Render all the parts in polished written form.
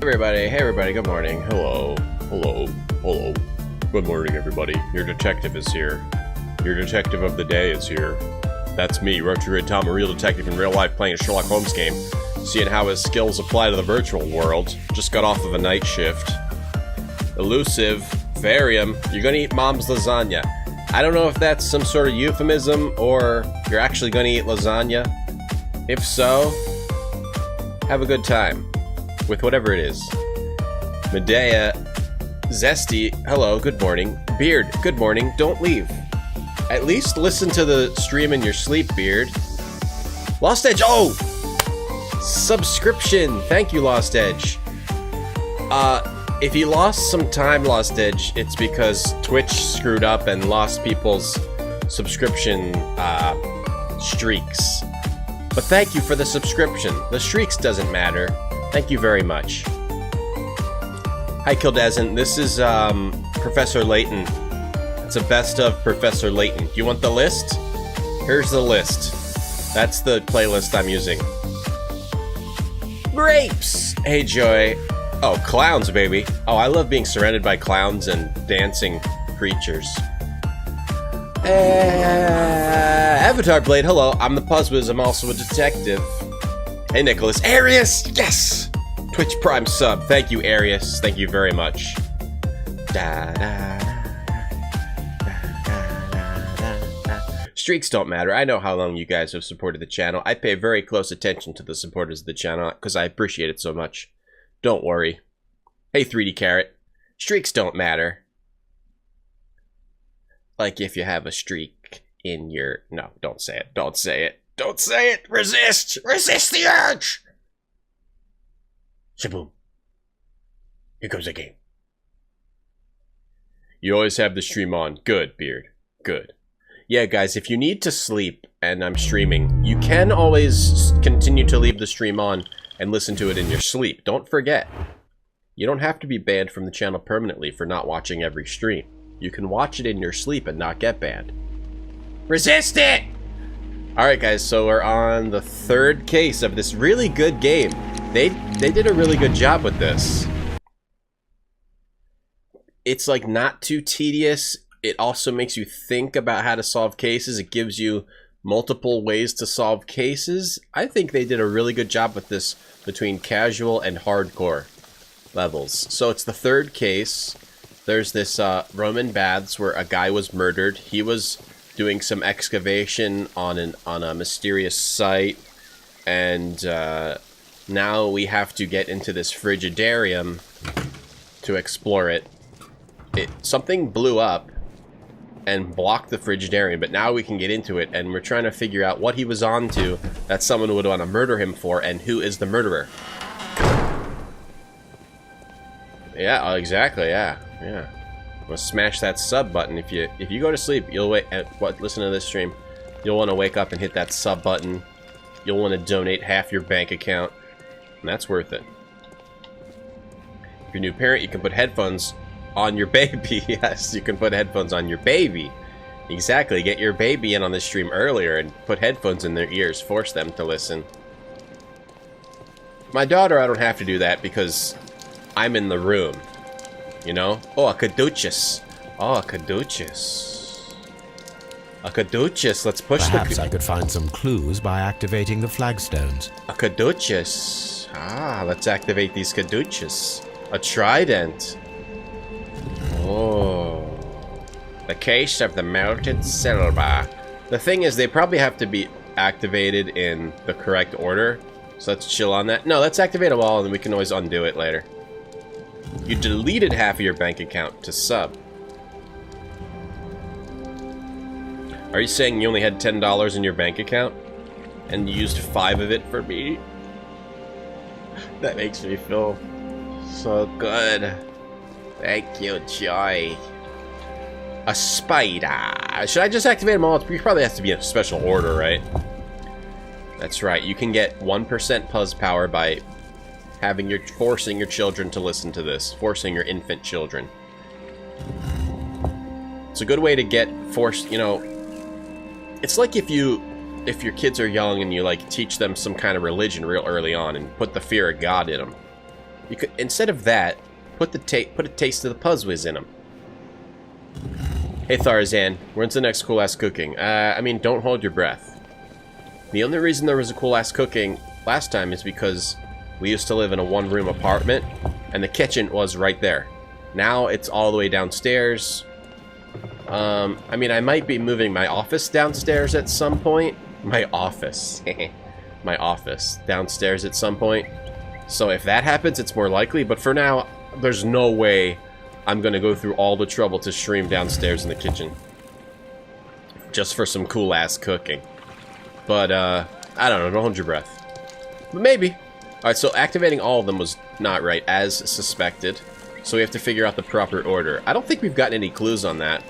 Hey everybody, good morning. Hello. Good morning, everybody. Your detective is here. Your detective of the day is here. That's me, Retrograde Tom, a real detective in real life playing a Sherlock Holmes game, seeing how his skills apply to the virtual world. Just got off of a night shift. Elusive. Varium. You're gonna eat mom's lasagna. I don't know if that's some sort of euphemism or you're actually gonna eat lasagna. If so, have a good time with whatever it is. Medea. Zesty. Hello, good morning. Beard. Good morning. Don't leave. At least listen to the stream in your sleep, Beard. Lost Edge. Oh! Subscription. Thank you, Lost Edge. If you lost some time, Lost Edge, it's because Twitch screwed up and lost people's subscription streaks. But thank you for the subscription. The streaks doesn't matter. Thank you very much. Hi, Kildazin. This is Professor Layton. It's a best of Professor Layton. Do you want the list? Here's the list. That's the playlist I'm using. Grapes! Hey, Joy. Oh, clowns, baby. Oh, I love being surrounded by clowns and dancing creatures. Avatar Blade, hello. I'm the Puzzwiz. I'm also a detective. Hey, Nicholas. Arius! Yes! Twitch Prime sub. Thank you, Arius. Thank you very much. Streaks don't matter. I know how long you guys have supported the channel. I pay very close attention to the supporters of the channel because I appreciate it so much. Don't worry. Hey, 3D Carrot. Streaks don't matter. Like if you have a streak in your... No, don't say it. Don't say it. Don't say it! Resist! Resist the urge! Shaboom. Here comes the game. You always have the stream on. Good, Beard. Good. Yeah, guys, if you need to sleep and I'm streaming, you can always continue to leave the stream on and listen to it in your sleep. Don't forget, you don't have to be banned from the channel permanently for not watching every stream. You can watch it in your sleep and not get banned. Resist it! Alright guys, so we're on the third case of this really good game. They did a really good job with this. It's like not too tedious. It also makes you think about how to solve cases. It gives you multiple ways to solve cases. I think they did a really good job with this between casual and hardcore levels. So it's the third case. There's this Roman baths where a guy was murdered. He was doing some excavation on a mysterious site, and now we have to get into this frigidarium to explore it. Something blew up and block the frigidarium, but now we can get into it, and we're trying to figure out what he was on to that someone would want to murder him for, and who is the murderer. Yeah, exactly, yeah. We'll smash that sub button. If you go to sleep, you'll listen to this stream, you'll want to wake up and hit that sub button. You'll want to donate half your bank account, and that's worth it. If you're a new parent, you can put headphones on your baby. Yes, you can put headphones on your baby. Exactly. Get your baby in on the stream earlier and put headphones in their ears. Force them to listen. My daughter, I don't have to do that because I'm in the room. You know? Oh, a caduceus. Oh, a caduceus. A caduceus. Let's push Perhaps I could find some clues by activating the flagstones. A caduceus. Ah, let's activate these caduceus. A trident. Oh, the case of the melted silver. The thing is, they probably have to be activated in the correct order. So let's chill on that. No, let's activate them all, and we can always undo it later. You deleted half of your bank account to sub. Are you saying you only had $10 in your bank account? And you used 5 of it for me? That makes me feel so good. Thank you, Joy. A spider. Should I just activate them all? It probably has to be in a special order, right? That's right. You can get 1% puzz power by forcing your children to listen to this. Forcing your infant children. It's a good way to get forced, you know. It's like if your kids are young and you like teach them some kind of religion real early on and put the fear of God in them. You could, instead of that, put a taste of the Puzzwiz in them. Hey Tharzan, when's the next cool ass cooking? I mean, don't hold your breath. The only reason there was a cool ass cooking last time is because we used to live in a one-room apartment, and the kitchen was right there. Now it's all the way downstairs. I mean, I might be moving my office downstairs at some point. My office. My office downstairs at some point. So if that happens, it's more likely. But for now, there's no way I'm going to go through all the trouble to stream downstairs in the kitchen. Just for some cool-ass cooking. But, I don't know. Don't hold your breath. But maybe. Alright, so activating all of them was not right, as suspected. So we have to figure out the proper order. I don't think we've gotten any clues on that.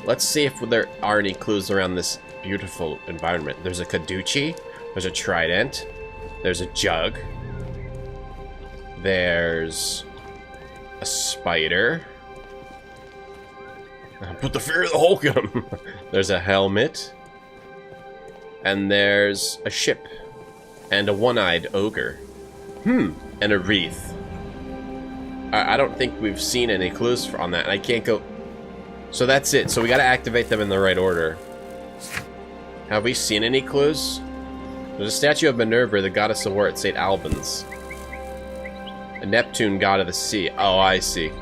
Let's see if there are any clues around this beautiful environment. There's a caducee. There's a trident. There's a jug. There's a spider. Put the fear of the Hulk in him. There's a helmet. And there's a ship. And a one-eyed ogre. And a wreath. I don't think we've seen any clues on that. I can't go... So that's it. So we gotta activate them in the right order. Have we seen any clues? There's a statue of Minerva, the goddess of war at St. Albans. A Neptune, god of the sea. Oh, I see.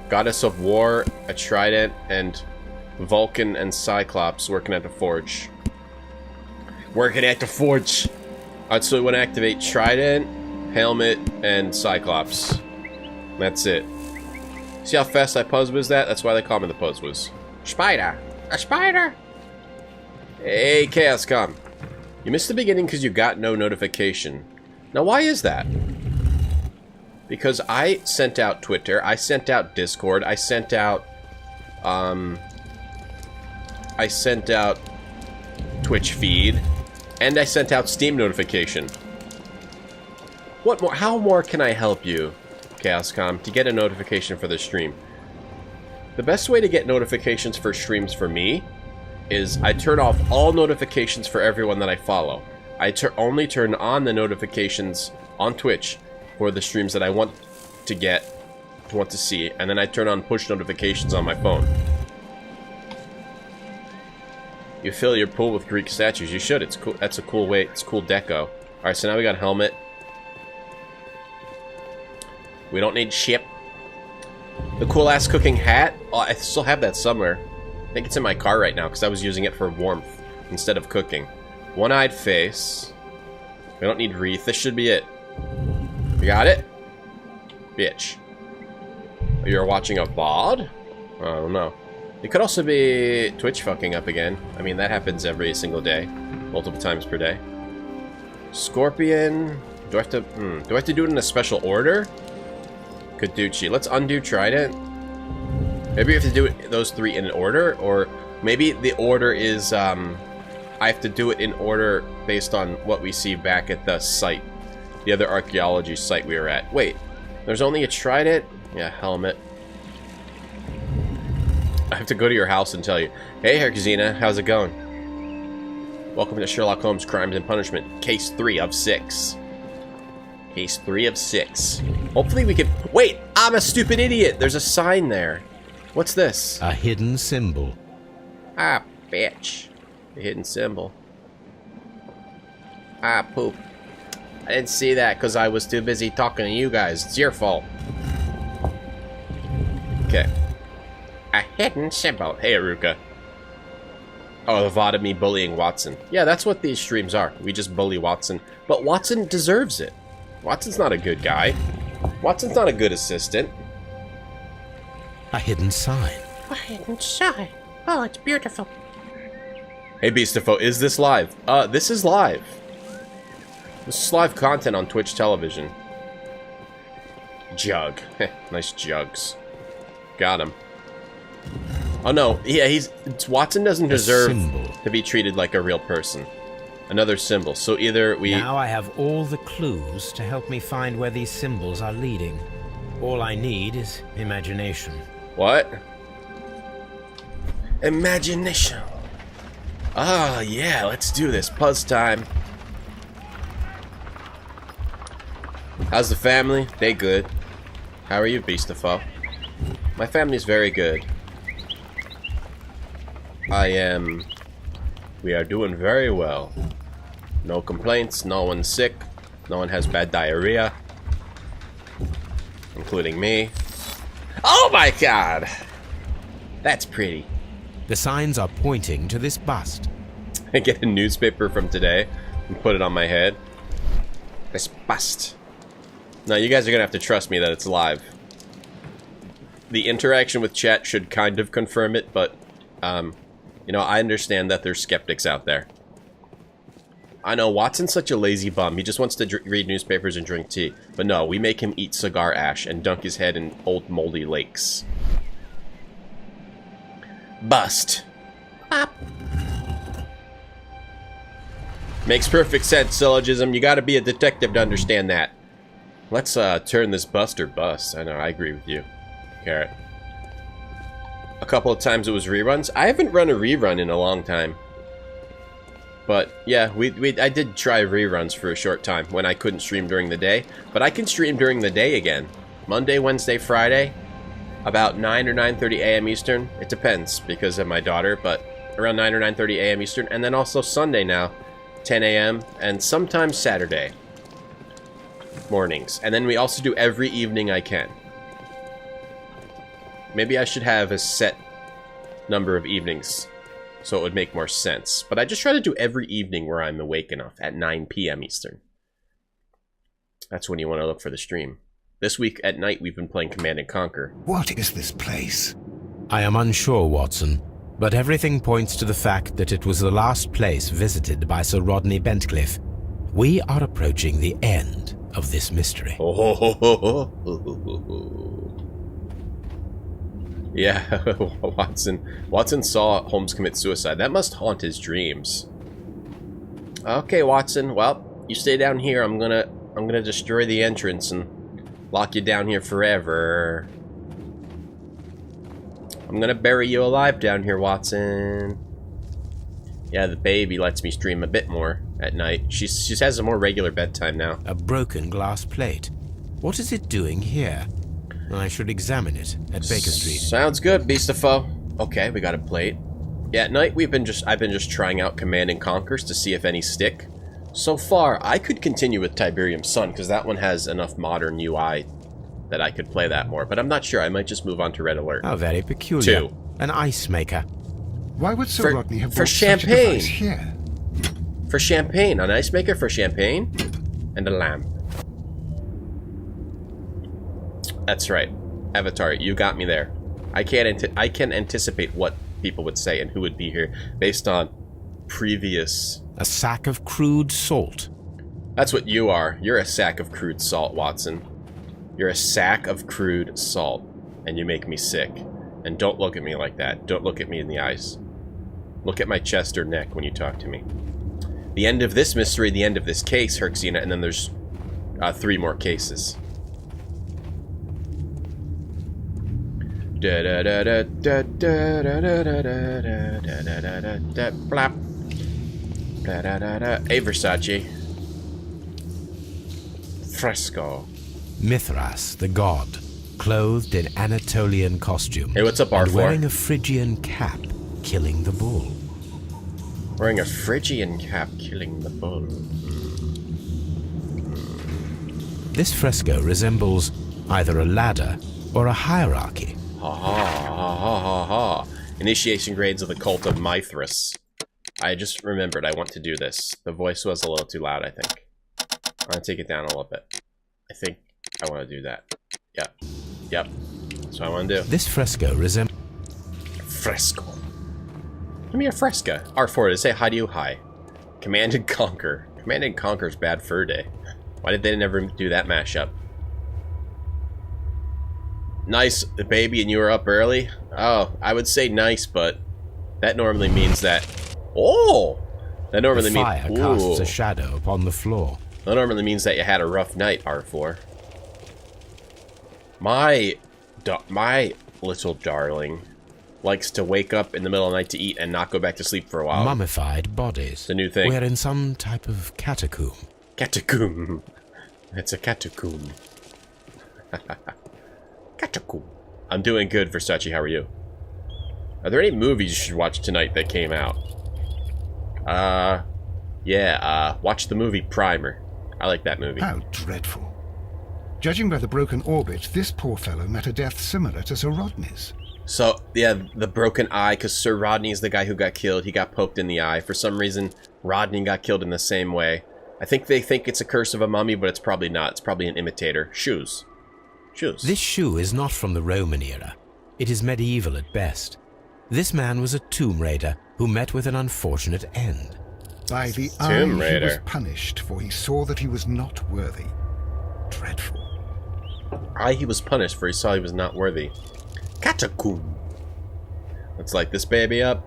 Goddess of war, a trident, and Vulcan and Cyclops working at the forge. Working at the forge! Alright, so we want to activate trident, helmet, and Cyclops. That's it. See how fast I Puzzwiz that? That's why they call me the Puzzwiz. Spider! A spider! Hey, Chaos Com. You missed the beginning because you got no notification. Now, why is that? Because I sent out Twitter, I sent out Discord, I sent out Twitch feed, and I sent out Steam notification. What more? How more can I help you, Chaoscom, to get a notification for the stream? The best way to get notifications for streams for me is I turn off all notifications for everyone that I follow. I only turn on the notifications on Twitch for the streams that I want to see, and then I turn on push notifications on my phone. You fill your pool with Greek statues. You should. It's cool. That's a cool way. It's cool deco. Alright, so now we got helmet. We don't need ship. The cool-ass cooking hat. Oh, I still have that somewhere. I think it's in my car right now because I was using it for warmth instead of cooking. One-eyed face. We don't need wreath. This should be it. You got it? Bitch. You're watching a VOD? I don't know. It could also be Twitch fucking up again. I mean, that happens every single day. Multiple times per day. Scorpion. Do I have to do it in a special order? Caducee. Let's undo Trident. Maybe we have to do it, those three in order, or maybe the order is, I have to do it in order based on what we see back at the site. The other archaeology site we were at. Wait, there's only a trident? Yeah, helmet. I have to go to your house and tell you. Hey, Herkazina, how's it going? Welcome to Sherlock Holmes Crimes and Punishment. Case 3 of 6. Case 3 of 6. Hopefully we can... Wait, I'm a stupid idiot. There's a sign there. What's this? A hidden symbol. Ah, bitch. A hidden symbol. Ah, poop. I didn't see that because I was too busy talking to you guys. It's your fault. Okay. A hidden symbol. Hey, Aruka. Oh, the VOD of me bullying Watson. Yeah, that's what these streams are. We just bully Watson. But Watson deserves it. Watson's not a good guy. Watson's not a good assistant. A hidden sign. A hidden sign. Oh, it's beautiful. Hey, Beastifo, is this live? This is live. This is live content on Twitch television. Jug. Nice jugs. Got him. Oh no, yeah, Watson doesn't deserve to be treated like a real person. Another symbol. So either we... Now I have all the clues to help me find where these symbols are leading. All I need is imagination. What? Imagination. Ah, yeah, let's do this. Puzz time. How's the family? They good. How are you, Beast of Foe? My family's very good. We are doing very well. No complaints, no one's sick, no one has bad diarrhea. Including me. Oh my god! That's pretty. The signs are pointing to this bust. I get a newspaper from today and put it on my head. This bust. Now you guys are gonna have to trust me that it's live. The interaction with chat should kind of confirm it, but, you know, I understand that there's skeptics out there. I know, Watson's such a lazy bum. He just wants to read newspapers and drink tea. But no, we make him eat cigar ash and dunk his head in old moldy lakes. Bust. Pop. Makes perfect sense, syllogism. You gotta be a detective to understand that. Let's, turn this bust or bust. I know, I agree with you, Carrot. A couple of times it was reruns. I haven't run a rerun in a long time. But, yeah, I did try reruns for a short time when I couldn't stream during the day. But I can stream during the day again. Monday, Wednesday, Friday. About 9 or 9:30 a.m. Eastern. It depends because of my daughter, but around 9 or 9:30 a.m. Eastern. And then also Sunday now, 10 a.m. and sometimes Saturday mornings. And then we also do every evening I can. Maybe I should have a set number of evenings so it would make more sense. But I just try to do every evening where I'm awake enough at 9 p.m. Eastern. That's when you want to look for the stream. This week at night we've been playing Command & Conquer. What is this place? I am unsure, Watson, but everything points to the fact that it was the last place visited by Sir Rodney Bentcliffe. We are approaching the end of this mystery. Yeah, Watson saw Holmes commit suicide. That must haunt his dreams. Okay, Watson. Well, you stay down here. I'm gonna destroy the entrance and lock you down here forever. I'm gonna bury you alive down here, Watson. Yeah, the baby lets me stream a bit more at night. She has a more regular bedtime now. A broken glass plate. What is it doing here? I should examine it at Baker Street. Sounds good, Beast of Foe. Okay, we got a plate. Yeah, at night I've been just trying out Command & Conquers to see if any stick. So far, I could continue with Tiberium Sun, because that one has enough modern UI that I could play that more. But I'm not sure. I might just move on to Red Alert. How very peculiar. 2. An ice maker. Why would Sir Rodney have for brought such a champagne. device here? For champagne. An ice maker for champagne. And a lamp. That's right. Avatar, you got me there. I can anticipate what people would say and who would be here based on previous... A sack of crude salt. That's what you are. You're a sack of crude salt, Watson. You're a sack of crude salt. And you make me sick. And don't look at me like that. Don't look at me in the eyes. Look at my chest or neck when you talk to me. The end of this mystery, the end of this case, Herxina, and then there's 3 more cases. Blap. Hey, Versace. Fresco. Mithras, the god, clothed in Anatolian costume. Hey, what's up, and R4? wearing a Phrygian cap, killing the bull. Wearing a Phrygian cap, killing the bull. This fresco resembles either a ladder or a hierarchy. Ha ha ha ha ha ha. Initiation grades of the cult of Mithras. I just remembered I want to do this. The voice was a little too loud, I think. I'm gonna take it down a little bit. I think I want to do that. Yep. Yep. That's what I want to do. This fresco resembles... Fresco. Give me a fresca. R4 to say hi to you. Hi. Command & Conquer. Command & Conquer's Bad Fur Day. Why did they never do that mashup? Nice, the baby, and you were up early? Oh, I would say nice, but that normally means that... Oh! That normally The means... fire casts a shadow upon the floor. That normally means that you had a rough night, R4. My little darling likes to wake up in the middle of the night to eat and not go back to sleep for a while. Mummified bodies. The new thing. We're in some type of catacomb. Catacomb. It's a catacomb. Catacomb. I'm doing good, Versace. How are you? Are there any movies you should watch tonight that came out? Watch the movie Primer. I like that movie. How dreadful. Judging by the broken orbit, this poor fellow met a death similar to Sir Rodney's. So, yeah, the broken eye, because Sir Rodney is the guy who got killed. He got poked in the eye. For some reason, Rodney got killed in the same way. I think they think it's a curse of a mummy, but it's probably not. It's probably an imitator. Shoes. Shoes. This shoe is not from the Roman era. It is medieval at best. This man was a tomb raider who met with an unfortunate end. By the Tomb eye he was Raider. punished, for he saw that he was not worthy. Dreadful. He was punished for he saw he was not worthy. Catacomb. Let's light this baby up.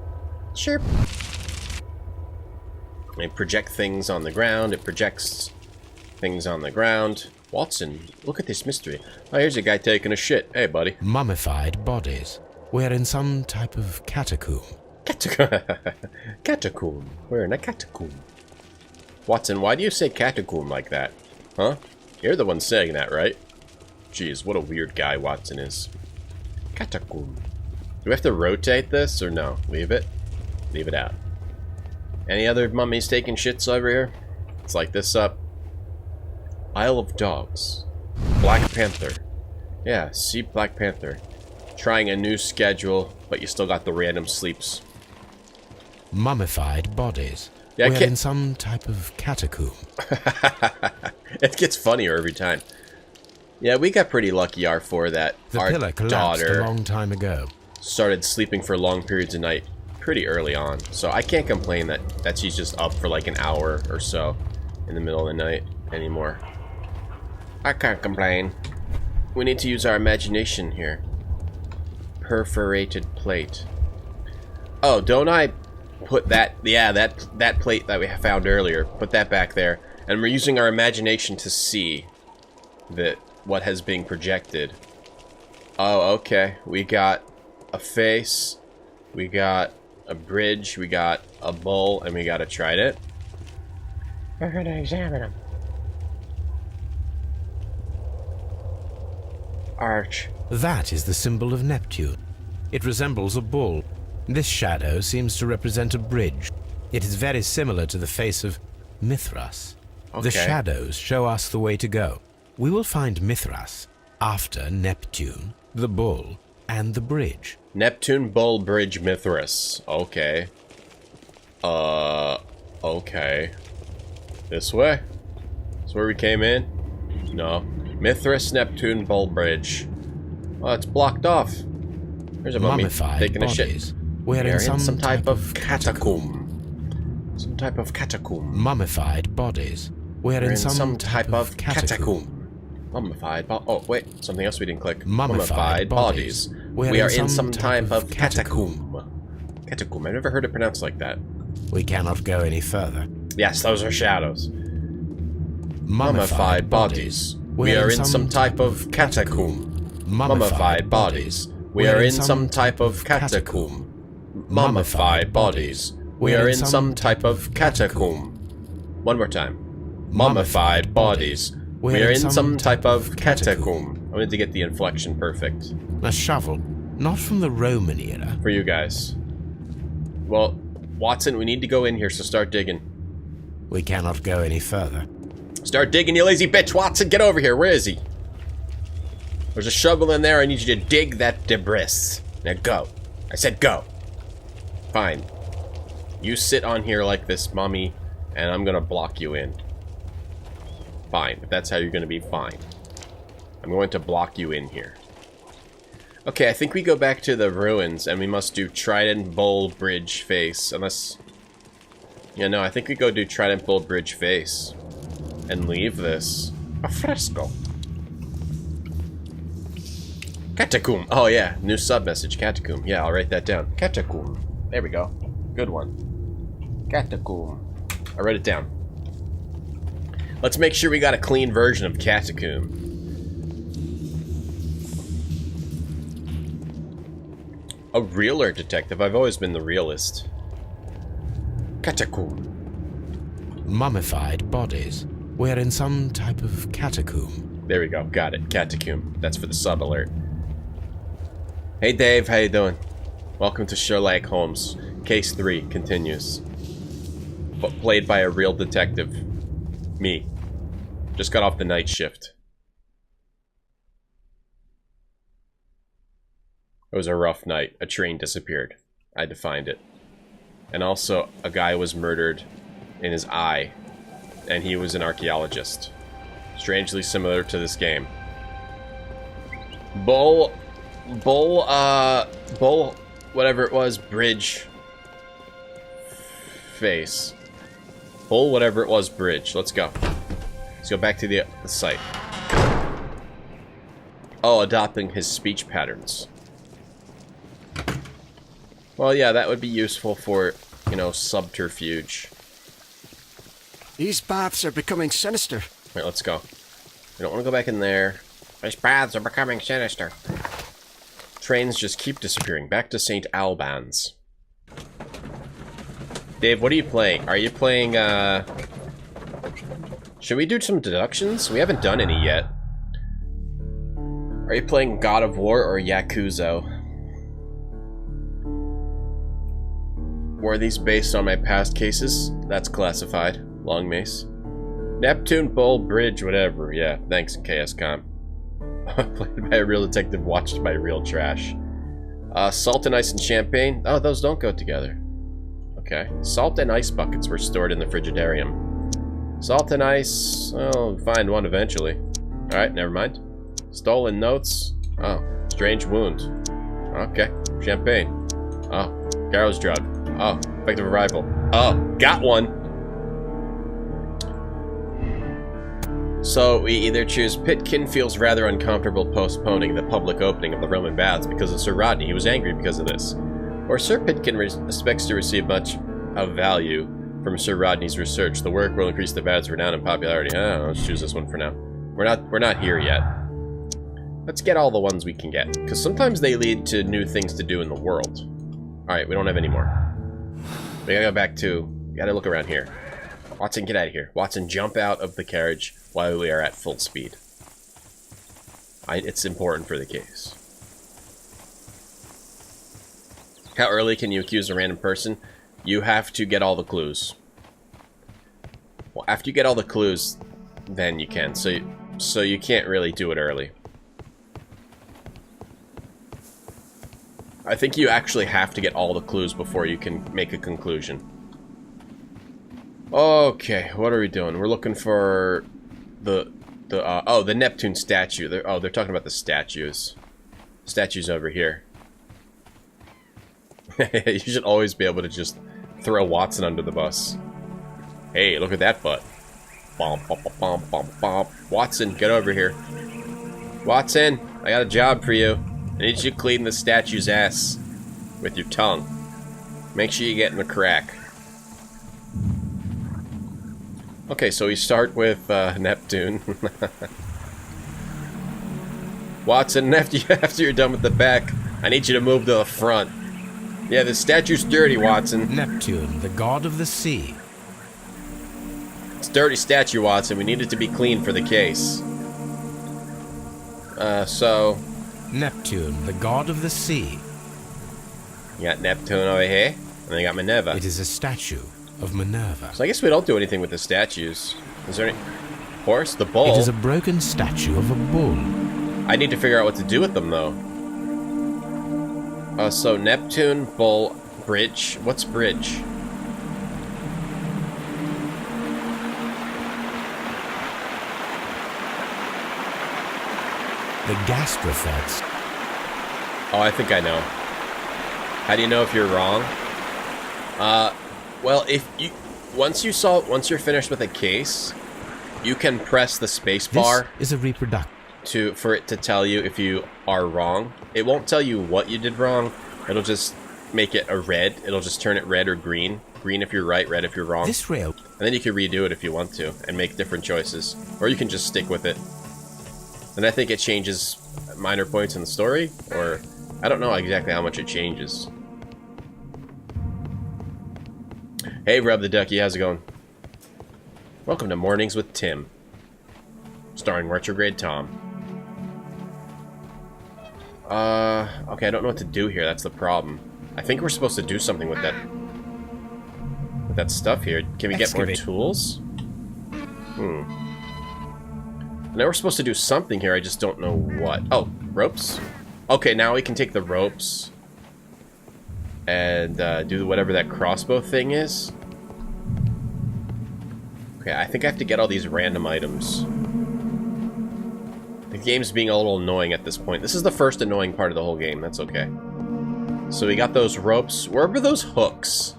Sure. They project things on the ground. It projects things on the ground. Watson, look at this mystery. Oh, here's a guy taking a shit. Hey, buddy. Mummified bodies. We're in some type of catacomb. Catacomb. We're in a catacomb. Watson, why do you say catacomb like that? Huh? You're the one saying that, right? Jeez, what a weird guy Watson is. Catacomb. Do we have to rotate this, or no? Leave it? Leave it out. Any other mummies taking shits over here? Let's light this up. Isle of Dogs. Black Panther. Yeah, see Black Panther. Trying a new schedule, but you still got the random sleeps. Mummified bodies. Yeah, We're in some type of catacomb. It gets funnier every time. Yeah, we got pretty lucky, R4, that The our pillar collapsed daughter a long time ago. started sleeping for long periods of night pretty early on. So I can't complain that she's just up for like an hour or so in the middle of the night anymore. I can't complain. We need to use our imagination here. Perforated plate. Oh, don't I put that... Yeah, that plate that we found earlier. Put that back there. And we're using our imagination to see what has been projected. Oh, okay. We got a face. We got a bridge. We got a bull. And we got a trident. We're gonna examine them. Arch. That is the symbol of Neptune. It resembles a bull. This shadow seems to represent a bridge. It is very similar to the face of Mithras. Okay. The shadows show us the way to go. We will find Mithras after Neptune, the bull, and the bridge. Neptune, bull, bridge, Mithras. Okay. Okay. This way? That's where we came in? No. Mithras, Neptune, bull, bridge. Oh, it's blocked off. There's a mummy Mummified taking a shit. bodies. We're in some type of catacomb. Some type of catacomb. Mummified bodies. We're in some type of catacomb. Mummified oh, wait. Something else we didn't click. Mummified bodies. We are in some type of catacomb. Catacomb. I've never heard it pronounced like that. We cannot go any further. Yes, those are shadows. Mummified bodies. We are in some type of catacomb. Mummified bodies. We are in some type of catacomb. Mummified bodies. We are in some type of catacomb. One more time. Mummified bodies. We are in some type of catacomb. I wanted to get the inflection perfect. A shovel, not from the Roman era. For you guys. Well, Watson, we need to go in here, so start digging. We cannot go any further. Start digging, you lazy bitch, Watson! Get over here, where is he? There's a shovel in there, I need you to dig that debris. Now go. I said go. Fine. You sit on here like this, mummy, and I'm gonna block you in. Fine, if that's how you're gonna be, fine. I'm going to block you in here. Okay, I think we go back to the ruins, and we must do Trident, Bull, Bridge, Face, unless... Yeah, no, I think we go do Trident, Bull, Bridge, Face. And leave this. A fresco. Catacomb. Oh, yeah. New sub-message. Catacomb. Yeah, I'll write that down. Catacomb. There we go. Good one. Catacomb. I wrote it down. Let's make sure we got a clean version of Catacomb. A realer detective. I've always been the realist. Catacomb. Mummified bodies. We're in some type of catacomb. There we go. Got it. Catacomb. That's for the sub alert. Hey Dave, how you doing? Welcome to Sherlock Holmes. Case 3 continues. But played by a real detective. Me. Just got off the night shift. It was a rough night. A train disappeared. I had to find it. And also, a guy was murdered in his eye. And he was an archaeologist. Strangely similar to this game. Bull, whatever it was, bridge. Face. Bull, whatever it was, bridge. Let's go. Let's go back to the site. Oh, adopting his speech patterns. Well, yeah, that would be useful for, you know, subterfuge. These paths are becoming sinister. Right, let's go. We don't want to go back in there. These paths are becoming sinister. Trains just keep disappearing. Back to St. Albans. Dave, what are you playing? Are you playing, Should we do some deductions? We haven't done any yet. Are you playing God of War or Yakuza? Were these based on my past cases? That's classified. Long Mace. Neptune, Bull, Bridge, whatever. Yeah, thanks, KSCom. Played by a real detective, watched by real trash. Salt and ice and champagne? Oh, those don't go together. Okay. Salt and ice buckets were stored in the Frigidarium. Salt and ice... I'll find one eventually. Alright, never mind. Stolen notes? Oh, strange wound. Okay. Champagne. Oh, Garrow's drug. Oh, effective arrival. Oh, got one! So, we either choose Pitkin feels rather uncomfortable postponing the public opening of the Roman baths because of Sir Rodney. He was angry because of this. Or Sir Pitkin expects to receive much of value from Sir Rodney's research. The work will increase the baths' renown and popularity. Let's choose this one for now. We're not here yet. Let's get all the ones we can get, because sometimes they lead to new things to do in the world. Alright, we don't have any more. We gotta go back to... We gotta look around here. Watson, get out of here. Watson, jump out of the carriage while we are at full speed. It's important for the case. How early can you accuse a random person? You have to get all the clues. Well, after you get all the clues, then you can. So you can't really do it early. I think you actually have to get all the clues before you can make a conclusion. Okay, what are we doing? We're looking for the Neptune statue. They're talking about the statues. Statues over here. You should always be able to just throw Watson under the bus. Hey, look at that butt. Bom, bom, bom, bom, bom. Watson, get over here. Watson, I got a job for you. I need you to clean the statue's ass with your tongue. Make sure you get in the crack. Okay, so we start with Neptune. Watson, after you're done with the back, I need you to move to the front. Yeah, the statue's dirty, Watson. Neptune, the god of the sea. It's a dirty statue, Watson. We need it to be clean for the case. So... Neptune, the god of the sea. You got Neptune over here, and then you got Minerva. It is a statue of Minerva. So I guess we don't do anything with the statues. Is there any... Horse? The bull? It is a broken statue of a bull. I need to figure out what to do with them, though. So Neptune, bull, bridge. What's bridge? The gastrophetes. Oh, I think I know. How do you know if you're wrong? Well, if you once you're finished with a case, you can press the space bar. This is a reproduction. For it to tell you if you are wrong. It won't tell you what you did wrong. It'll just make it a red. It'll just turn it red or green. Green if you're right, red if you're wrong. This rail. And then you can redo it if you want to and make different choices. Or you can just stick with it. And I think it changes minor points in the story, or I don't know exactly how much it changes. Hey, Rub the Ducky, how's it going? Welcome to Mornings with Tim, starring Retrograde Tom. Okay, I don't know what to do here. That's the problem. I think we're supposed to do something with that stuff here. Can we get more tools? I know we're supposed to do something here. I just don't know what. Oh, ropes. Okay, now we can take the ropes and do whatever that crossbow thing is. Okay, I think I have to get all these random items. The game's being a little annoying at this point. This is the first annoying part of the whole game. That's okay. So we got those ropes. Where were those hooks?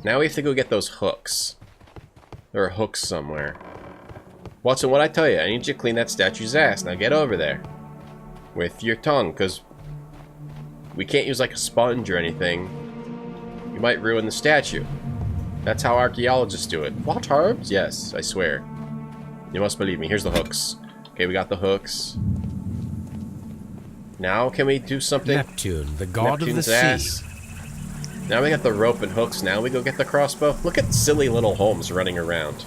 Now we have to go get those hooks. There are hooks somewhere. Watson, what'd I tell you? I need you to clean that statue's ass. Now get over there. With your tongue, because we can't use like a sponge or anything. You might ruin the statue. That's how archaeologists do it. What, herbs? Yes, I swear. You must believe me. Here's the hooks. Okay, we got the hooks. Now can we do something? Neptune, the god Neptune's of the ass. sea. Now we got the rope and hooks. Now we go get the crossbow. Look at silly little Holmes running around.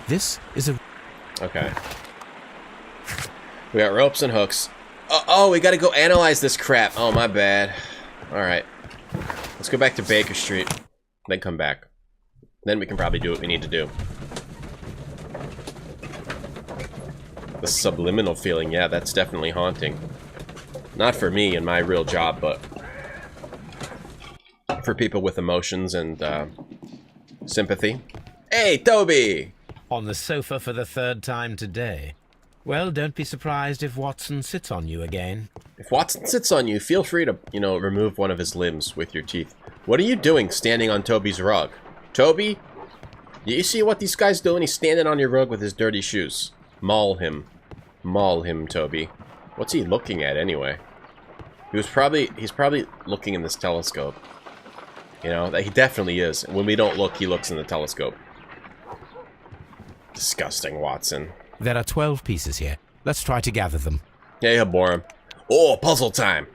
This is a... Okay. We got ropes and hooks. Oh, we gotta go analyze this crap. Oh, my bad. Alright. Let's go back to Baker Street. Then come back. Then we can probably do what we need to do. The subliminal feeling, yeah, that's definitely haunting. Not for me in my real job, but for people with emotions and sympathy. Hey, Toby! On the sofa for the third time today. Well, don't be surprised if Watson sits on you again. If Watson sits on you, feel free to, remove one of his limbs with your teeth. What are you doing standing on Toby's rug? Toby? Do you see what this guy's doing? He's standing on your rug with his dirty shoes. Maul him. Maul him, Toby. What's he looking at, anyway? He's probably looking in this telescope. You know, he definitely is. When we don't look, he looks in the telescope. Disgusting, Watson. There are 12 pieces here. Let's try to gather them. Yeah, he'll bore him. Oh, puzzle time!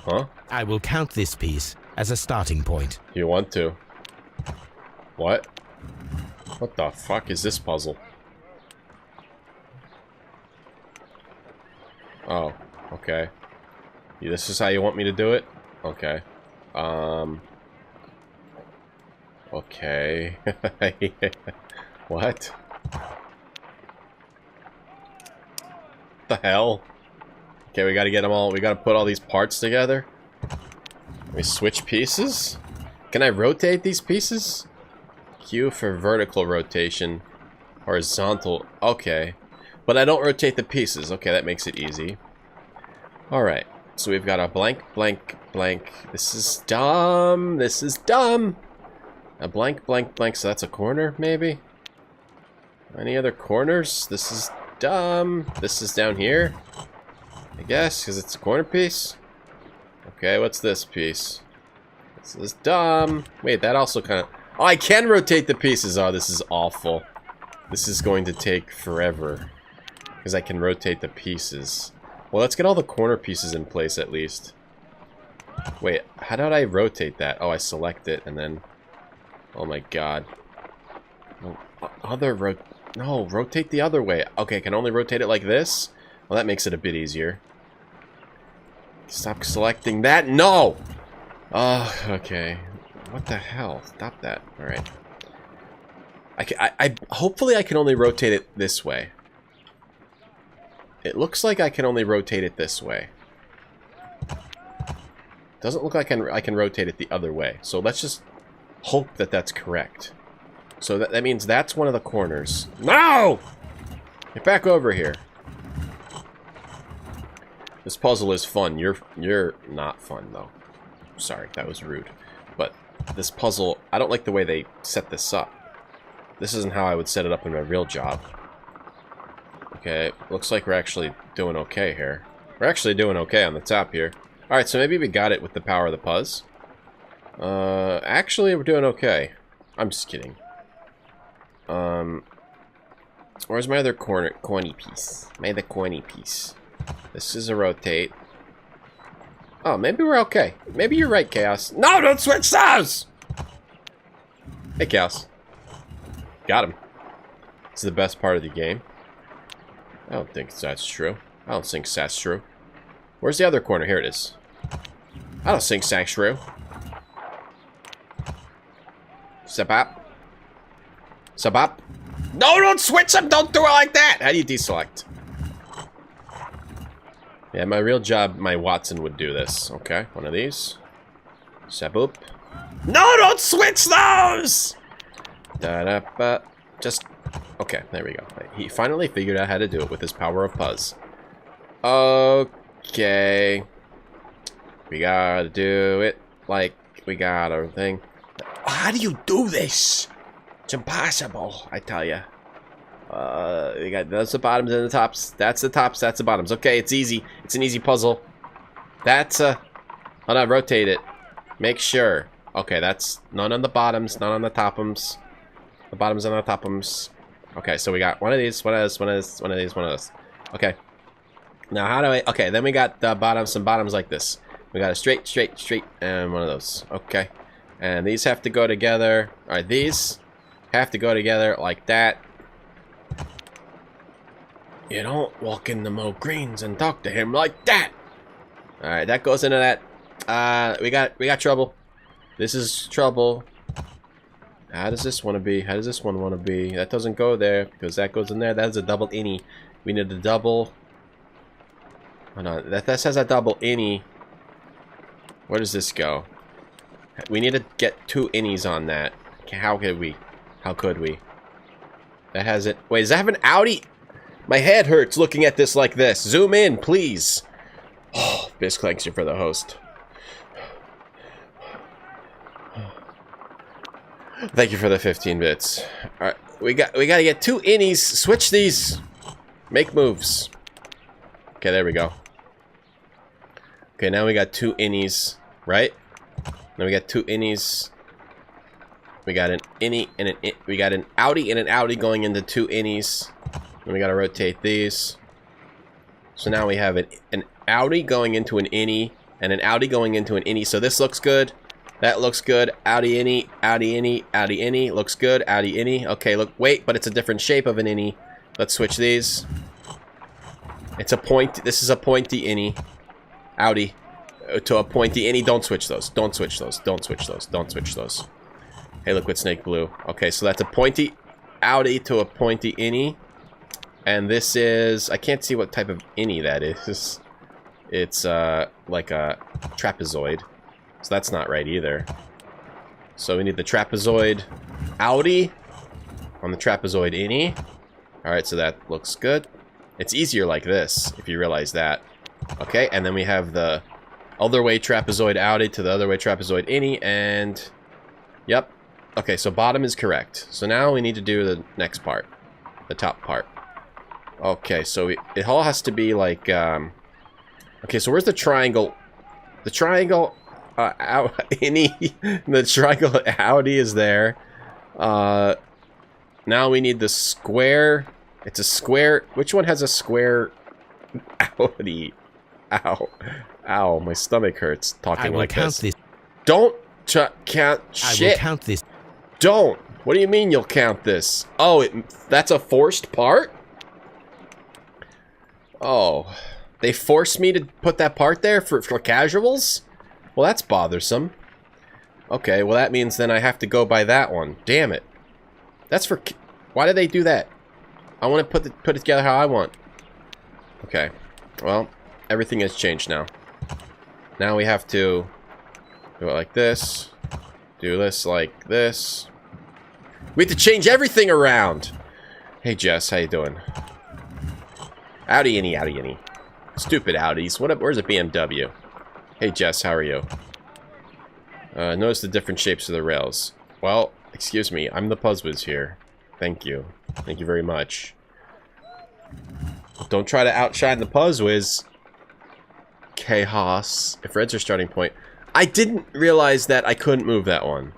Huh? I will count this piece as a starting point. You want to? What? What the fuck is this puzzle? Oh, okay. This is how you want me to do it? Okay. Okay. What? The hell? Okay, we gotta get them all. We gotta put all these parts together. We switch pieces? Can I rotate these pieces? Q for vertical rotation. Horizontal. Okay. But I don't rotate the pieces. Okay, that makes it easy. Alright. So we've got a blank, blank, blank. This is dumb. This is dumb. A blank, blank, blank. So that's a corner, maybe? Any other corners? This is dumb. This is down here, I guess, because it's a corner piece. Okay, what's this piece? This is dumb. Wait, that also kind of... Oh, I can rotate the pieces. Oh, this is awful. This is going to take forever, because I can rotate the pieces. Well, let's get all the corner pieces in place at least. Wait, how did I rotate that? Oh, I select it and then... Oh my god. No, rotate the other way. Okay, can only rotate it like this? Well, that makes it a bit easier. Stop selecting that. No! Oh, okay. What the hell? Stop that. Alright. Hopefully I can only rotate it this way. It looks like I can only rotate it this way. Doesn't look like I can rotate it the other way. So let's just hope that that's correct. So that means that's one of the corners. No! Get back over here. This puzzle is fun. You're not fun, though. Sorry, that was rude. But this puzzle, I don't like the way they set this up. This isn't how I would set it up in my real job. Okay, looks like we're actually doing okay here. We're actually doing okay on the top here. Alright, so maybe we got it with the power of the puzz. Actually, we're doing okay. I'm just kidding. Where's my other corny piece? My other corny piece. This is a rotate. Oh, maybe we're okay. Maybe you're right, Chaos. No, don't switch those! Hey, Chaos. Got him. This is the best part of the game. I don't think that's true. I don't think that's true. Where's the other corner? Here it is. I don't think that's true. Step up. Step up. No, don't switch them! Don't do it like that! How do you deselect? Yeah, my real job, my Watson would do this. Okay, one of these. Step up. No, don't switch those! Da-da-ba. Just... Okay, there we go. He finally figured out how to do it with his power of puzz. Okay. We gotta do it like we got our thing. How do you do this? It's impossible, I tell you. We got those the bottoms and the tops. That's the tops, that's the bottoms. Okay, it's easy. It's an easy puzzle. That's hold on, rotate it. Make sure. Okay, that's none on the bottoms, none on the topums. The bottoms and the topums. Okay, so we got one of these, one of this, one of this, one of these, one of this. Okay. Now how do I... Okay, then we got the bottoms, some bottoms like this. We got a straight, straight, straight, and one of those. Okay. And these have to go together. Alright, these have to go together like that. You don't walk into Mo Green's and talk to him like that. Alright, that goes into that. We got trouble. This is trouble. How does this want to be? How does this one want to be? That doesn't go there because that goes in there. That's a double innie. We need a double. Oh no, that says a double innie. Where does this go? We need to get 2 innies on that. How could we? How could we? That has it. Wait, does that have an Audi? My head hurts looking at this like this. Zoom in, please. Oh, Biz clanks you for the host. Thank you for the 15 bits. All right, we gotta get 2 innies. Switch these. Make moves. Okay, there we go. Okay, now we got 2 innies, right? Now we got 2 innies. We got an innie and we got an outie and an outie going into 2 innies. And we gotta rotate these. So now we have an outie going into an innie and an outie going into an innie. So this looks good. That looks good. Outie innie, outie innie, outie innie. Looks good. Outie innie. Okay, look, wait, but it's a different shape of an innie. Let's switch these. It's a point. This is a pointy innie. Outie. To a pointy innie. Don't switch those. Don't switch those. Don't switch those. Don't switch those. Hey, Liquid Snake Blue. Okay, so that's a pointy outie to a pointy innie. And this is... I can't see what type of innie that is. It's like a trapezoid. So that's not right either. So we need the trapezoid outie on the trapezoid innie. Alright, so that looks good. It's easier like this, if you realize that. Okay, and then we have the other way trapezoid outie to the other way trapezoid innie, and... Yep. Okay, so bottom is correct. So now we need to do the next part. The top part. Okay, so it all has to be like... Okay, so where's the triangle? The triangle... innie, the triangle outie is there. Now we need the square. It's a square. Which one has a square outie? Ow. Ow, my stomach hurts talking like this. Don't count shit. I will count this. Don't. What do you mean you'll count this? Oh, that's a forced part? Oh. They forced me to put that part there for casuals? Well, that's bothersome. Okay, well that means then I have to go by that one. Damn it. That's for... Why did they do that? I want to put it together how I want. Okay. Well, everything has changed now. Now we have to do it like this. Do this like this. We have to change everything around. Hey Jess, how you doing? Outie innie, outie innie. Stupid Audis. Where's a BMW? Hey Jess, how are you? Notice the different shapes of the rails. Well, excuse me, I'm the Puzzwiz here. Thank you. Thank you very much. Don't try to outshine the Puzzwiz. Chaos. If red's your starting point. I didn't realize that I couldn't move that one.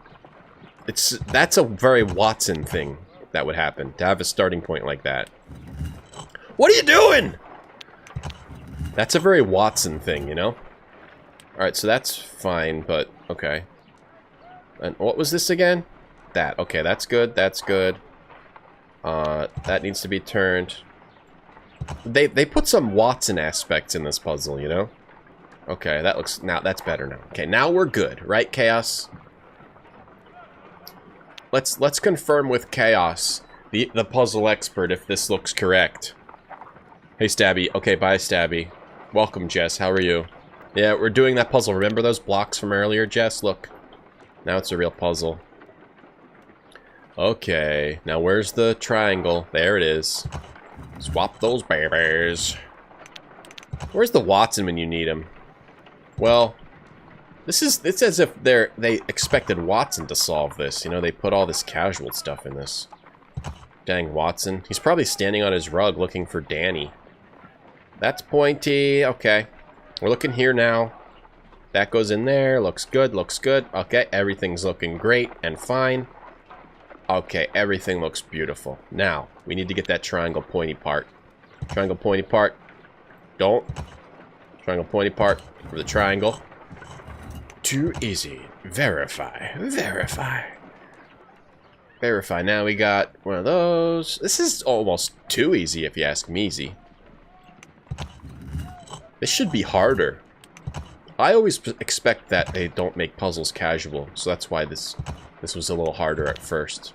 That's a very Watson thing that would happen, to have a starting point like that. What are you doing? That's a very Watson thing, you know? Alright, so that's fine, but okay. And what was this again? That. Okay, that's good, that's good. That needs to be turned. They put some Watson aspects in this puzzle, you know? Okay, that looks... Now, that's better now. Okay, now we're good, right, Chaos? Let's confirm with Chaos, the puzzle expert, if this looks correct. Hey, Stabby. Okay, bye, Stabby. Welcome, Jess. How are you? Yeah, we're doing that puzzle. Remember those blocks from earlier, Jess? Look. Now it's a real puzzle. Okay. Now where's the triangle? There it is. Swap those babies. Where's the Watson when you need him? Well, it's as if they expected Watson to solve this. You know, they put all this casual stuff in this. Dang, Watson. He's probably standing on his rug looking for Danny. That's pointy. Okay. We're looking here now. That goes in there. Looks good, looks good. Okay, everything's looking great and fine. Okay, everything looks beautiful. Now, we need to get that triangle pointy part. Triangle pointy part. Don't. Triangle pointy part for the triangle. Too easy. Verify. Verify. Verify. Now we got one of those. This is almost too easy if you ask me, Z. This should be harder. I always expect that they don't make puzzles casual, so that's why this was a little harder at first.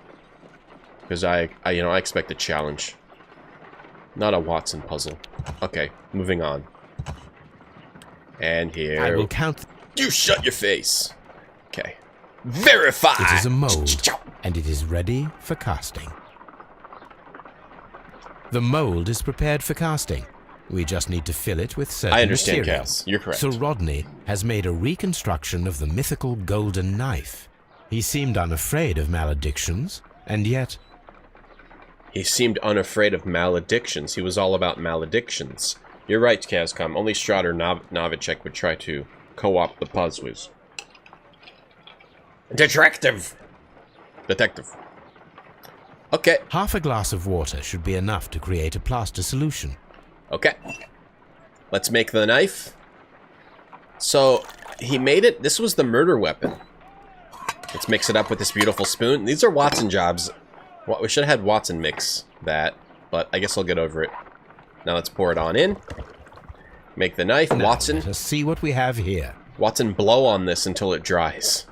Because I expect a challenge. Not a Watson puzzle. Okay, moving on. And here... I will count... You shut your face! Okay. Verify! It is a mold, and it is ready for casting. The mold is prepared for casting. We just need to fill it with certain I understand, material. Cass. You're correct. Sir Rodney has made a reconstruction of the mythical golden knife. He seemed unafraid of maledictions, and yet... He seemed unafraid of maledictions. He was all about maledictions. You're right, Kazcom. Only Strahd or Novacek would try to co-opt the puzzles. Detective! Detective. Okay. Half a glass of water should be enough to create a plaster solution. Okay. Let's make the knife. So, he made it... This was the murder weapon. Let's mix it up with this beautiful spoon. These are Watson jobs. We should have had Watson mix that, but I guess I'll get over it. Now let's pour it on in. Make the knife. Now, Watson. let us see what we have here. Watson, blow on this until it dries.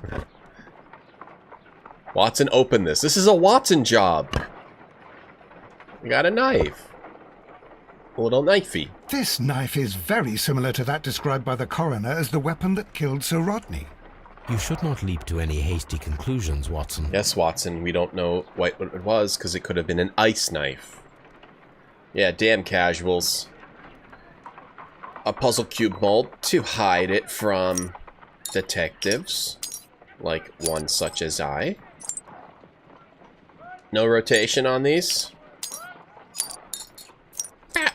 Watson, open this. This is a Watson job. We got a knife. A little knifey. This knife is very similar to that described by the coroner as the weapon that killed Sir Rodney. You should not leap to any hasty conclusions, Watson. Yes, Watson, we don't know what it was, because it could have been an ice knife. Yeah, damn casuals. A puzzle cube mold to hide it from detectives, like one such as I. No rotation on these.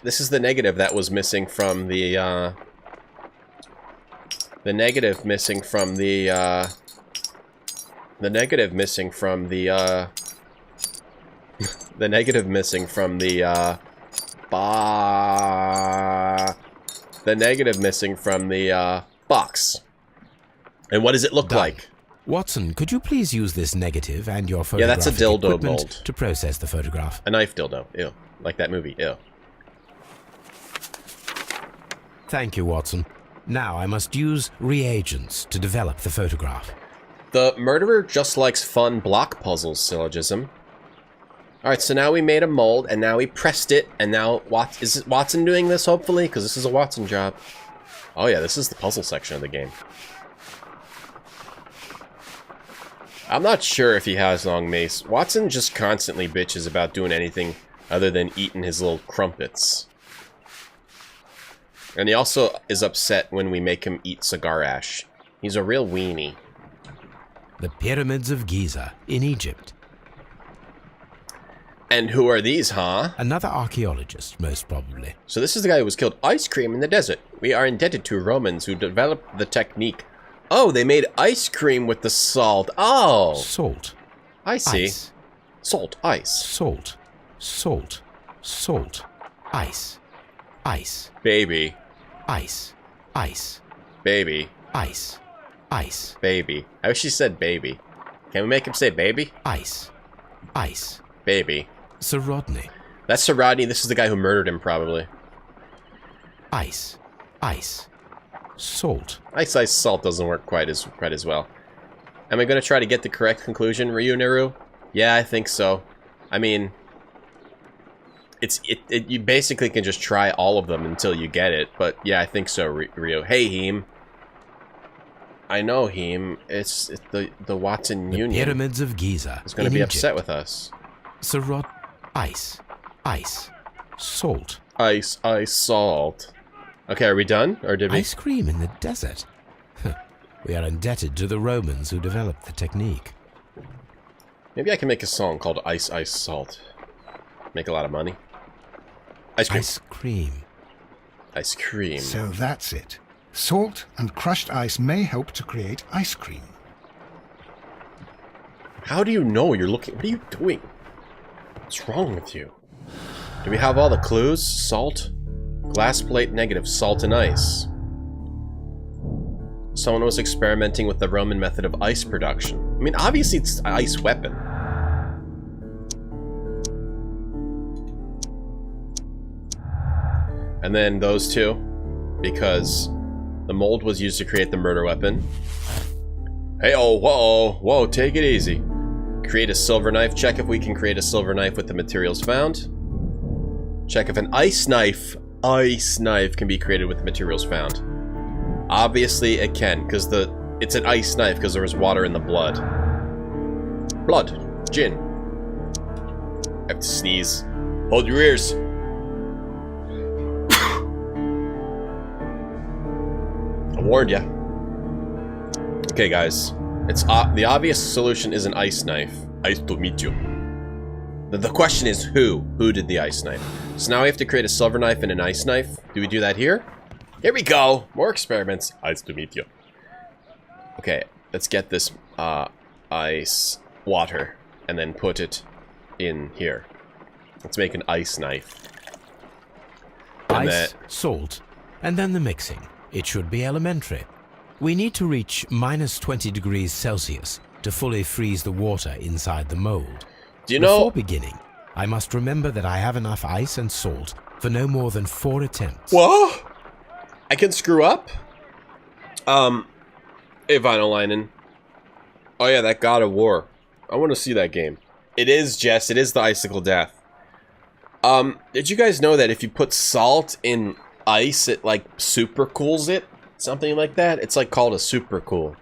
This is the negative that was missing from the, the negative missing from the negative missing from the box. And what does it look like? Watson, could you please use this negative and your Yeah, that's a photographic dildo equipment mold. to process the photograph? A knife dildo. Ew. Like that movie. Ew. Thank you, Watson. Now I must use reagents to develop the photograph. The murderer just likes fun block puzzles, syllogism. Alright, so now we made a mold, and now we pressed it, and now is Watson doing this, hopefully? Because this is a Watson job. Oh yeah, this is the puzzle section of the game. I'm not sure if he has long mace. Watson just constantly bitches about doing anything other than eating his little crumpets. And he also is upset when we make him eat cigar ash. He's a real weenie. The Pyramids of Giza in Egypt. And who are these, huh? Another archaeologist, most probably. So this is the guy who was killed. Ice cream in the desert. We are indebted to Romans who developed the technique. Oh, they made ice cream with the salt. Oh! Salt. I see. Ice. Salt, ice. Salt. Salt. Salt. Ice. Ice. Baby. Ice. Ice. Baby. Ice. Ice. Baby. I wish he said baby. Can we make him say baby? Ice. Ice. Baby. Sir Rodney. That's Sir Rodney. This is the guy who murdered him, probably. Ice. Ice. Salt. Ice, ice, salt doesn't work quite as well. Am I going to try to get the correct conclusion, Ryu Neru? Yeah, I think so. I mean, you basically can just try all of them until you get it. But yeah, I think so, Ryu. Hey, Heem. I know, Heem. It's the Watson Union. The Pyramids of Giza. Is going to be upset with us. Sir Rod. Ice. Ice. Salt. Ice, ice, salt. Okay, are we done? Or did we? Ice cream in the desert. We are indebted to the Romans who developed the technique. Maybe I can make a song called Ice, Ice, Salt. Make a lot of money. Ice cream. Ice cream. Ice cream. So that's it. Salt and crushed ice may help to create ice cream. How do you know you're looking? What are you doing? What's wrong with you? Do we have all the clues? Salt? Glass plate negative. Salt and ice. Someone was experimenting with the Roman method of ice production. I mean, obviously it's an ice weapon. And then those two, because the mold was used to create the murder weapon. Hey, oh, whoa, whoa, take it easy. Create a silver knife. Check if we can create a silver knife with the materials found. Check if an ice knife can be created with the materials found. Obviously it can, because it's an ice knife because there was water in the blood. Blood. Gin. I have to sneeze. Hold your ears. I warned ya. Okay, guys. It's the obvious solution is an ice knife. Ice to meet you. The question is who? Who did the ice knife? So now we have to create a silver knife and an ice knife. Do we do that here? Here we go! More experiments. Ice to meet you. Okay, let's get this ice water and then put it in here. Let's make an ice knife. And Ice, salt, and then the mixing. It should be elementary. We need to reach -20 degrees Celsius to fully freeze the water inside the mold. Do you know? Before beginning, I must remember that I have enough ice and salt for no more than 4 attempts. What? I can screw up? Hey, Vinolainen. Oh yeah, that God of War. I want to see that game. It is, Jess. It is the Icicle Death. Did you guys know that if you put salt in ice, it, like, super cools it? Something like that? It's, like, called a super cool.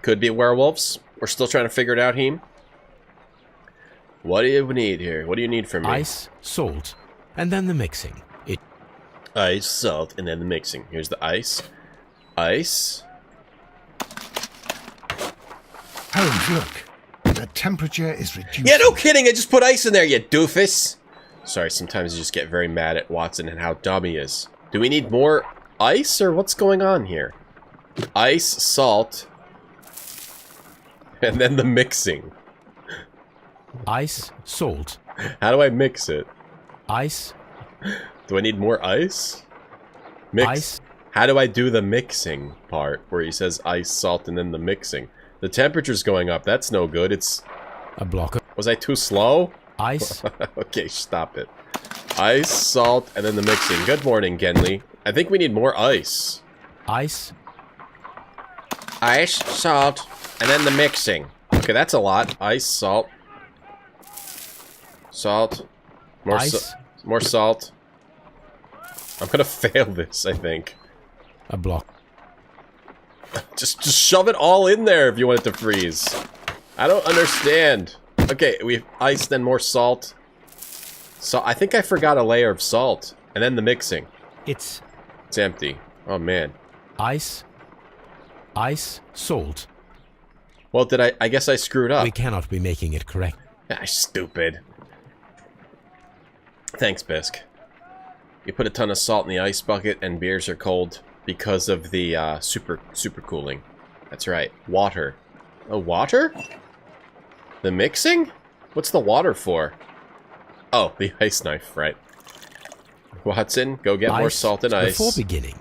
Could be werewolves. We're still trying to figure it out, Heem. What do you need here? What do you need from me? Ice, salt, and then the mixing. Ice, salt, and then the mixing. Here's the ice. Ice. Holmes, look. The temperature is reducing. Yeah, no kidding. I just put ice in there, you doofus. Sorry, sometimes you just get very mad at Watson and how dumb he is. Do we need more ice, or what's going on here? Ice, salt, and then the mixing. Ice, salt. How do I mix it? Ice. Do I need more ice? Mix. Ice. How do I do the mixing part where he says ice, salt, and then the mixing? The temperature's going up. That's no good. It's... A block of Was I too slow? ice. Okay, stop it. Ice, salt, and then the mixing. Good morning, Genli. I think we need more ice. Ice. Ice, salt, and then the mixing. Okay, that's a lot. Ice, salt. Salt. More Ice. more salt. I'm gonna fail this, I think. A block. Just shove it all in there if you want it to freeze. I don't understand. Okay, we have ice, then more salt. So I think I forgot a layer of salt. And then the mixing. It's empty. Oh, man. ice. Ice, salt. Well, I guess I screwed up. We cannot be making it correct. Ah, stupid. Thanks, Bisk. You put a ton of salt in the ice bucket and beers are cold because of the super cooling. That's right. Water. Oh, water? The mixing? What's the water for? Oh, the ice knife, right. Watson, go get more salt and ice. Before beginning,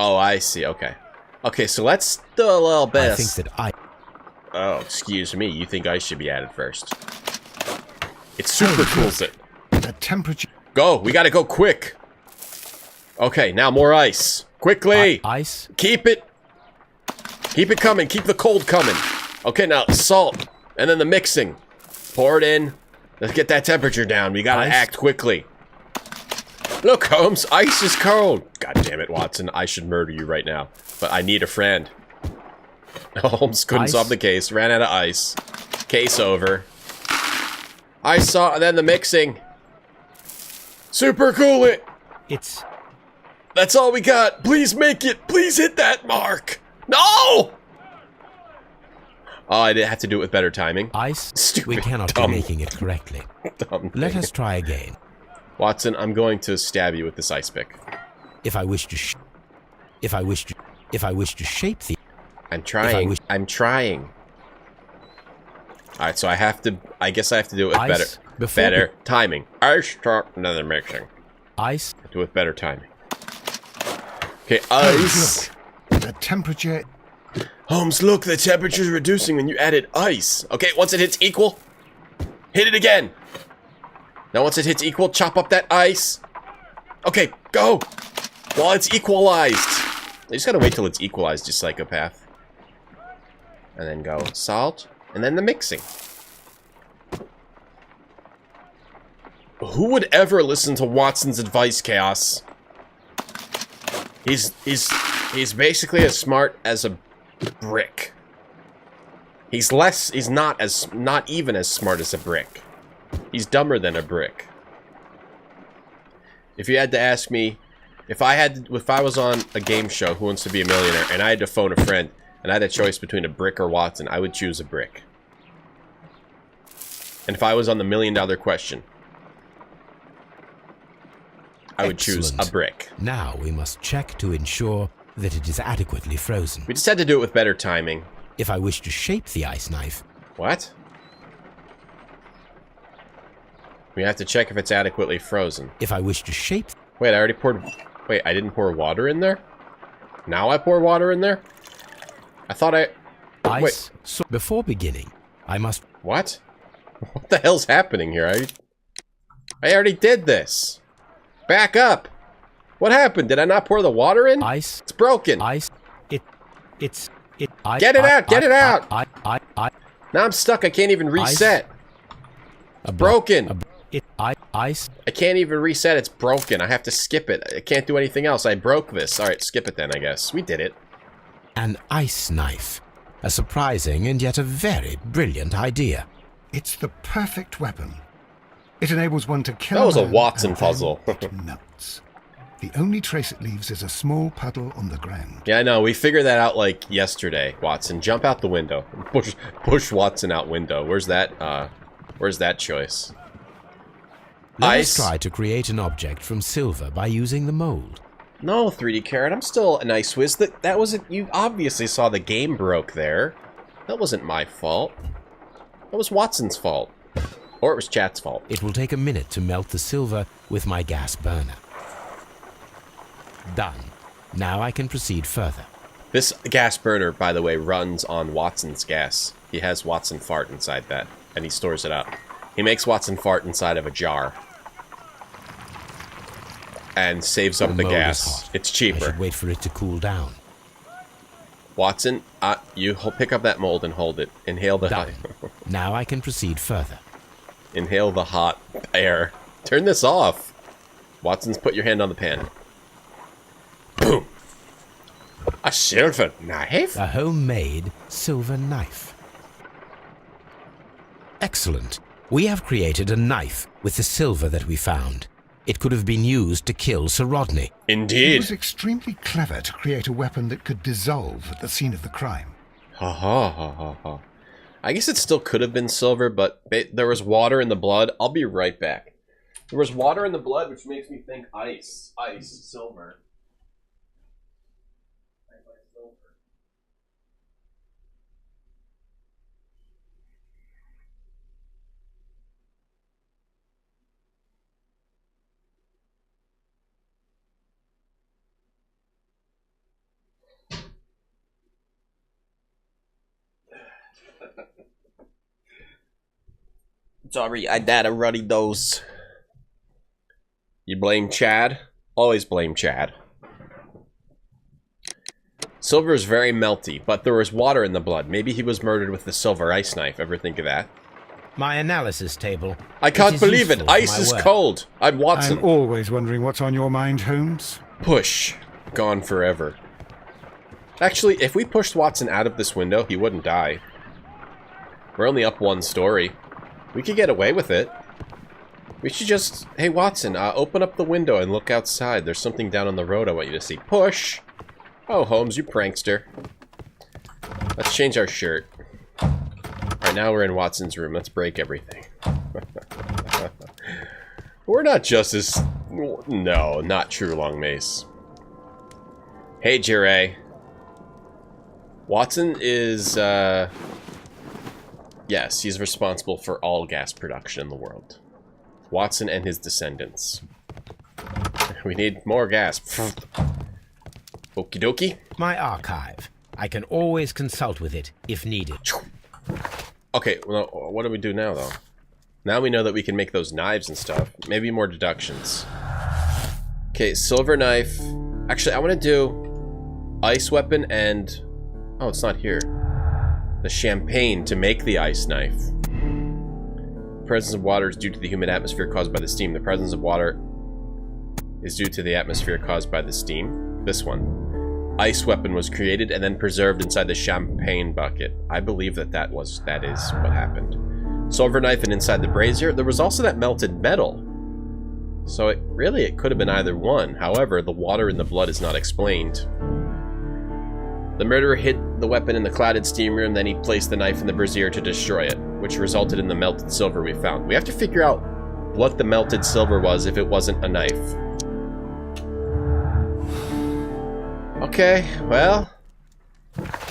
Oh, I see. Okay. Okay, so let's do a little bit. I think that Oh, excuse me. You think ice should be added first? It super cools it. The temperature... Go. We gotta go quick. Okay, now more ice. Quickly. Ice? Keep it. Keep it coming. Keep the cold coming. Okay, now salt. And then the mixing. Pour it in. Let's get that temperature down. We gotta act quickly. Look, Holmes. Ice is cold. God damn it, Watson. I should murder you right now. But I need a friend. Holmes couldn't solve the case. Ran out of ice. Case over. I saw, and then the mixing. Super cool it. It's... That's all we got. Please make it. Please hit that mark. No! Oh, I did have to do it with better timing. Ice? Stupid, we cannot dumb, be making it correctly. dumb Let thing. us try again. Watson, I'm going to stab you with this ice pick. If I wish to shape the... I'm trying. I'm trying. Alright, so I have to... I guess I have to do it with Ice better timing. Ice, start another mixing. Ice? Do it with better timing. Okay, ice. Look, the temperature... Holmes, look, the temperature's reducing when you added ice. Okay, once it hits equal, hit it again. Now once it hits equal, chop up that ice. Okay, go. While it's equalized. You just gotta wait till it's equalized, you psychopath. And then go salt, and then the mixing. Who would ever listen to Watson's advice, Chaos? He's basically as smart as a brick. He's not even as smart as a brick. He's dumber than a brick. If you had to ask me, if I was on a game show, Who Wants to Be a Millionaire, and I had to phone a friend, and I had a choice between a brick or Watson, I would choose a brick. And if I was on the $1 million question, I would choose a brick. Now we must check to ensure that it is adequately frozen. We just had to do it with better timing. If I wish to shape the ice knife... What? We have to check if it's adequately frozen. If I wish to shape... Wait, I already poured... Wait, I didn't pour water in there? Now I pour water in there? I thought I... Ice... Wait. So before beginning, I must... What? What the hell's happening here? I already did this. Back up. What happened? Did I not pour the water in? Ice... It's broken. Ice... Get it out! Get it out! I... Now I'm stuck. I can't even reset. It's broken. Ice... I can't even reset. It's broken. I have to skip it. I can't do anything else. I broke this. Alright, skip it then, I guess. We did it. An ice knife. A surprising and yet a very brilliant idea. It's the perfect weapon. It enables one to kill That was a man Watson and then puzzle. it melts. The only trace it leaves is a small puddle on the ground. Yeah, I know. We figured that out like yesterday, Watson. Jump out the window. Push Watson out window. Where's that choice? Let Ice. us try to create an object from silver by using the mold. No, 3D Carrot. I'm still an ice whiz. That wasn't... You obviously saw the game broke there. That wasn't my fault. That was Watson's fault. Or it was chat's fault. It will take a minute to melt the silver with my gas burner. Done. Now I can proceed further. This gas burner, by the way, runs on Watson's gas. He has Watson fart inside that, and he stores it up. He makes Watson fart inside of a jar. And saves up the mold is gas. hot. It's I cheaper. should wait for it to cool down. Watson, you pick up that mold and hold it. Inhale the Done. Now I can proceed further. Inhale the hot air. Turn this off. Watson's, put your hand on the pan. Boom. A silver knife? A homemade silver knife. Excellent. We have created a knife with the silver that we found. It could have been used to kill Sir Rodney. It Indeed. was extremely clever to create a weapon that could dissolve at the scene of the crime. Ha ha ha ha ha. I guess it still could have been silver, but there was water in the blood. I'll be right back. There was water in the blood, which makes me think ice. Ice, silver. Sorry, I had a runny nose. You blame Chad? Always blame Chad. Silver is very melty, but there was water in the blood. Maybe he was murdered with the silver ice knife. Ever think of that? My analysis table. I can't believe it. Ice is cold. I'm Watson. I'm always wondering what's on your mind, Holmes. Push. Gone forever. Actually, if we pushed Watson out of this window, he wouldn't die. We're only up one story. We could get away with it. We should just... Hey, Watson, open up the window and look outside. There's something down on the road I want you to see. Push! Oh, Holmes, you prankster. Let's change our shirt. Alright, now we're in Watson's room. Let's break everything. We're not just as... No, not true, Long Mace. Hey, Jure. Watson is, yes, he's responsible for all gas production in the world. Watson and his descendants. We need more gas. Okie dokie. My archive. I can always consult with it if needed. Okay, well, what do we do now, though? Now we know that we can make those knives and stuff. Maybe more deductions. Okay, silver knife. Actually, I want to do ice weapon and... Oh, it's not here. The champagne to make the ice knife. The presence of water is due to the humid atmosphere caused by the steam. The presence of water is due to the atmosphere caused by the steam. This one. Ice weapon was created and then preserved inside the champagne bucket. I believe that that is what happened. Silver knife and inside the brazier. There was also that melted metal. So it could have been either one. However, the water in the blood is not explained. The murderer hid the weapon in the clouded steam room, then he placed the knife in the brazier to destroy it, which resulted in the melted silver we found. We have to figure out what the melted silver was if it wasn't a knife. Okay, well,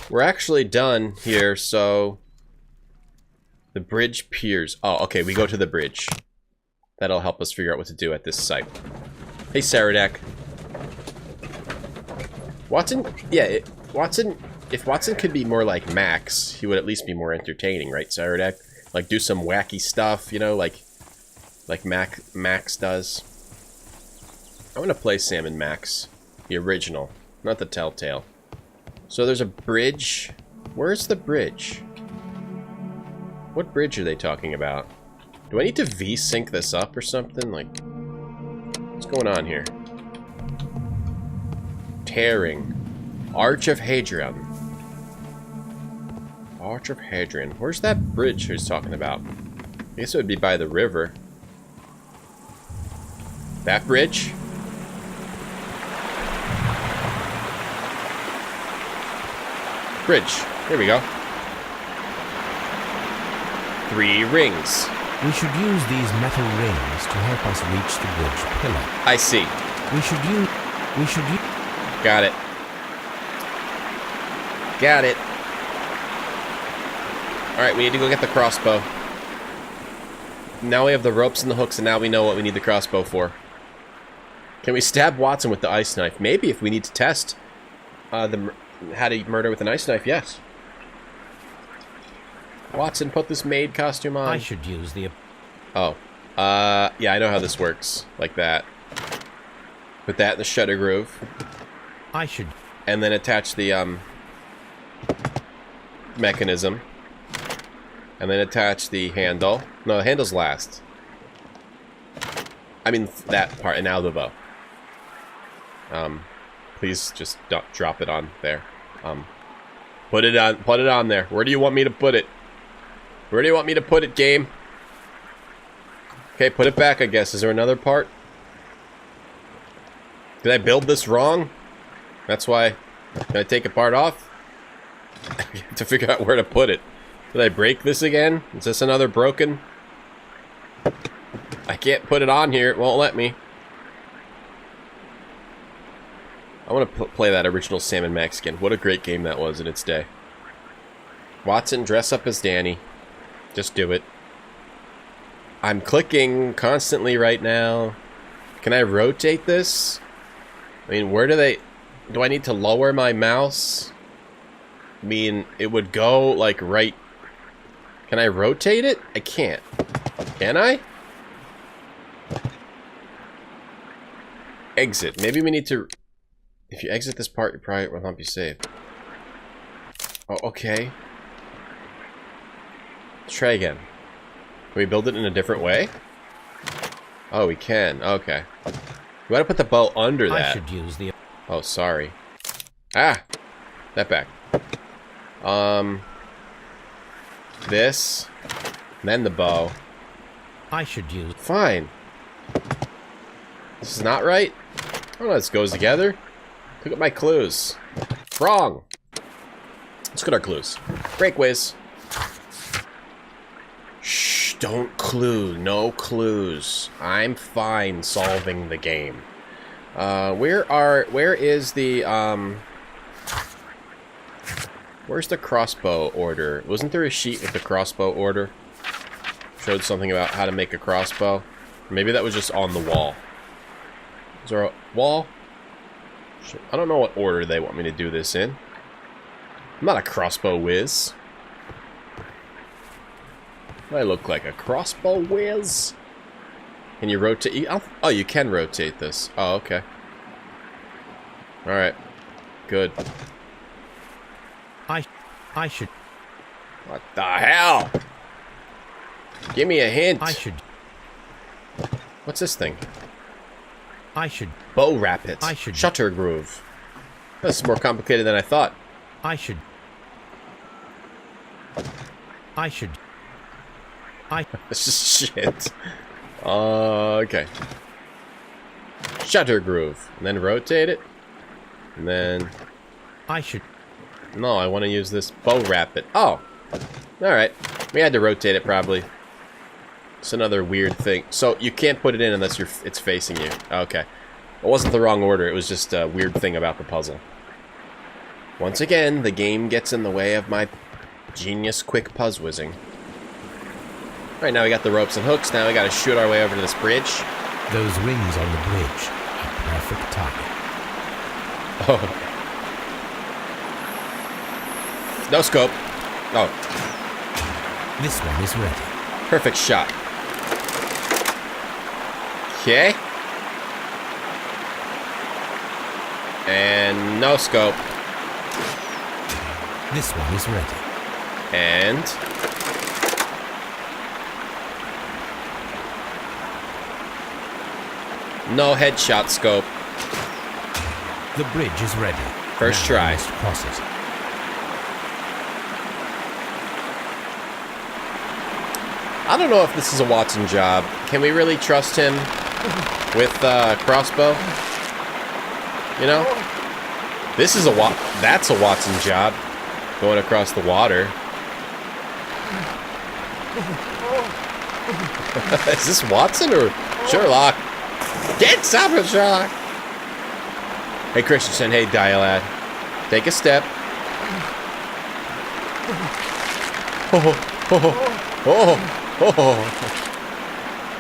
we're actually done here, so... The bridge piers. Oh, okay, we go to the bridge. That'll help us figure out what to do at this site. Hey, Saradak. Watson? Yeah, Watson... If Watson could be more like Max, he would at least be more entertaining, right, Saradak? Like, do some wacky stuff, you know, like Max does. I want to play Sam and Max. The original. Not the Telltale. So there's a bridge. Where's the bridge? What bridge are they talking about? Do I need to V-sync this up or something? Like, what's going on here? Tearing. Arch of Hadrian. Arch of Hadrian. Where's that bridge he's talking about? I guess it would be by the river. That bridge? Bridge. Here we go. 3 rings. We should use these metal rings to help us reach the bridge pillar. I see. We should use... Got it. Got it. Alright, we need to go get the crossbow. Now we have the ropes and the hooks, and now we know what we need the crossbow for. Can we stab Watson with the ice knife? Maybe if we need to test how to murder with an ice knife, yes. Watson, put this maid costume on. I should use the... Oh. Yeah, I know how this works. Like that. Put that in the shutter groove. I should... And then attach the, mechanism. And then attach the handle. No, the handle's last. I mean, that part, and now the bow. Please just don't drop it on there. Put it on there. Where do you want me to put it? Where do you want me to put it, game? Okay, put it back, I guess. Is there another part? Did I build this wrong? That's why... Did I take a part off? To figure out where to put it. Did I break this again? Is this another broken? I can't put it on here. It won't let me. I want to play that original Sam and Max again. What a great game that was in its day. Watson, dress up as Danny. Just do it. I'm clicking constantly right now. Can I rotate this? I mean, where do they... Do I need to lower my mouse? I mean, it would go, like, right... Can I rotate it? I can't. Can I? Exit. Maybe we need to... If you exit this part, you probably will not be saved. Oh, okay. Let's try again. Can we build it in a different way? Oh, we can. Okay. We gotta put the bow under that. I should use the... Oh, sorry. Ah! That back. This. Then the bow. I should use... Fine. This is not right? Oh, no, this goes together. Look at my clues. Wrong. Let's look at our clues. Breakways. Shh, don't clue. No clues. I'm fine solving the game. Where is the, where's the crossbow order? Wasn't there a sheet with the crossbow order? Showed something about how to make a crossbow. Maybe that was just on the wall. Is there a wall? I don't know what order they want me to do this in. I'm not a crossbow whiz. I look like a crossbow whiz. Can you rotate? Oh, you can rotate this. Oh, okay. Alright. Good. I should... What the hell? Give me a hint. I should... What's this thing? I should... Bow rapid. I should... Shutter groove. This is more complicated than I thought. I should... This is shit. Okay. Shutter groove. And then rotate it. And then... I should... No, I want to use this bow rapid. Oh! Alright. We had to rotate it, probably. It's another weird thing. So, you can't put it in unless it's facing you. Okay. It wasn't the wrong order. It was just a weird thing about the puzzle. Once again, the game gets in the way of my genius quick puzzwizzing. Alright, now we got the ropes and hooks. Now we gotta shoot our way over to this bridge. Those rings on the bridge are perfect target. Oh. No scope. Oh. This one is ready. Perfect shot. Okay. And no scope. This one is ready. And... no headshot scope. The bridge is ready. First Now try. we must cross it. I don't know if this is a Watson job. Can we really trust him with crossbow? You know? This is that's a Watson job. Going across the water. Is this Watson or Sherlock? Get something, Sherlock! Hey, Christensen. Hey, Dialad. Take a step. Oh, oh, oh. Oh.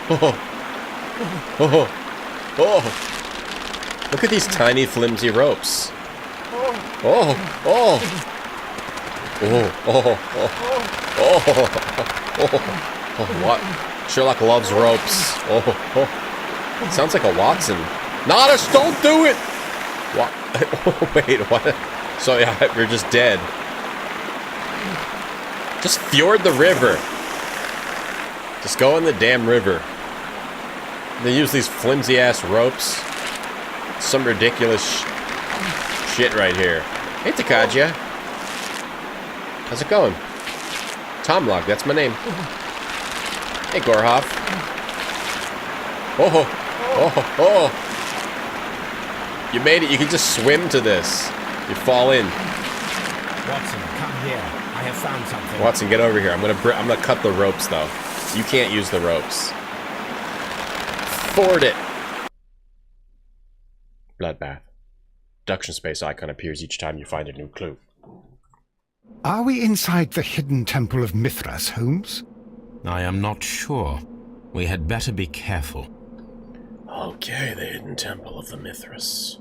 Oh. Oh. Oh. Look at these tiny, flimsy ropes. Oh. Oh. Oh. Oh. Oh. Oh. Oh. What? Sherlock loves ropes. Oh. Oh. Sounds like a Watson. Nodus, don't do it! What? Oh, wait, what? So, yeah, we're just dead. Just fjord the river. Just go in the damn river. They use these flimsy-ass ropes. Some ridiculous shit right here. Hey, Takajia. How's it going? Tomlog, that's my name. Hey, Gorhoff. Oh, oh, oh. You made it. You can just swim to this. You fall in. Watson, come here. I have found something. Watson, get over here. I'm gonna cut the ropes, though. You can't use the ropes. Ford it. Bloodbath. Deduction space icon appears each time you find a new clue. Are we inside the hidden temple of Mithras, Holmes? I am not sure. We had better be careful. Okay, the hidden temple of the Mithras.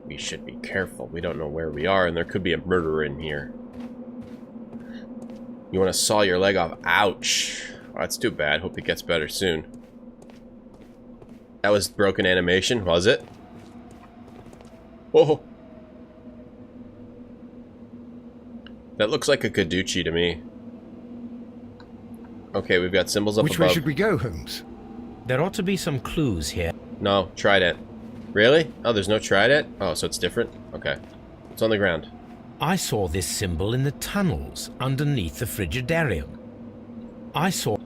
We should be careful. We don't know where we are, and there could be a murderer in here. You want to saw your leg off? Ouch. Oh, that's too bad. Hope it gets better soon. That was broken animation, was it? Whoa. That looks like a Caducci to me. Okay, we've got symbols up Which above. way should we go, Holmes? There ought to be some clues here. No, trident. Really? Oh, there's no trident? Oh, so it's different? Okay. It's on the ground. I saw this symbol in the tunnels underneath the Frigidarium. I saw...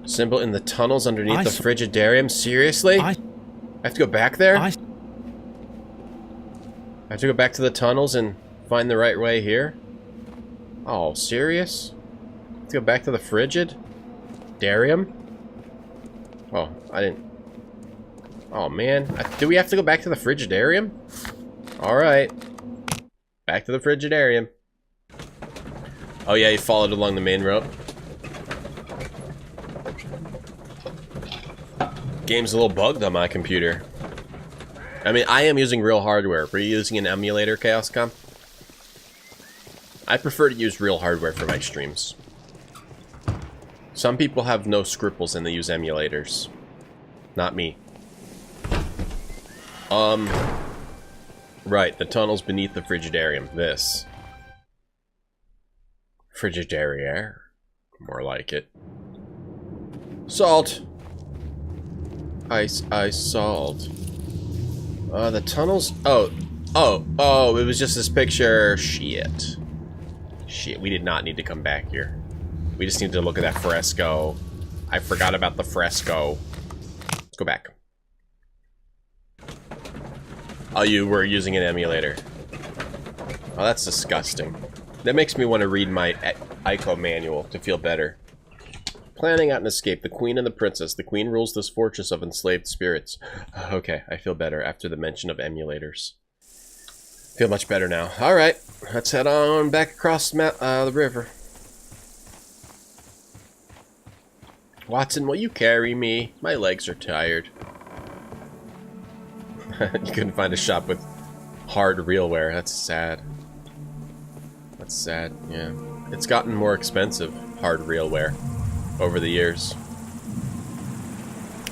Symbol in the tunnels underneath the Frigidarium? Seriously? I have to go back there? I have to go back to the tunnels and find the right way here? Oh, serious? I have to go back to the Frigidarium? Oh, I didn't... Oh, man. Do we have to go back to the Frigidarium? Alright. Back to the Frigidarium. Oh, yeah, you followed along the main road. Game's a little bugged on my computer. I mean, I am using real hardware. Were you using an emulator, ChaosCom? I prefer to use real hardware for my streams. Some people have no scruples and they use emulators. Not me. Right, the tunnels beneath the Frigidarium. This. Frigidarium. More like it. Salt! Ice, salt. The tunnels... Oh, it was just this picture. Shit. Shit, we did not need to come back here. We just needed to look at that fresco. I forgot about the fresco. Let's go back. Oh, you were using an emulator. Oh, that's disgusting. That makes me want to read my ICO manual to feel better. Planning out an escape. The queen and the princess. The queen rules this fortress of enslaved spirits. Okay, I feel better after the mention of emulators. Feel much better now. Alright, let's head on back across the river. Watson, will you carry me? My legs are tired. You couldn't find a shop with hard realware. That's sad. That's sad, yeah. It's gotten more expensive, hard realware, over the years.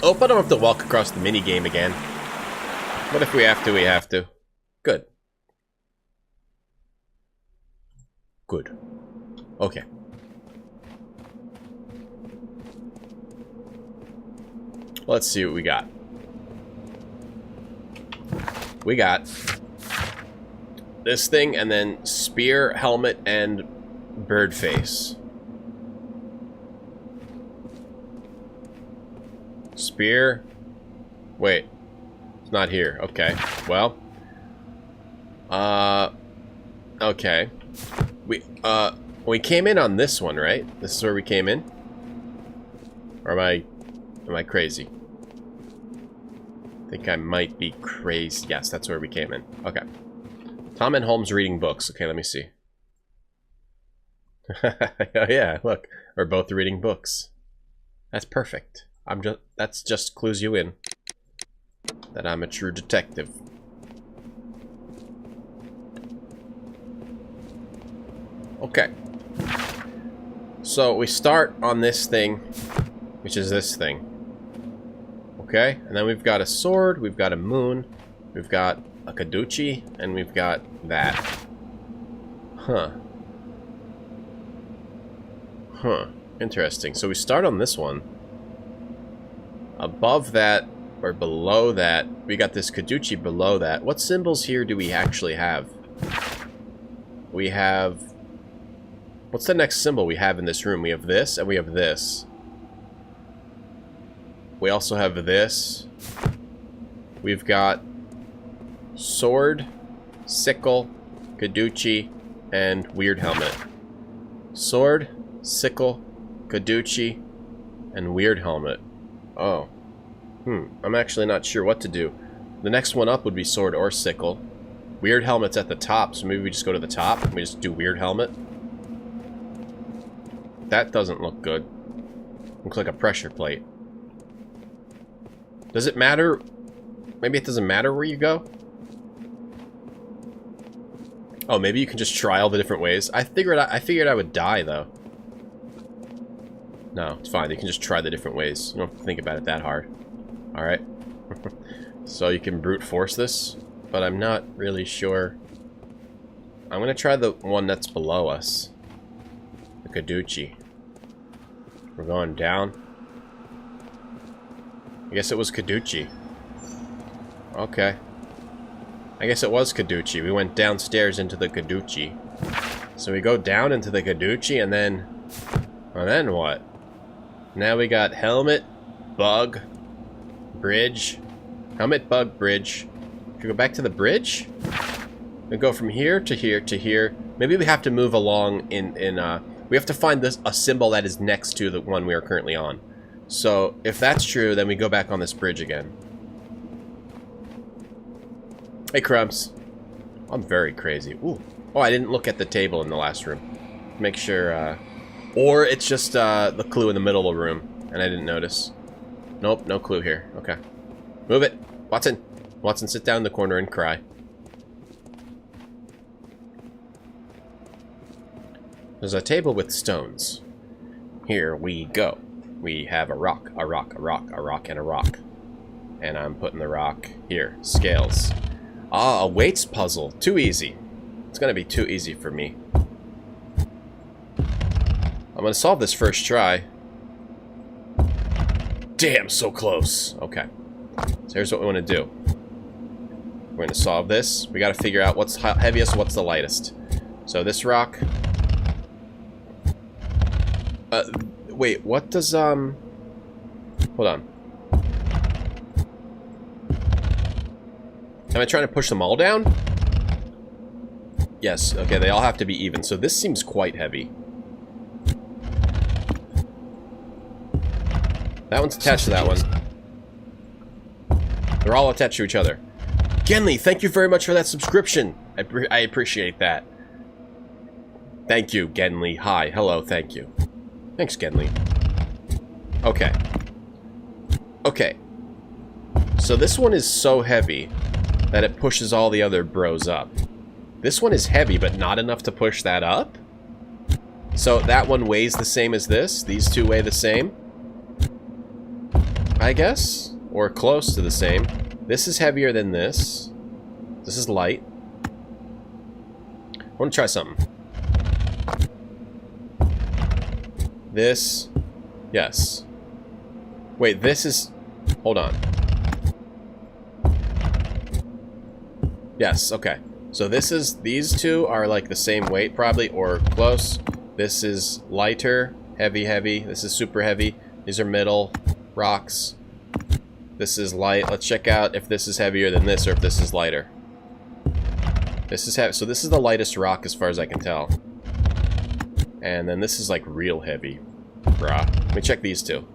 Oh, but I don't have to walk across the minigame again. What if we have to, we have to. Good. Good. Okay. Let's see what we got. We got this thing, and then spear, helmet, and bird face. Spear. Wait. It's not here. Okay. Well. Okay. We came in on this one, right? This is where we came in? Or am I crazy? I think I might be crazy. Yes, that's where we came in. Okay. Tom and Holmes reading books. Okay, let me see. Oh yeah, look. We're both reading books. That's perfect. That's just clues you in that I'm a true detective. Okay. So we start on this thing, which is this thing. Okay, and then we've got a sword, we've got a moon, we've got a Caducci, and we've got that. Huh. Huh. Interesting. So we start on this one. Above that, or below that, we got this Caducci below that. What symbols here do we actually have? We have... What's the next symbol we have in this room? We have this, and we have this. We also have this. We've got sword, sickle, Caducci, and weird helmet. Sword, sickle, Caducci, and weird helmet. Oh. I'm actually not sure what to do. The next one up would be sword or sickle. Weird helmet's at the top, so maybe we just go to the top and we just do weird helmet. That doesn't look good. Looks like a pressure plate. Does it matter? Maybe it doesn't matter where you go? Oh, maybe you can just try all the different ways. I figured I would die, though. No, it's fine. You can just try the different ways. You don't have to think about it that hard. Alright. So you can brute force this, but I'm not really sure. I'm going to try the one that's below us. The Caducci. We're going down. I guess it was Caducci. Okay. I guess it was Caducci. We went downstairs into the Caducci. So we go down into the Caducci and then... Well, then what? Now we got helmet, bug, bridge. Helmet, bug, bridge. Should we go back to the bridge? We go from here to here to here. Maybe we have to move along we have to find a symbol that is next to the one we are currently on. So, if that's true, then we go back on this bridge again. Hey, Crumbs. I'm very crazy. Ooh. Oh, I didn't look at the table in the last room. Make sure, or it's just, the clue in the middle of the room, and I didn't notice. Nope, no clue here. Okay. Move it. Watson. Watson, sit down in the corner and cry. There's a table with stones. Here we go. We have a rock, a rock, a rock, a rock, and a rock. And I'm putting the rock here. Scales. Ah, a weights puzzle. Too easy. It's gonna be too easy for me. I'm gonna solve this first try. Damn, so close. Okay. So here's what we want to do. We're gonna solve this. We gotta figure out what's heaviest, what's the lightest. So this rock... wait, what does, hold on. Am I trying to push them all down? Yes, okay, they all have to be even, so this seems quite heavy. That one's attached to that one. They're all attached to each other. Genly, thank you very much for that subscription. I appreciate that. Thank you, Genly. Hi, hello, thank you. Thanks, Genly. Okay. Okay. So this one is so heavy that it pushes all the other bros up. This one is heavy, but not enough to push that up? So that one weighs the same as this? These two weigh the same? I guess? Or close to the same. This is heavier than this. This is light. I want to try something. This. Yes. Wait, this is... Hold on. Yes, okay. So this is... These two are like the same weight, probably, or close. This is lighter, heavy, heavy. This is super heavy. These are middle rocks. This is light. Let's check out if this is heavier than this or if this is lighter. This is heavy. So this is the lightest rock as far as I can tell. And then this is like real heavy. Bruh. Let me check these two.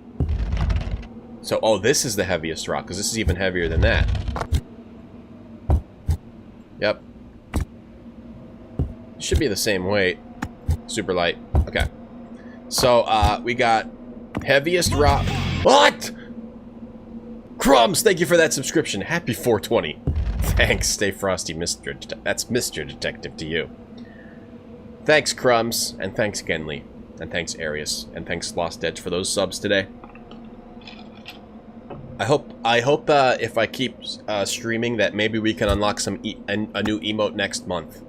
So, oh, this is the heaviest rock, because this is even heavier than that. Yep. Should be the same weight. Super light. Okay. So, we got heaviest rock. What? Crumbs, thank you for that subscription. Happy 420. Thanks, stay frosty, Mr. That's Mr. Detective to you. Thanks, Crumbs, and thanks, Genly, and thanks, Arius, and thanks, Lost Edge, for those subs today. I hope if I keep streaming that maybe we can unlock a new emote next month.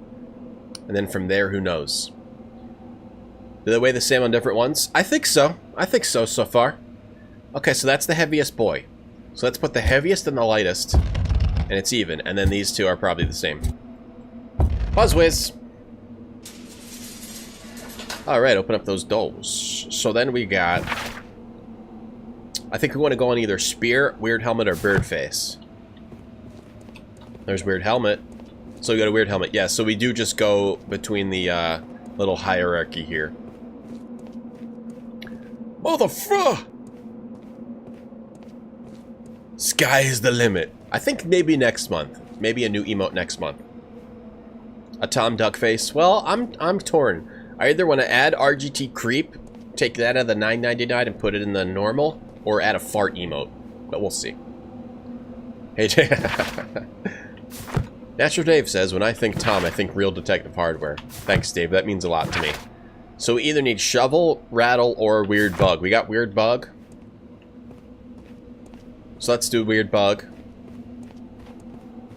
And then from there, who knows? Do they weigh the same on different ones? I think so. I think so far. Okay, so that's the heaviest boy. So let's put the heaviest and the lightest, and it's even. And then these two are probably the same. Buzzwiz! Alright, open up those doors. So then we got... I think we want to go on either Spear, Weird Helmet, or Bird Face. There's Weird Helmet. So we got a Weird Helmet. Yeah, so we do just go between the little hierarchy here. Motherfucker! Sky is the limit. I think maybe next month. Maybe a new emote next month. A Tom Duck Face. Well, I'm torn. I either want to add RGT Creep, take that out of the $9.99 and put it in the normal, or add a fart emote. But we'll see. Hey, Natural Dave says, when I think Tom, I think real detective hardware. Thanks, Dave. That means a lot to me. So we either need shovel, rattle, or weird bug. We got weird bug. So let's do weird bug.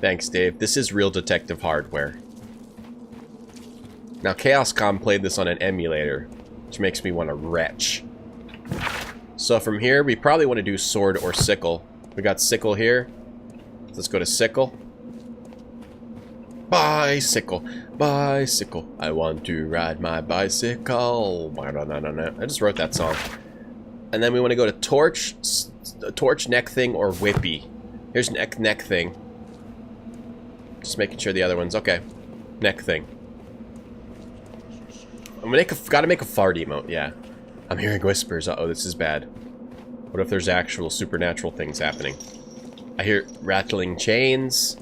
Thanks, Dave. This is real detective hardware. Now, Chaoscom played this on an emulator, which makes me want to retch. So from here, we probably want to do sword or sickle. We got sickle here. Let's go to sickle. Bicycle, bicycle. I want to ride my bicycle. I just wrote that song. And then we want to go to torch, neck thing, or whippy. Here's neck thing. Just making sure the other one's okay. Neck thing. Gotta make a fart emote, yeah. I'm hearing whispers. Uh-oh, this is bad. What if there's actual supernatural things happening? I hear rattling chains.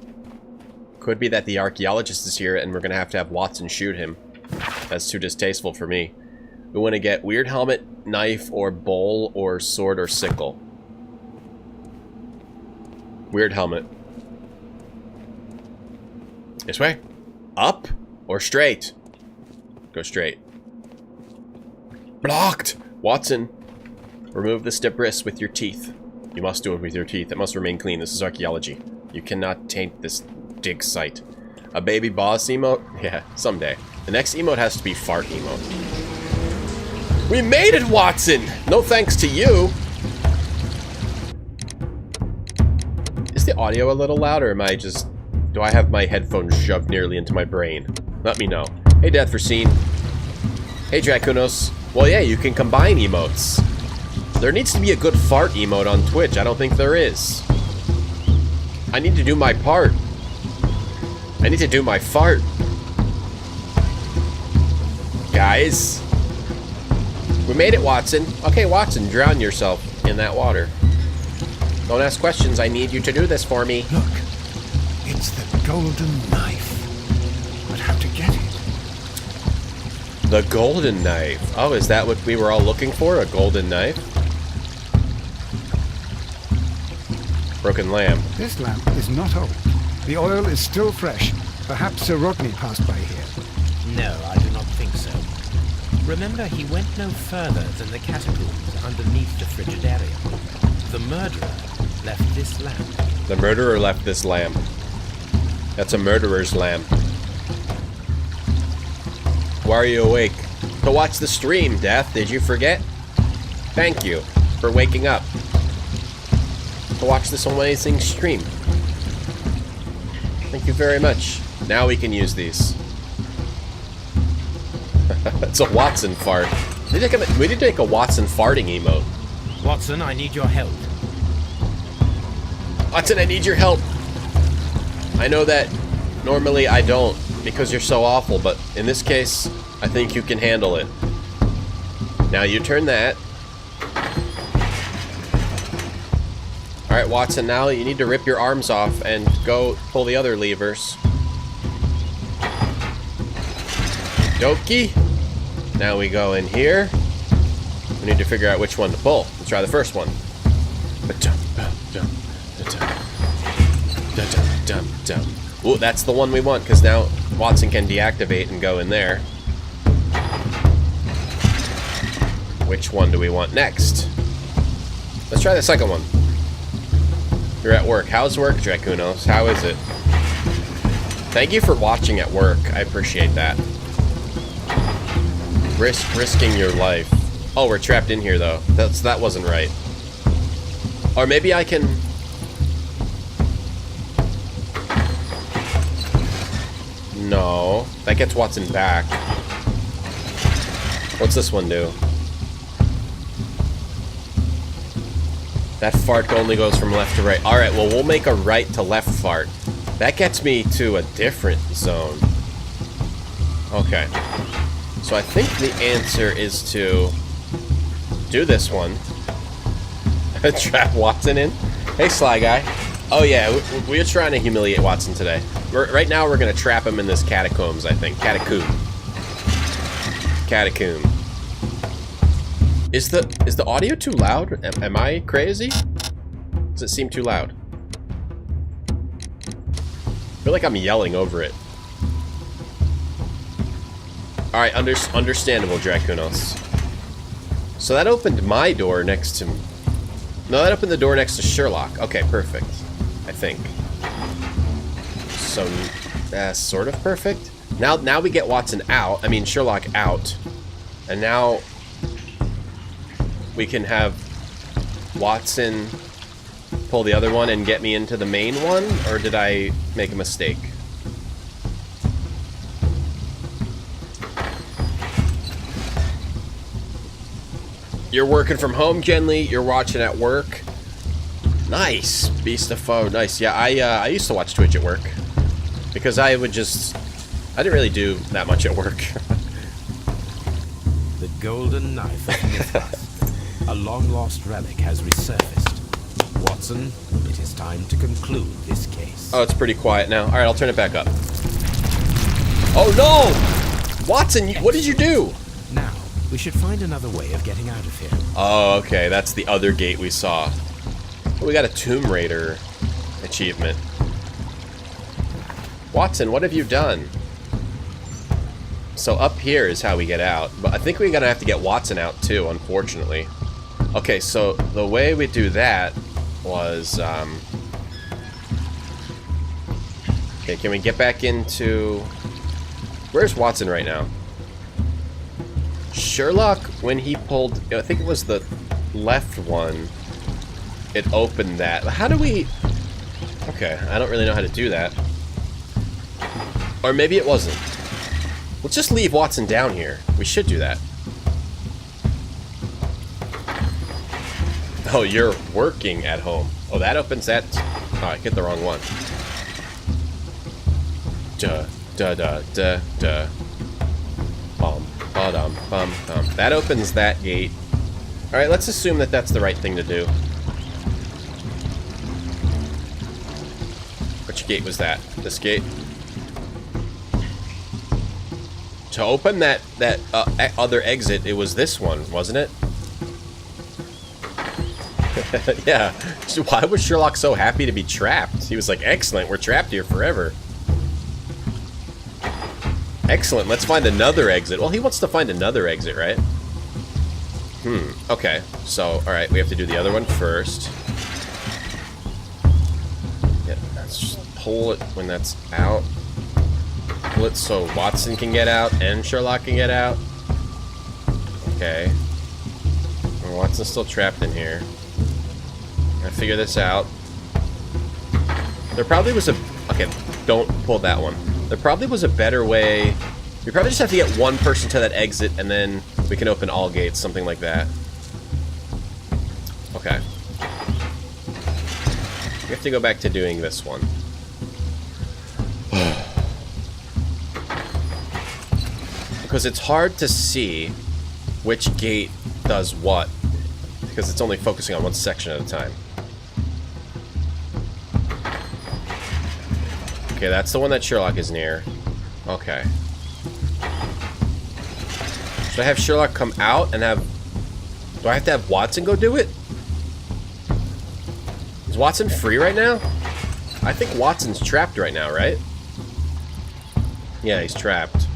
Could be that the archaeologist is here and we're gonna have to have Watson shoot him. That's too distasteful for me. We want to get weird helmet, knife, or bowl, or sword, or sickle. Weird helmet. This way? Up? Or straight? Go straight. Blocked! Watson, remove this debris with your teeth. You must do it with your teeth. It must remain clean. This is archaeology. You cannot taint this dig site. A baby boss emote? Yeah, someday. The next emote has to be fart emote. We made it, Watson! No thanks to you! Is the audio a little loud, or am I just... do I have my headphones shoved nearly into my brain? Let me know. Hey, Death for Scene. Hey, Dracunos. Well, yeah, you can combine emotes. There needs to be a good fart emote on Twitch. I don't think there is. I need to do my part. I need to do my fart. Guys. We made it, Watson. Okay, Watson, drown yourself in that water. Don't ask questions. I need you to do this for me. Look, it's the golden knife. But how to get it? The golden knife. Oh, is that what we were all looking for? A golden knife? Broken lamp. This lamp is not old. The oil is still fresh. Perhaps Sir Rodney passed by here. No, I do not think so. Remember, he went no further than the catacombs underneath the Frigidarium. The murderer left this lamp. The murderer left this lamp. That's a murderer's lamp. Why are you awake? To watch the stream, Death. Did you forget? Thank you for waking up. To watch this amazing stream. Thank you very much. Now we can use these. It's a Watson fart. We need to make a Watson farting emote. Watson, I need your help. Watson, I need your help. I know that normally I don't, because you're so awful, but in this case, I think you can handle it. Now you turn that. Alright, Watson, now you need to rip your arms off and go pull the other levers. Dokie. Now we go in here. We need to figure out which one to pull. Let's try the first one. Ooh, that's the one we want, because now Watson can deactivate and go in there. Which one do we want next? Let's try the second one. You're at work. How's work, Dracunos? How is it? Thank you for watching at work. I appreciate that. Risking your life. Oh, we're trapped in here, though. That wasn't right. Or maybe I can... No. That gets Watson back. What's this one do? That fart only goes from left to right. Alright, well, we'll make a right to left fart. That gets me to a different zone. Okay. So I think the answer is to do this one. Trap Watson in. Hey, Sly Guy. Oh, yeah, we're trying to humiliate Watson today. Right now, we're going to trap him in this catacombs, I think. Catacomb. Is the audio too loud? Am I crazy? Does it seem too loud? I feel like I'm yelling over it. Alright, understandable, Dracunos. So that opened my door next to... No, that opened the door next to Sherlock. Okay, perfect. I think. So, sort of perfect. Now we get Watson out. I mean, Sherlock out. And now we can have Watson pull the other one and get me into the main one? Or did I make a mistake? You're working from home, Genly. You're watching at work. Nice. Beast of Foe. Nice. Yeah, I used to watch Twitch at work. Because I didn't really do that much at work. The golden knife of Mythbust, a long-lost relic, has resurfaced. Watson, it is time to conclude this case. Oh, it's pretty quiet now. Alright, I'll turn it back up. Oh, no! Watson, what did you do? Now, we should find another way of getting out of here. Oh, okay. That's the other gate we saw. Oh, we got a Tomb Raider achievement. Watson, what have you done? So up here is how we get out. But I think we're going to have to get Watson out too, unfortunately. Okay, so the way we do that was... Okay, can we get back into... Where's Watson right now? Sherlock, when he pulled... I think it was the left one. It opened that. How do we... Okay, I don't really know how to do that. Or maybe it wasn't. Let's just leave Watson down here. We should do that. Oh, you're working at home. Oh, that opens that. Oh, I hit the wrong one. Duh, duh, duh, duh, duh. Bum, ba-dum, bum, bum. That opens that gate. Alright, let's assume that that's the right thing to do. Which gate was that? This gate? To open that other exit, it was this one, wasn't it? Yeah. So why was Sherlock so happy to be trapped? He was like, excellent, we're trapped here forever. Excellent, let's find another exit. Well, he wants to find another exit, right? Okay. So, alright, we have to do the other one first. Yeah, let's just pull it when that's out. Pull it so Watson can get out and Sherlock can get out. Okay. Well, Watson's still trapped in here. I figure this out. There probably was a... Okay, don't pull that one. There probably was a better way... We probably just have to get one person to that exit and then we can open all gates, something like that. Okay. We have to go back to doing this one. Because it's hard to see which gate does what. Because it's only focusing on one section at a time. Okay, that's the one that Sherlock is near. Okay. Should I have Sherlock come out and have... Do I have to have Watson go do it? Is Watson free right now? I think Watson's trapped right now, right? Yeah, he's trapped.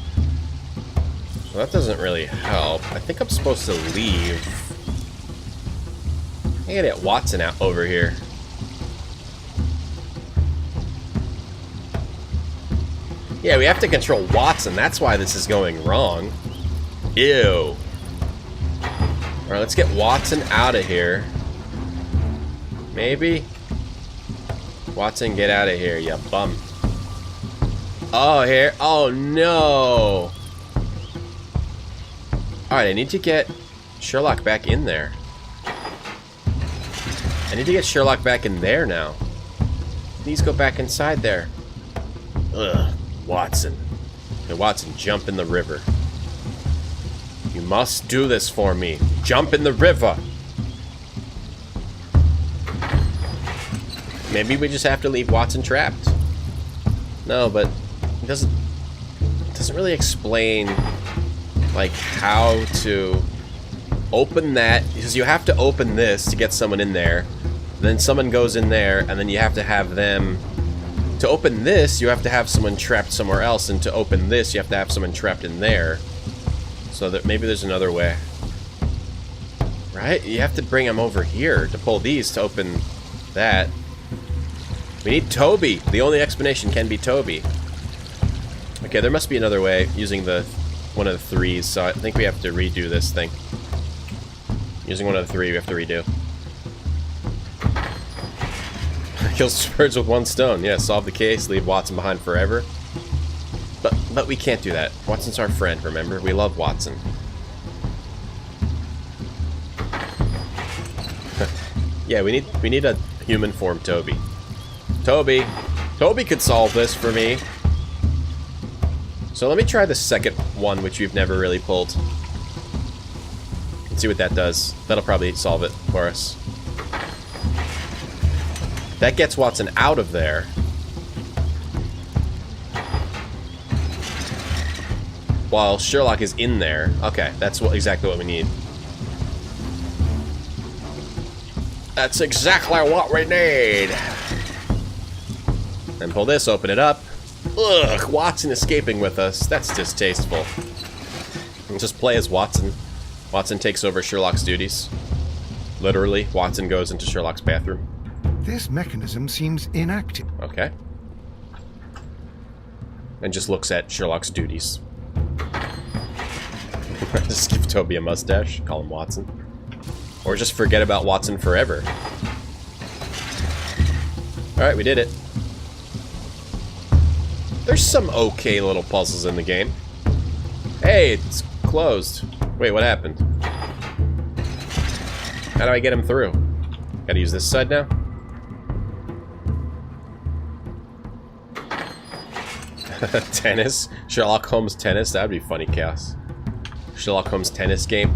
So that doesn't really help. I think I'm supposed to leave. I gotta get Watson out over here. Yeah, we have to control Watson. That's why this is going wrong. Ew. Alright, let's get Watson out of here. Maybe? Watson, get out of here, you bum. Oh, here. Oh, no. Alright, I need to get Sherlock back in there. I need to get Sherlock back in there now. Please go back inside there. Ugh, Watson. Okay, Watson, jump in the river. You must do this for me. Jump in the river. Maybe we just have to leave Watson trapped. No, but it doesn't really explain like how to open that, because you have to open this to get someone in there. Then someone goes in there, and then you have to have them... To open this, you have to have someone trapped somewhere else, and to open this, you have to have someone trapped in there. So that maybe there's another way. Right? You have to bring him over here to pull these to open that. We need Toby. The only explanation can be Toby. Okay, there must be another way using the one of the threes, so I think we have to redo this thing. Using one of the three, we have to redo. Kills two birds with one stone. Yeah, solve the case, leave Watson behind forever. But we can't do that. Watson's our friend, remember? We love Watson. Yeah, we need a human form Toby. Toby could solve this for me. So let me try the second one, which we've never really pulled. Let's see what that does. That'll probably solve it for us. That gets Watson out of there. While Sherlock is in there. Okay, that's exactly what we need. That's exactly what we need. And pull this, open it up. Ugh, Watson escaping with us. That's distasteful. We'll just play as Watson. Watson takes over Sherlock's duties. Literally, Watson goes into Sherlock's bathroom. This mechanism seems inactive. Okay. And just looks at Sherlock's duties. Just give Toby a mustache, call him Watson. Or just forget about Watson forever. Alright, we did it. There's some okay little puzzles in the game. Hey, it's closed. Wait, what happened? How do I get him through? Gotta use this side now? Tennis? Sherlock Holmes tennis? That'd be funny, Cass. Sherlock Holmes tennis game?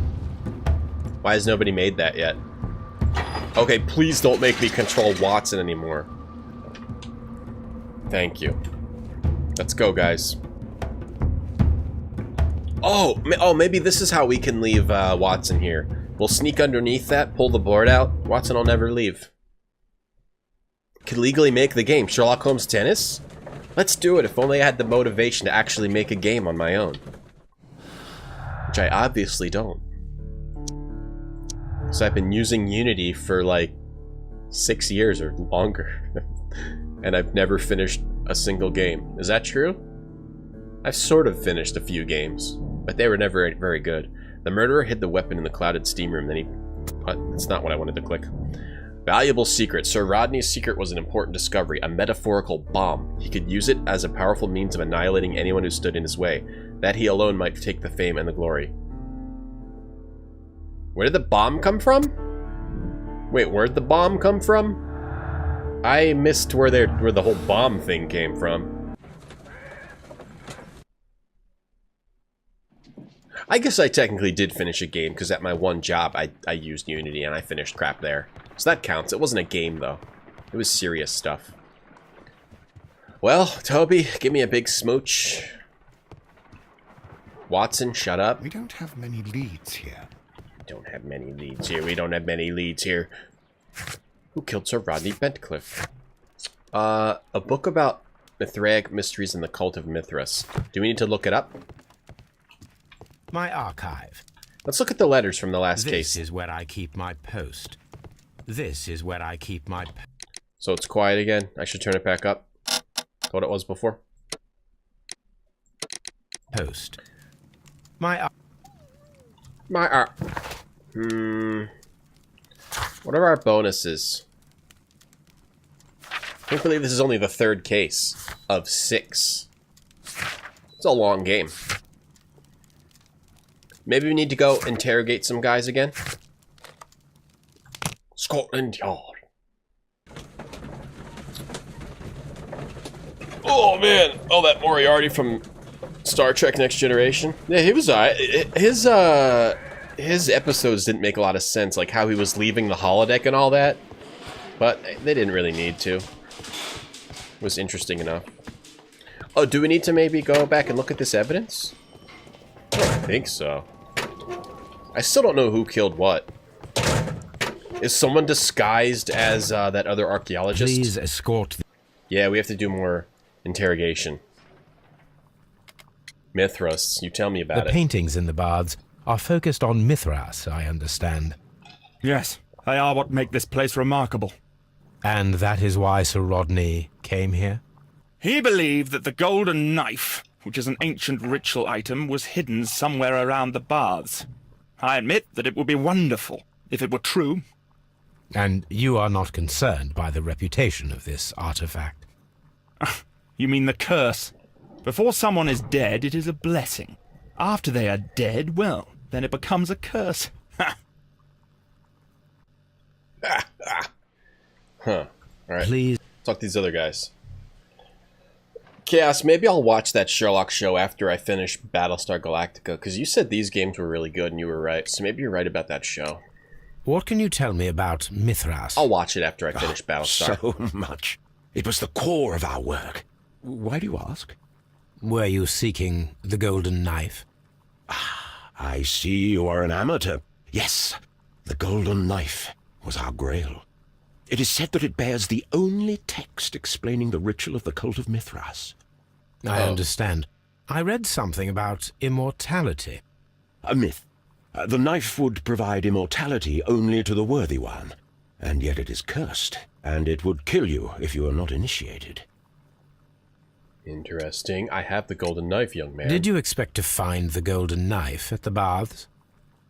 Why has nobody made that yet? Okay, please don't make me control Watson anymore. Thank you. Let's go, guys. Oh, maybe this is how we can leave Watson here. We'll sneak underneath that, pull the board out. Watson will never leave. Could legally make the game. Sherlock Holmes tennis? Let's do it, if only I had the motivation to actually make a game on my own. Which I obviously don't. So I've been using Unity for like 6 years or longer. And I've never finished a single game. Is that true? I've sort of finished a few games, but they were never very good. The murderer hid the weapon in the clouded steam room, then he... That's not what I wanted to click. Valuable secret. Sir Rodney's secret was an important discovery, a metaphorical bomb. He could use it as a powerful means of annihilating anyone who stood in his way. That he alone might take the fame and the glory. Where did the bomb come from? Wait, where'd the bomb come from? I missed where the whole bomb thing came from. I guess I technically did finish a game, because at my one job, I used Unity and I finished crap there. So that counts. It wasn't a game, though. It was serious stuff. Well, Toby, give me a big smooch. Watson, shut up. We don't have many leads here. We don't have many leads here. We don't have many leads here. Who killed Sir Rodney Bentcliffe? A book about Mithraic mysteries and the cult of Mithras. Do we need to look it up? My archive. Let's look at the letters from the last case. This is where I keep my post. This is where I keep my... So it's quiet again. I should turn it back up. What it was before. Post. My What are our bonuses? I can't believe this is only the third case of 6. It's a long game. Maybe we need to go interrogate some guys again. Scotland Yard. Oh man! Oh, that Moriarty from Star Trek Next Generation. Yeah, he was alright. His episodes didn't make a lot of sense, like how he was leaving the holodeck and all that. But they didn't really need to. It was interesting enough. Oh, do we need to maybe go back and look at this evidence? I don't think so. I still don't know who killed what. Is someone disguised as that other archaeologist? Please escort. Yeah, we have to do more interrogation. Mithras, you tell me The about it. paintings in the baths are focused on Mithras, I understand. Yes, they are what make this place remarkable. And that is why Sir Rodney came here? He believed that the golden knife, which is an ancient ritual item, was hidden somewhere around the baths. I admit that it would be wonderful if it were true. And you are not concerned by the reputation of this artifact? You mean the curse? Before someone is dead, it is a blessing. After they are dead, well, then it becomes a curse. Huh. Alright. Please. Talk to these other guys. Chaos, maybe I'll watch that Sherlock show after I finish Battlestar Galactica, because you said these games were really good and you were right, so maybe you're right about that show. What can you tell me about Mithras? I'll watch it after I finish Battlestar. So much. It was the core of our work. Why do you ask? Were you seeking the golden knife? I see you are an amateur. Yes, the golden knife was our grail. It is said that it bears the only text explaining the ritual of the cult of Mithras. I understand. I read something about immortality. A myth. The knife would provide immortality only to the worthy one, and yet it is cursed, and it would kill you if you are not initiated. Interesting. I have the golden knife, young man. Did you expect to find the golden knife at the baths?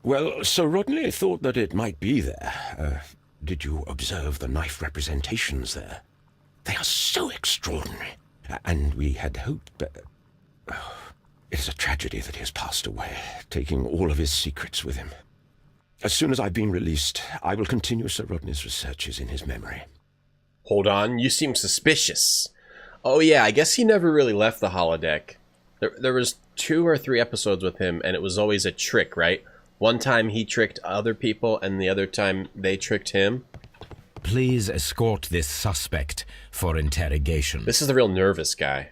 Well, Sir Rodney thought that it might be there. Did you observe the knife representations there? They are so extraordinary, and we had hoped, but... it is a tragedy that he has passed away, taking all of his secrets with him. As soon as I've been released, I will continue Sir Rodney's researches in his memory. Hold on, you seem suspicious. Oh yeah, I guess he never really left the holodeck. There was 2 or 3 episodes with him, and it was always a trick, right? One time he tricked other people, and the other time they tricked him. Please escort this suspect for interrogation. This is the real nervous guy.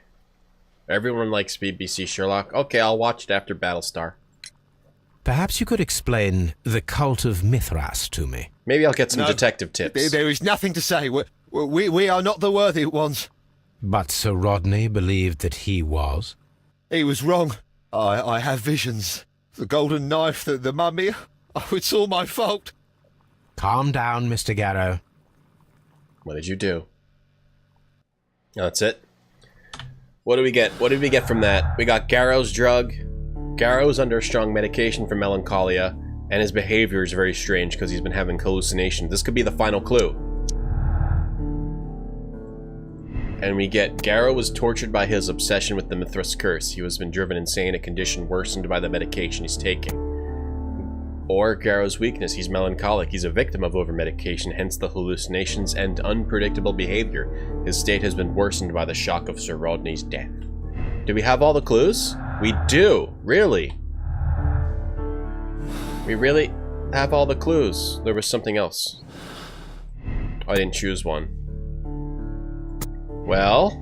Everyone likes BBC Sherlock. Okay, I'll watch it after Battlestar. Perhaps you could explain the cult of Mithras to me. Maybe I'll get some detective tips. There is nothing to say. We are not the worthy ones. But Sir Rodney believed that he was? He was wrong. I have visions. The golden knife, the mummy. Oh, it's all my fault. Calm down, Mr. Garrow. What did you do? That's it. What do we get? What did we get from that? We got Garrow's drug. Garrow's under strong medication for melancholia, and his behavior is very strange because he's been having hallucinations. This could be the final clue. And we get Garrow was tortured by his obsession with the Mithras curse. He has been driven insane, a condition worsened by the medication he's taking. Or Garrow's weakness. He's melancholic. He's a victim of over-medication, hence the hallucinations and unpredictable behavior. His state has been worsened by the shock of Sir Rodney's death. Do we have all the clues? We do. Really? We really have all the clues. There was something else. I didn't choose one. Well,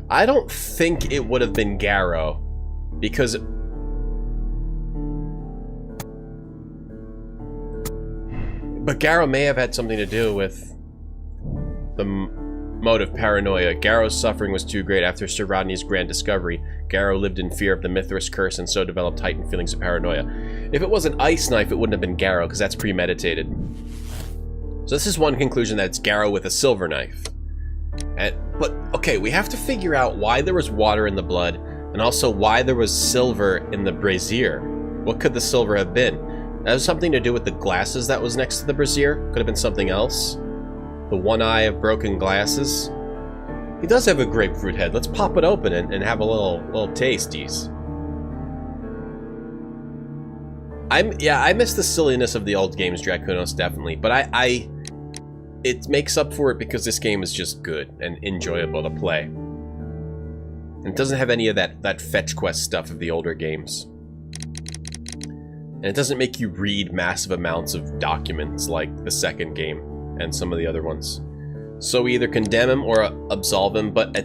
I don't think it would have been Garrow, because but Garrow may have had something to do with the mode of paranoia. Garrow's suffering was too great after Sir Rodney's grand discovery. Garrow lived in fear of the Mithras curse and so developed heightened feelings of paranoia. If it was an ice knife, it wouldn't have been Garrow, because that's premeditated. So this is one conclusion, that it's Garrow with a silver knife. But, okay, we have to figure out why there was water in the blood, and also why there was silver in the brazier. What could the silver have been? That has something to do with the glasses that was next to the brazier? Could have been something else? The one eye of broken glasses? He does have a grapefruit head. Let's pop it open and have a little tasties. I miss the silliness of the old games, Dracunos, definitely. But it makes up for it because this game is just good and enjoyable to play. And it doesn't have any of that fetch quest stuff of the older games. And it doesn't make you read massive amounts of documents like the second game and some of the other ones. So we either condemn him or absolve him, but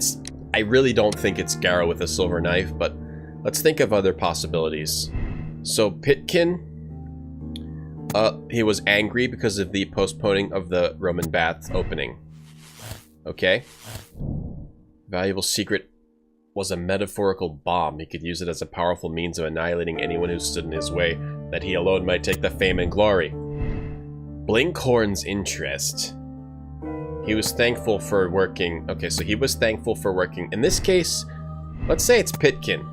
I really don't think it's Garrow with a silver knife, but let's think of other possibilities. So Pitkin, he was angry because of the postponing of the Roman bath opening. Okay. Valuable secret was a metaphorical bomb. He could use it as a powerful means of annihilating anyone who stood in his way, that he alone might take the fame and glory. Blinkhorn's interest. He was thankful for working... Okay, so he was thankful for working... In this case, let's say it's Pitkin.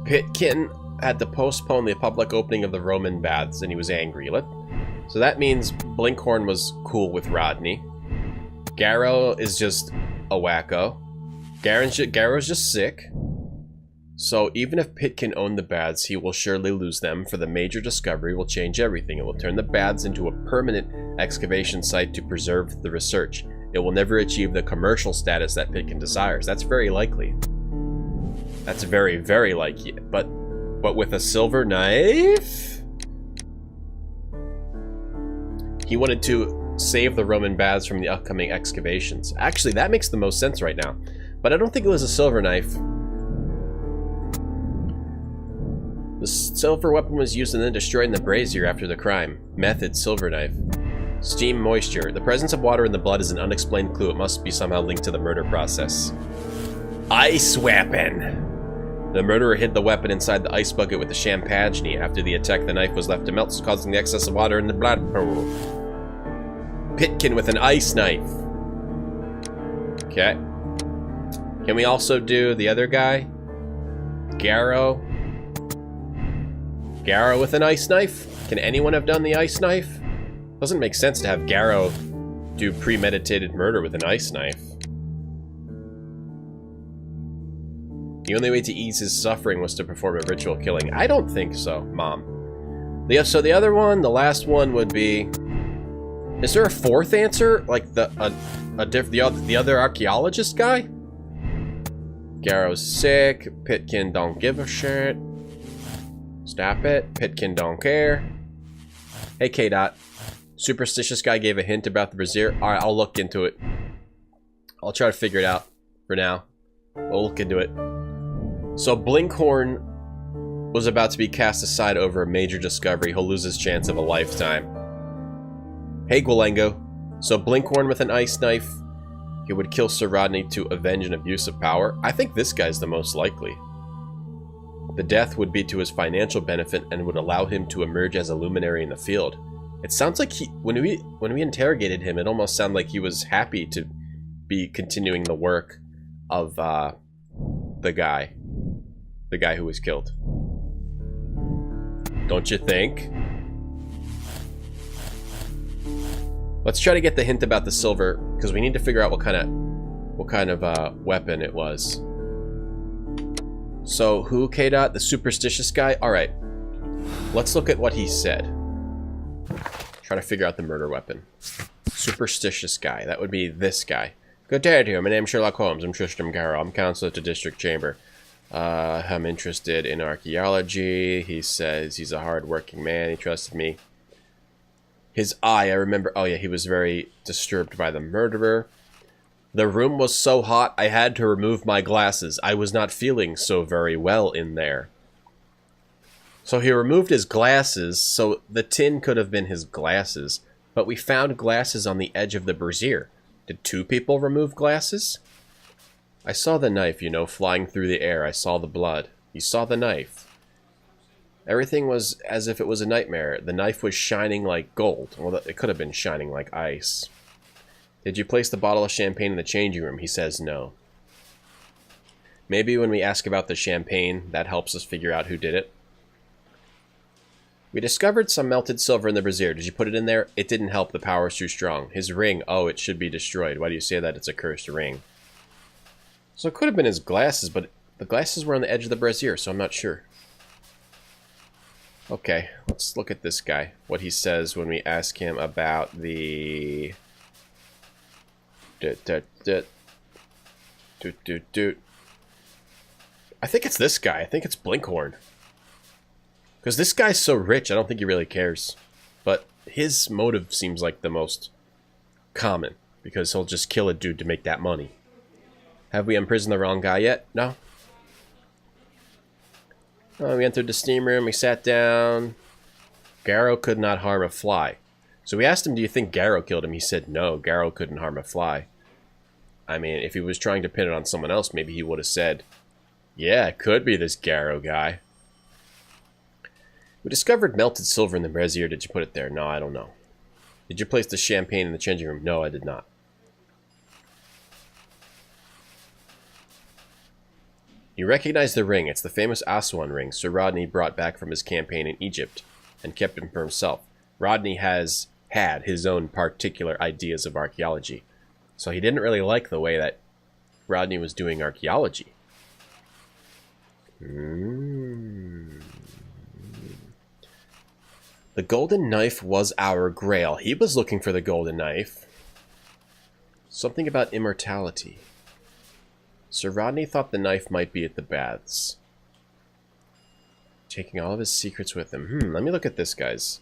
Pitkin had to postpone the public opening of the Roman baths, and he was angry. So that means Blinkhorn was cool with Rodney. Garrow is just a wacko. Garrow's just sick. So even if Pitkin owned the baths, he will surely lose them, for the major discovery will change everything. It will turn the baths into a permanent excavation site to preserve the research. It will never achieve the commercial status that Pitkin desires. That's very likely. That's very, very likely. But with a silver knife? He wanted to save the Roman baths from the upcoming excavations. Actually, that makes the most sense right now. But I don't think it was a silver knife. The silver weapon was used and then destroyed in the brazier after the crime. Method, silver knife. Steam moisture. The presence of water in the blood is an unexplained clue. It must be somehow linked to the murder process. Ice weapon. The murderer hid the weapon inside the ice bucket with the champagne. After the attack, the knife was left to melt, causing the excess of water in the blood pool. Pitkin with an ice knife. Okay. Can we also do the other guy? Garrow. Garrow with an ice knife? Can anyone have done the ice knife? Doesn't make sense to have Garrow do premeditated murder with an ice knife. The only way to ease his suffering was to perform a ritual killing. I don't think so, Mom. So the other one, the last one would be... Is there a fourth answer? Like the other archaeologist guy? Garrow's sick. Pitkin don't give a shit. Stop it. Pitkin don't care. Hey, K-Dot. Superstitious guy gave a hint about the brazier. Alright, I'll look into it. I'll try to figure it out for now. We'll look into it. So Blinkhorn was about to be cast aside over a major discovery. He'll lose his chance of a lifetime. Hey, Gwalengo. So Blinkhorn with an ice knife. He would kill Sir Rodney to avenge an abuse of power. I think this guy's the most likely. The death would be to his financial benefit and would allow him to emerge as a luminary in the field. It sounds like when we interrogated him, it almost sounded like he was happy to be continuing the work of the guy who was killed. Don't you think? Let's try to get the hint about the silver, because we need to figure out what kind of weapon it was. So who, K-Dot? The superstitious guy? Alright. Let's look at what he said. Try to figure out the murder weapon. Superstitious guy. That would be this guy. Good day to you. My name's Sherlock Holmes. I'm Tristram Garrow. I'm counsel at the district chamber. I'm interested in archaeology. He says he's a hard-working man. He trusted me. His eye, I remember... Oh yeah, he was very disturbed by the murderer. The room was so hot, I had to remove my glasses. I was not feeling so very well in there. So he removed his glasses, so the tin could have been his glasses. But we found glasses on the edge of the brazier. Did two people remove glasses? I saw the knife, you know, flying through the air. I saw the blood. You saw the knife. Everything was as if it was a nightmare. The knife was shining like gold. Well, it could have been shining like ice. Did you place the bottle of champagne in the changing room? He says no. Maybe when we ask about the champagne, that helps us figure out who did it. We discovered some melted silver in the brazier. Did you put it in there? It didn't help. The power is too strong. His ring. Oh, it should be destroyed. Why do you say that? It's a cursed ring. So it could have been his glasses, but the glasses were on the edge of the brazier, so I'm not sure. Okay, let's look at this guy. What he says when we ask him about the... I think it's this guy. I think it's Blinkhorn. Because this guy's so rich, I don't think he really cares. But his motive seems like the most common. Because he'll just kill a dude to make that money. Have we imprisoned the wrong guy yet? No? Oh, we entered the steam room. We sat down. Garrow could not harm a fly. So we asked him, do you think Garrow killed him? He said no, Garrow couldn't harm a fly. I mean, if he was trying to pin it on someone else, maybe he would have said, yeah, it could be this Garrow guy. We discovered melted silver in the brazier. Did you put it there? No, I don't know. Did you place the champagne in the changing room? No, I did not. You recognize the ring. It's the famous Aswan ring Sir Rodney brought back from his campaign in Egypt and kept it for himself. Rodney has had his own particular ideas of archaeology, so he didn't really like the way that Rodney was doing archaeology. The golden knife was our grail. He was looking for the golden knife. Something about immortality. Sir Rodney thought the knife might be at the baths. Taking all of his secrets with him. Let me look at this guy's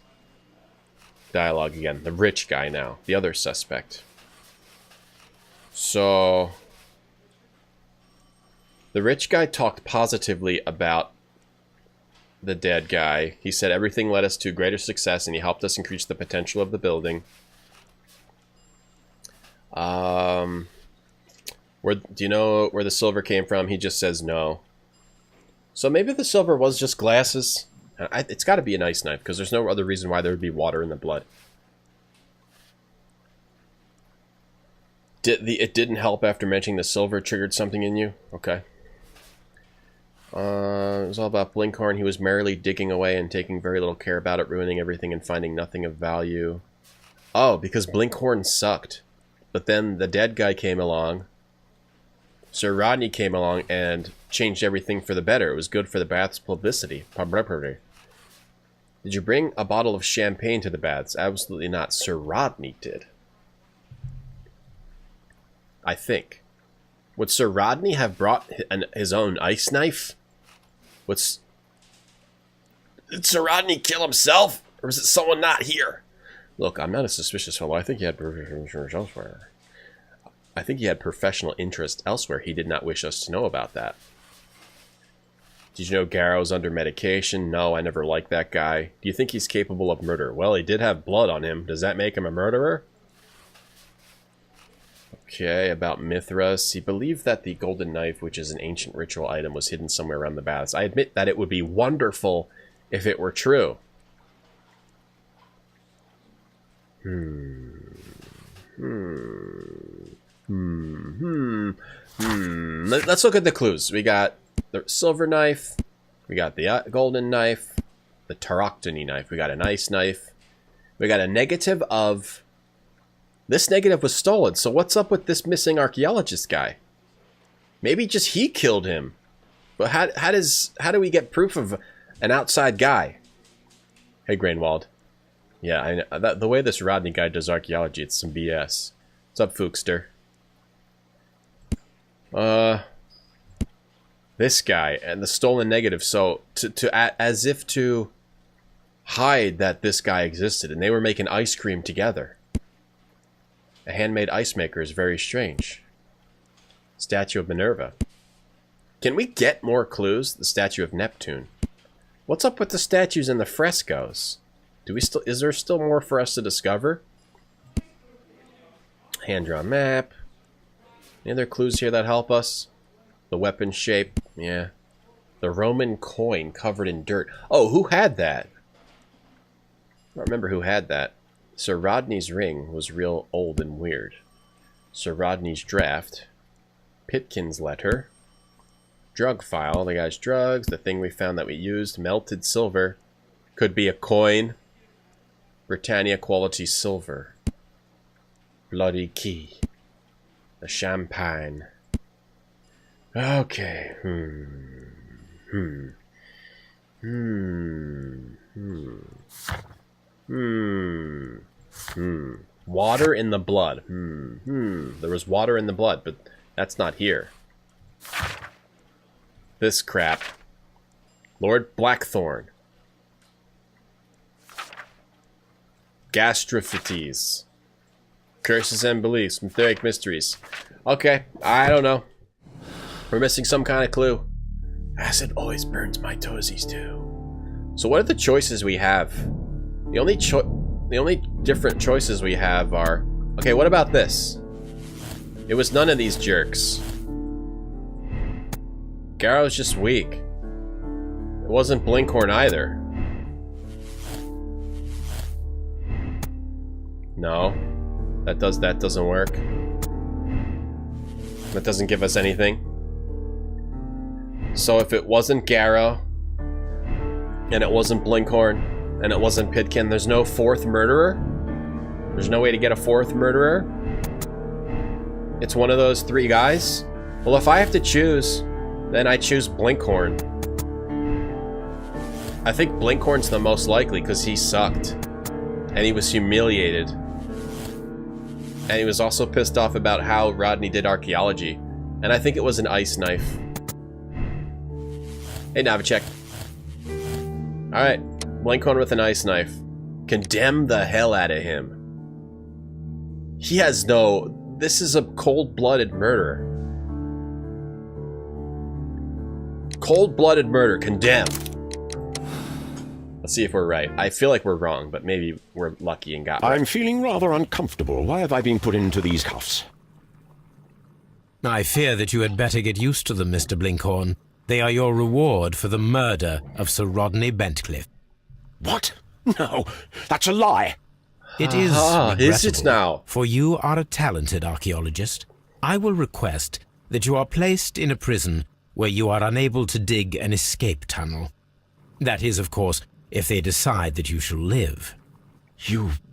dialogue again. The rich guy now. The other suspect. So, the rich guy talked positively about the dead guy. He said everything led us to greater success and he helped us increase the potential of the building. Do you know where the silver came from? He just says no. So maybe the silver was just glasses. It's got to be a nice knife because there's no other reason why there would be water in the blood. It didn't help after mentioning the silver triggered something in you? Okay. It was all about Blinkhorn. He was merrily digging away and taking very little care about it, ruining everything and finding nothing of value. Oh, because Blinkhorn sucked. But then the dead guy came along. Sir Rodney came along and changed everything for the better. It was good for the bath's publicity. Did you bring a bottle of champagne to the baths? Absolutely not. Sir Rodney did. I think. Would Sir Rodney have brought his own ice knife? Did Sir Rodney kill himself? Or was it someone not here? Look, I'm not a suspicious fellow. I think he had professional interest elsewhere. He did not wish us to know about that. Did you know Garrow's under medication? No, I never liked that guy. Do you think he's capable of murder? Well, he did have blood on him. Does that make him a murderer? Okay, about Mithras. He believed that the golden knife, which is an ancient ritual item, was hidden somewhere around the baths. I admit that it would be wonderful if it were true. Let's look at the clues. We got the silver knife. We got the golden knife. The Taroktony knife. We got an ice knife. We got a negative of... This negative was stolen, so what's up with this missing archaeologist guy? Maybe just he killed him. But how do we get proof of an outside guy? Hey, Grainwald. Yeah, I know. The way this Rodney guy does archaeology, it's some BS. What's up, Fookster? This guy and the stolen negative. So as if to hide that this guy existed, and they were making ice cream together. A handmade ice maker is very strange. Statue of Minerva. Can we get more clues? The statue of Neptune. What's up with the statues and the frescoes? Is there still more for us to discover? Hand-drawn map. Any other clues here that help us? The weapon shape. Yeah. The Roman coin covered in dirt. Oh, who had that? I don't remember who had that. Sir Rodney's ring was real old and weird. Sir Rodney's draft. Pitkin's letter. Drug file. The guy's drugs. The thing we found that we used. Melted silver. Could be a coin. Britannia quality silver. Bloody key. The champagne. Okay. Water in the blood. There was water in the blood, but that's not here. This crap. Lord Blackthorn. Gastrophytes. Curses and beliefs. Mytheric mysteries. Okay, I don't know. We're missing some kind of clue. Acid always burns my toesies too. So what are the choices we have? The only different choices we have are... Okay, what about this? It was none of these jerks. Garrow's just weak. It wasn't Blinkhorn either. No. That doesn't work. That doesn't give us anything. So if it wasn't Garrow, and it wasn't Blinkhorn, and it wasn't Pitkin, there's no fourth murderer? There's no way to get a fourth murderer? It's one of those three guys? Well, if I have to choose, then I choose Blinkhorn. I think Blinkhorn's the most likely because he sucked. And he was humiliated. And he was also pissed off about how Rodney did archaeology. And I think it was an ice knife. Hey, Navicek. Alright, Blinkhorn with an ice knife. Condemn the hell out of him. He has no... This is a cold-blooded murder. Cold-blooded murder. Condemn. Let's see if we're right. I feel like we're wrong, but maybe we're lucky and got right. I'm feeling rather uncomfortable. Why have I been put into these cuffs? I fear that you had better get used to them, Mr. Blinkhorn. They are your reward for the murder of Sir Rodney Bentcliffe. What? No, that's a lie. It is Is it now? For you are a talented archaeologist. I will request that you are placed in a prison where you are unable to dig an escape tunnel. That is, of course, if they decide that you shall live.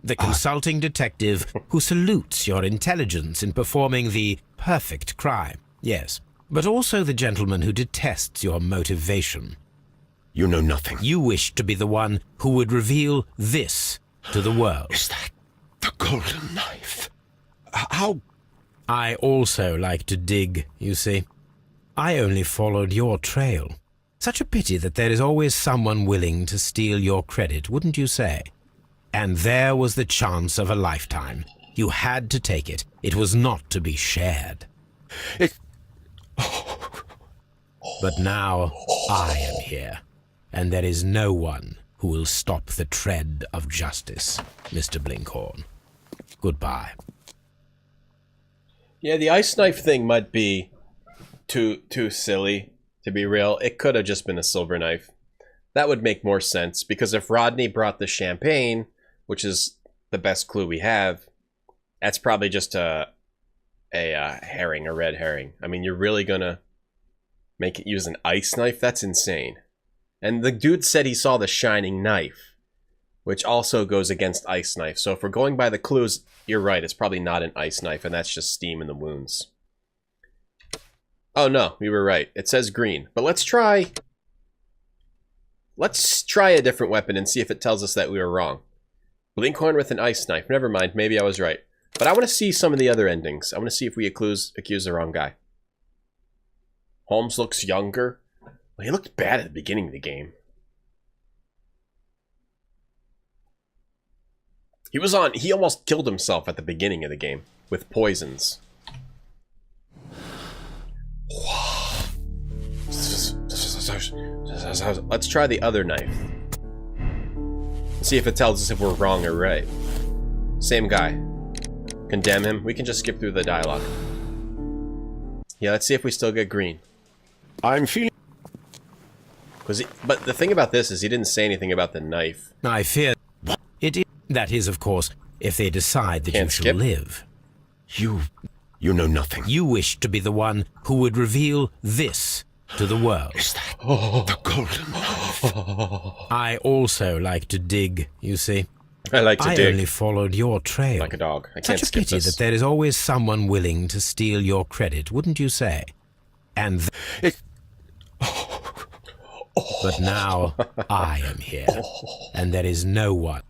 The consulting detective who salutes your intelligence in performing the perfect crime. Yes, but also the gentleman who detests your motivation. You know nothing. You wish to be the one who would reveal this to the world. Is that the golden knife? How? I also like to dig, you see. I only followed your trail. Such a pity that there is always someone willing to steal your credit, wouldn't you say? And there was the chance of a lifetime. You had to take it. It was not to be shared. But now I am here, and there is no one who will stop the tread of justice, Mr. Blinkhorn. Goodbye. Yeah, the ice knife thing might be too silly to be real. It could have just been a silver knife. That would make more sense, because if Rodney brought the champagne, which is the best clue we have, that's probably just a herring, a red herring. I mean, you're really gonna make it use an ice knife? That's insane. And the dude said he saw the shining knife, which also goes against ice knife. So if we're going by the clues, you're right. It's probably not an ice knife, and that's just steam in the wounds. Oh no, we were right. It says green. But let's try a different weapon and see if it tells us that we were wrong. Blinkhorn with an ice knife. Never mind, maybe I was right. But I want to see some of the other endings. I want to see if we accuse the wrong guy. Holmes looks younger. Well, he looked bad at the beginning of the game. He almost killed himself at the beginning of the game with poisons. Let's try the other knife. See if it tells us if we're wrong or right. Same guy. Condemn him. We can just skip through the dialogue. Yeah, let's see if we still get green. I'm feeling... But the thing about this is he didn't say anything about the knife. I fear it is. That is, of course, if they decide that you shall live. You know nothing. You wish to be the one who would reveal this to the world. Is that the golden knife? I also like to dig, you see. I like to dig. I only followed your trail. Like a dog. I can't Such a skip pity this. that there is always someone willing to steal your credit, wouldn't you say? And but now I am here, and there is no one.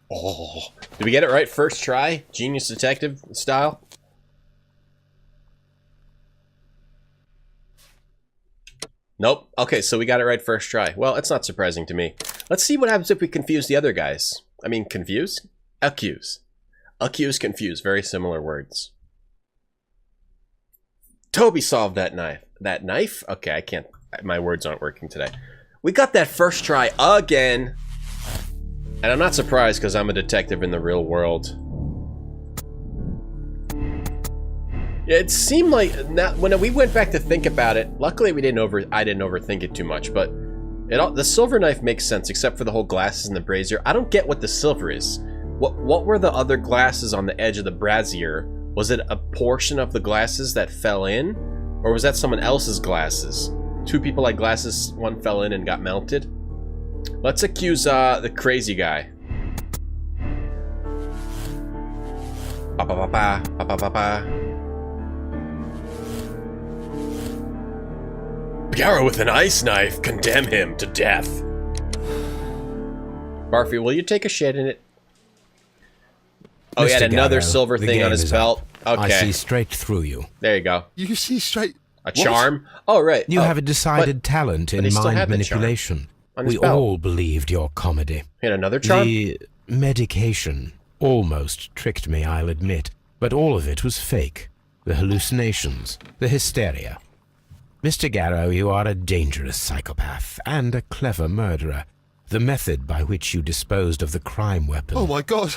Did we get it right first try? Genius detective style? Nope. Okay, so we got it right first try. Well, it's not surprising to me. Let's see what happens if we confuse the other guys. I mean, confuse? Accuse. Accuse, confuse. Very similar words. Toby solved that knife. That knife? Okay, I can't. My words aren't working today. We got that first try again. And I'm not surprised because I'm a detective in the real world. It seemed like when we went back to think about it. Luckily, I didn't overthink it too much. But the silver knife makes sense, except for the whole glasses and the brazier. I don't get what the silver is. What were the other glasses on the edge of the brazier? Was it a portion of the glasses that fell in, or was that someone else's glasses? Two people had glasses. One fell in and got melted. Let's accuse the crazy guy. Ba ba ba ba ba ba ba ba. Garrow with an ice knife, condemn him to death. Barfy, will you take a shit in it? Oh, he had another Garrow, silver thing on his belt. Okay. I see straight through you. There you go. You see straight... A charm? Oh, right. You have a decided talent in mind manipulation. We all believed your comedy. He had another charm? The medication almost tricked me, I'll admit. But all of it was fake. The hallucinations, the hysteria. Mr. Garrow, you are a dangerous psychopath and a clever murderer. The method by which you disposed of the crime weapon... Oh my god!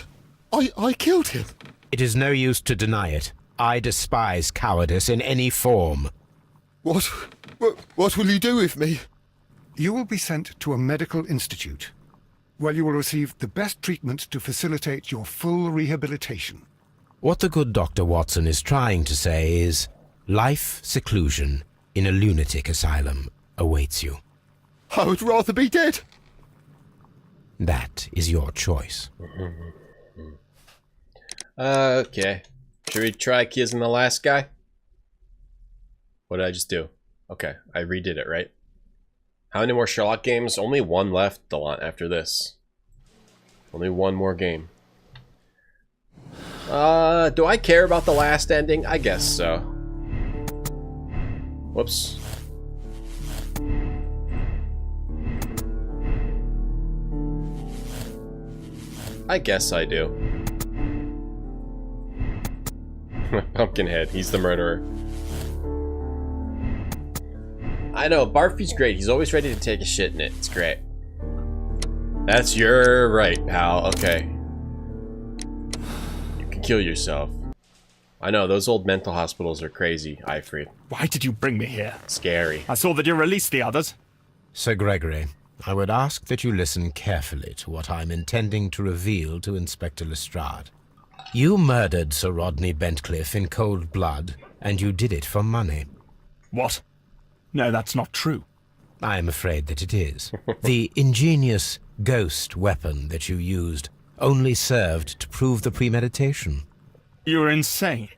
I killed him! It is no use to deny it. I despise cowardice in any form. What will you do with me? You will be sent to a medical institute, where you will receive the best treatment to facilitate your full rehabilitation. What the good Dr. Watson is trying to say is, life seclusion in a lunatic asylum awaits you. I would rather be dead. That is your choice. Okay. Should we try accusing the last guy? What did I just do? Okay, I redid it, right? How many more Sherlock games? Only one left, Delon, after this. Only one more game. Do I care about the last ending? I guess so. Whoops. I guess I do. Pumpkinhead, he's the murderer. I know, Barfy's great. He's always ready to take a shit in it. It's great. That's your right, pal. Okay. You can kill yourself. I know, those old mental hospitals are crazy, Eifried. Why did you bring me here? Scary. I saw that you released the others. Sir Gregory, I would ask that you listen carefully to what I'm intending to reveal to Inspector Lestrade. You murdered Sir Rodney Bentcliffe in cold blood, and you did it for money. What? No, that's not true. I am afraid that it is. The ingenious ghost weapon that you used only served to prove the premeditation. You're insane.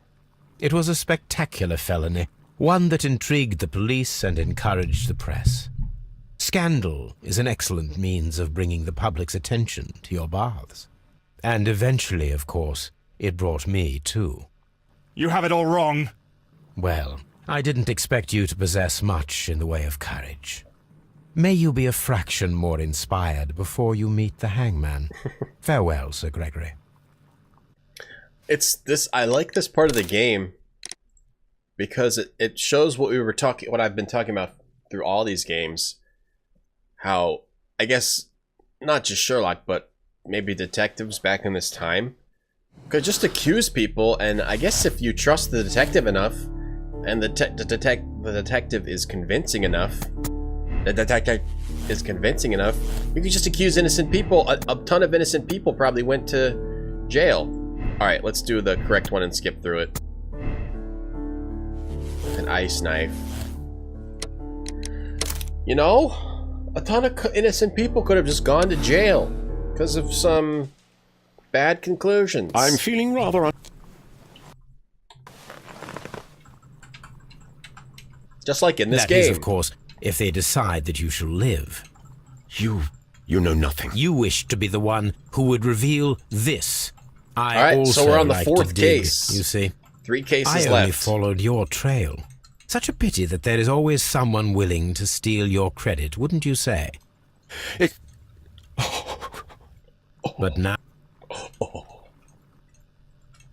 It was a spectacular felony, one that intrigued the police and encouraged the press. Scandal is an excellent means of bringing the public's attention to your baths. And eventually, of course, it brought me too. You have it all wrong. Well, I didn't expect you to possess much in the way of courage. May you be a fraction more inspired before you meet the hangman. Farewell, Sir Gregory. I like this part of the game because it shows what I've been talking about through all these games. How, I guess, not just Sherlock, but maybe detectives back in this time could just accuse people, and I guess if you trust the detective enough, and the detective is convincing enough, you can just accuse innocent people. A ton of innocent people probably went to jail. Alright, let's do the correct one and skip through it. An ice knife. You know, a ton of innocent people could have just gone to jail because of some bad conclusions. I'm feeling rather just like in this That game. is, of course, if they decide that you shall live. You know nothing. You wish to be the one who would reveal this. I Alright, also so we're on the like fourth to dig, case. you see. 3 cases I only left. followed your trail. Such a pity that there is always someone willing to steal your credit, wouldn't you say? It... But now...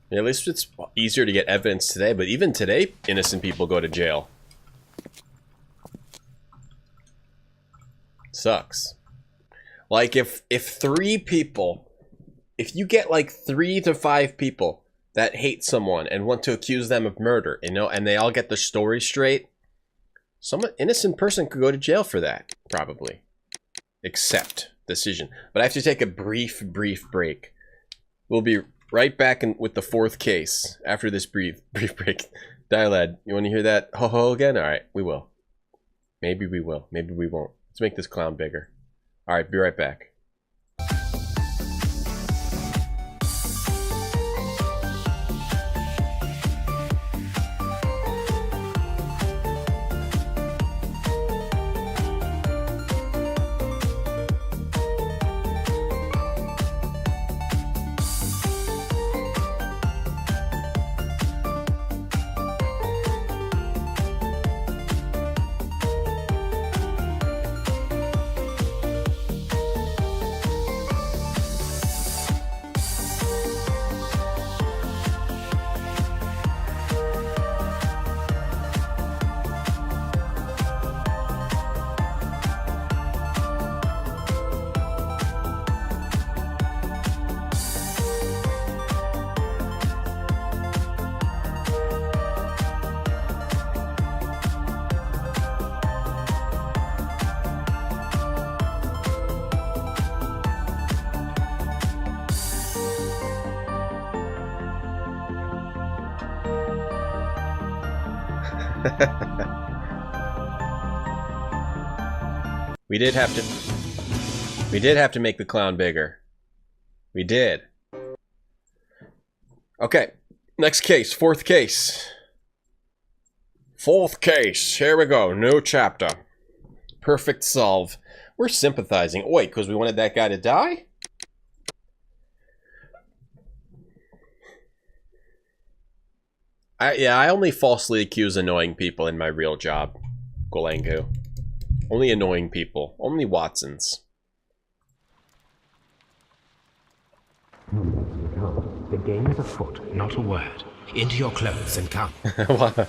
Yeah, at least it's easier to get evidence today, but even today, innocent people go to jail. Sucks. Like, if 3 people... If you get, like, 3 to 5 people that hate someone and want to accuse them of murder, you know, and they all get their story straight, some innocent person could go to jail for that, probably. Accept decision. But I have to take a brief break. We'll be right back with the fourth case after this brief break. Dialad, you want to hear that ho-ho again? All right, we will. Maybe we will. Maybe we won't. Let's make this clown bigger. All right, be right back. We did have to make the clown bigger. We did. Okay, next case, fourth case. Fourth case, here we go, new chapter. Perfect solve. We're sympathizing. Wait, because we wanted that guy to die? I only falsely accuse annoying people in my real job, Golangu. Only annoying people. Only Watsons. The game is afoot, not a word. Into your clothes and come.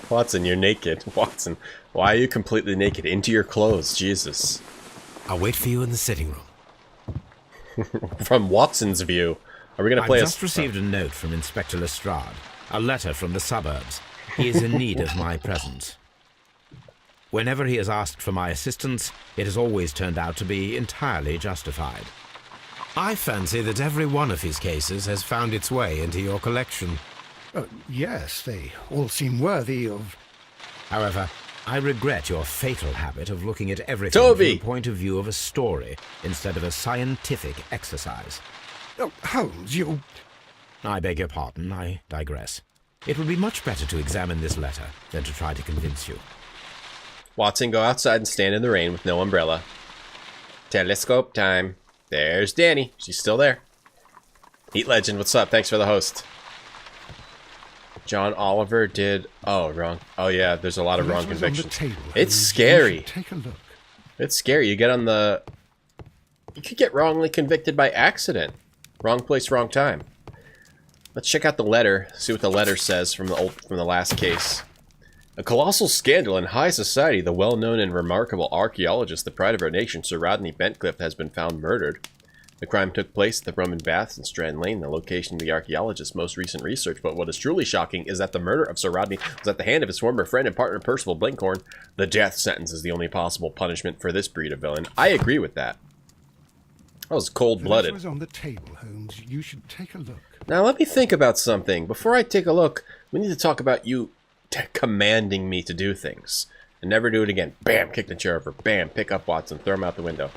Watson, you're naked. Watson, why are you completely naked? Into your clothes, Jesus. I'll wait for you in the sitting room. From Watson's view, are we going to play I've just received a note from Inspector Lestrade. A letter from the suburbs. He is in need of my presence. Whenever he has asked for my assistance, it has always turned out to be entirely justified. I fancy that every one of his cases has found its way into your collection. Yes, they all seem worthy of... However, I regret your fatal habit of looking at everything from the point of view of a story instead of a scientific exercise. Oh, Holmes, you... I beg your pardon, I digress. It would be much better to examine this letter than to try to convince you. Watson, go outside and stand in the rain with no umbrella. Telescope time. There's Danny. She's still there. Heat Legend, what's up? Thanks for the host. John Oliver did... Oh, wrong. Oh, yeah, there's a lot of wrong convictions. It's scary. Take a look. It's scary. You get on the... You could get wrongly convicted by accident. Wrong place, wrong time. Let's check out the letter, see what the letter says from the last case. A colossal scandal in high society. The well-known and remarkable archaeologist, the pride of our nation, Sir Rodney Bentcliffe, has been found murdered. The crime took place at the Roman Baths in Strand Lane, the location of the archaeologist's most recent research. But what is truly shocking is that the murder of Sir Rodney was at the hand of his former friend and partner, Percival Blinkhorn. The death sentence is the only possible punishment for this breed of villain. I agree with that. That was cold-blooded. The letter is on the table, Holmes. You should take a look. Now, let me think about something. Before I take a look, we need to talk about you commanding me to do things. And never do it again. Bam! Kick the chair over. Bam! Pick up Watson. Throw him out the window.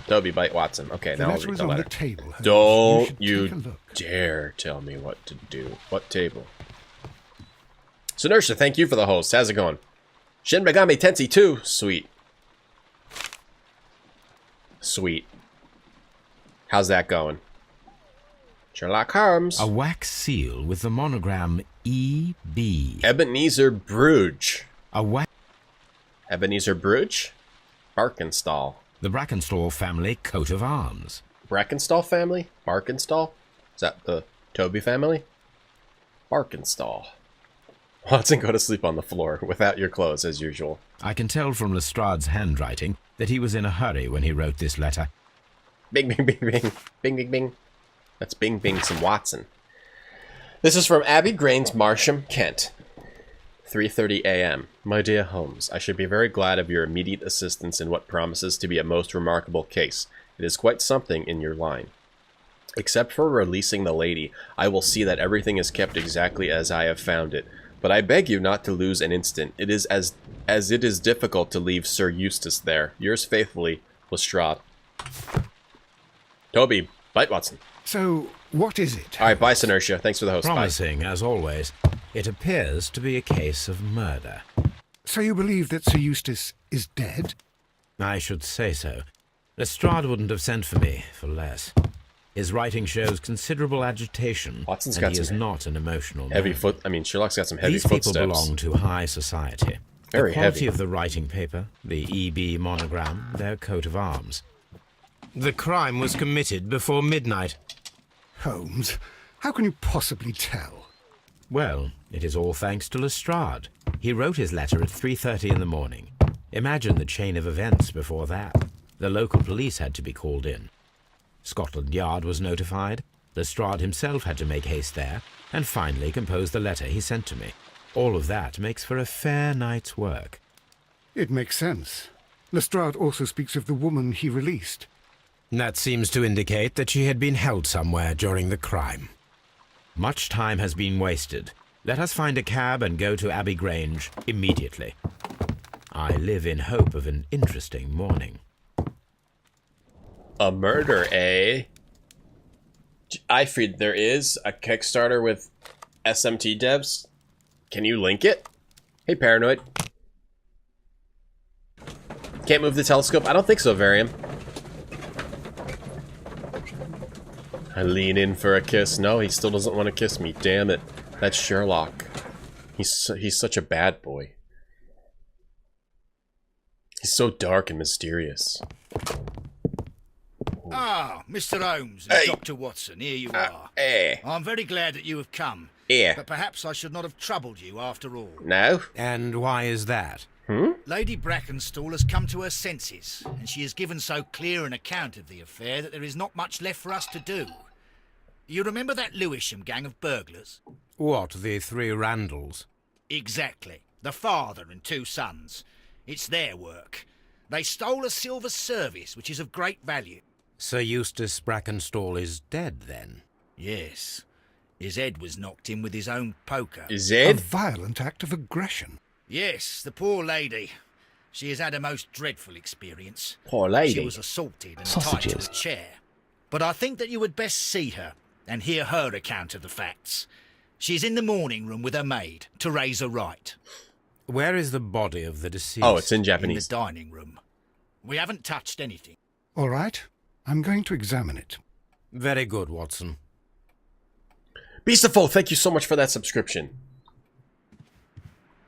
Toby, bite Watson. Okay, now I'll read the letter. The table, Don't you dare tell me what to do. What table? Sinersha, thank you for the host. How's it going? Shin Megami Tensei 2. Sweet. Sweet. How's that going? Sherlock Holmes. A wax seal with the monogram E.B. Ebenezer Bruges. A wax... Ebenezer Bruges? Barkenstall. The Brackenstall family coat of arms. Brackenstall family? Barkenstall? Is that the Toby family? Barkenstall. Watson, go to sleep on the floor without your clothes, as usual. I can tell from Lestrade's handwriting that he was in a hurry when he wrote this letter. Bing, Bing, bing, bing, bing. Bing, bing, bing. Let's bing, bing some Watson. This is from Abby Grains, Marsham, Kent. 3:30 a.m. My dear Holmes, I should be very glad of your immediate assistance in what promises to be a most remarkable case. It is quite something in your line. Except for releasing the lady, I will see that everything is kept exactly as I have found it. But I beg you not to lose an instant. It is as it is difficult to leave Sir Eustace there. Yours faithfully, Lestrade. Toby, bite Watson. So, what is it? Alright, bye, Sinertia. Thanks for the host. Promising, as always. It appears to be a case of murder. So you believe that Sir Eustace is dead? I should say so. Lestrade wouldn't have sent for me for less. His writing shows considerable agitation, Watson's and got he is some not an emotional heavy man. Sherlock's got some heavy These footsteps. people belong to high society. Very the quality heavy. of the writing paper, the EB monogram, their coat of arms. The crime was committed before midnight. Holmes, how can you possibly tell? Well, it is all thanks to Lestrade. He wrote his letter at 3:30 in the morning. Imagine the chain of events before that. The local police had to be called in. Scotland Yard was notified. Lestrade himself had to make haste there, and finally compose the letter he sent to me. All of that makes for a fair night's work. It makes sense. Lestrade also speaks of the woman he released. That seems to indicate that she had been held somewhere during the crime. Much time has been wasted. Let us find a cab and go to Abbey Grange immediately. I live in hope of an interesting morning. A murder, eh? Ifrid, there is a Kickstarter with SMT devs. Can you link it? Hey, Paranoid. Can't move the telescope? I don't think so, Varium. I lean in for a kiss. No, he still doesn't want to kiss me. Damn it. That's Sherlock. He's such a bad boy. He's so dark and mysterious. Ah, Mr. Holmes and Hey. Dr. Watson, here you are. Eh. I'm very glad that you have come. Yeah. But perhaps I should not have troubled you after all. No? And why is that? Lady Brackenstall has come to her senses, and she has given so clear an account of the affair that there is not much left for us to do. You remember that Lewisham gang of burglars? What, the three Randalls? Exactly. The father and two sons. It's their work. They stole a silver service, which is of great value. Sir Eustace Brackenstall is dead, then? Yes. His head was knocked in with his own poker. Is A it? violent act of aggression. Yes, the poor lady. She has had a most dreadful experience. Poor lady. She was assaulted and tied to a chair. But I think that you would best see her and hear her account of the facts. She's in the morning room with her maid, Teresa Wright. Where is the body of the deceased? Oh, it's in In the Japanese. dining room. We haven't touched anything. All right, I'm going to examine it. Very good, Watson. Beastaful, thank you so much for that subscription.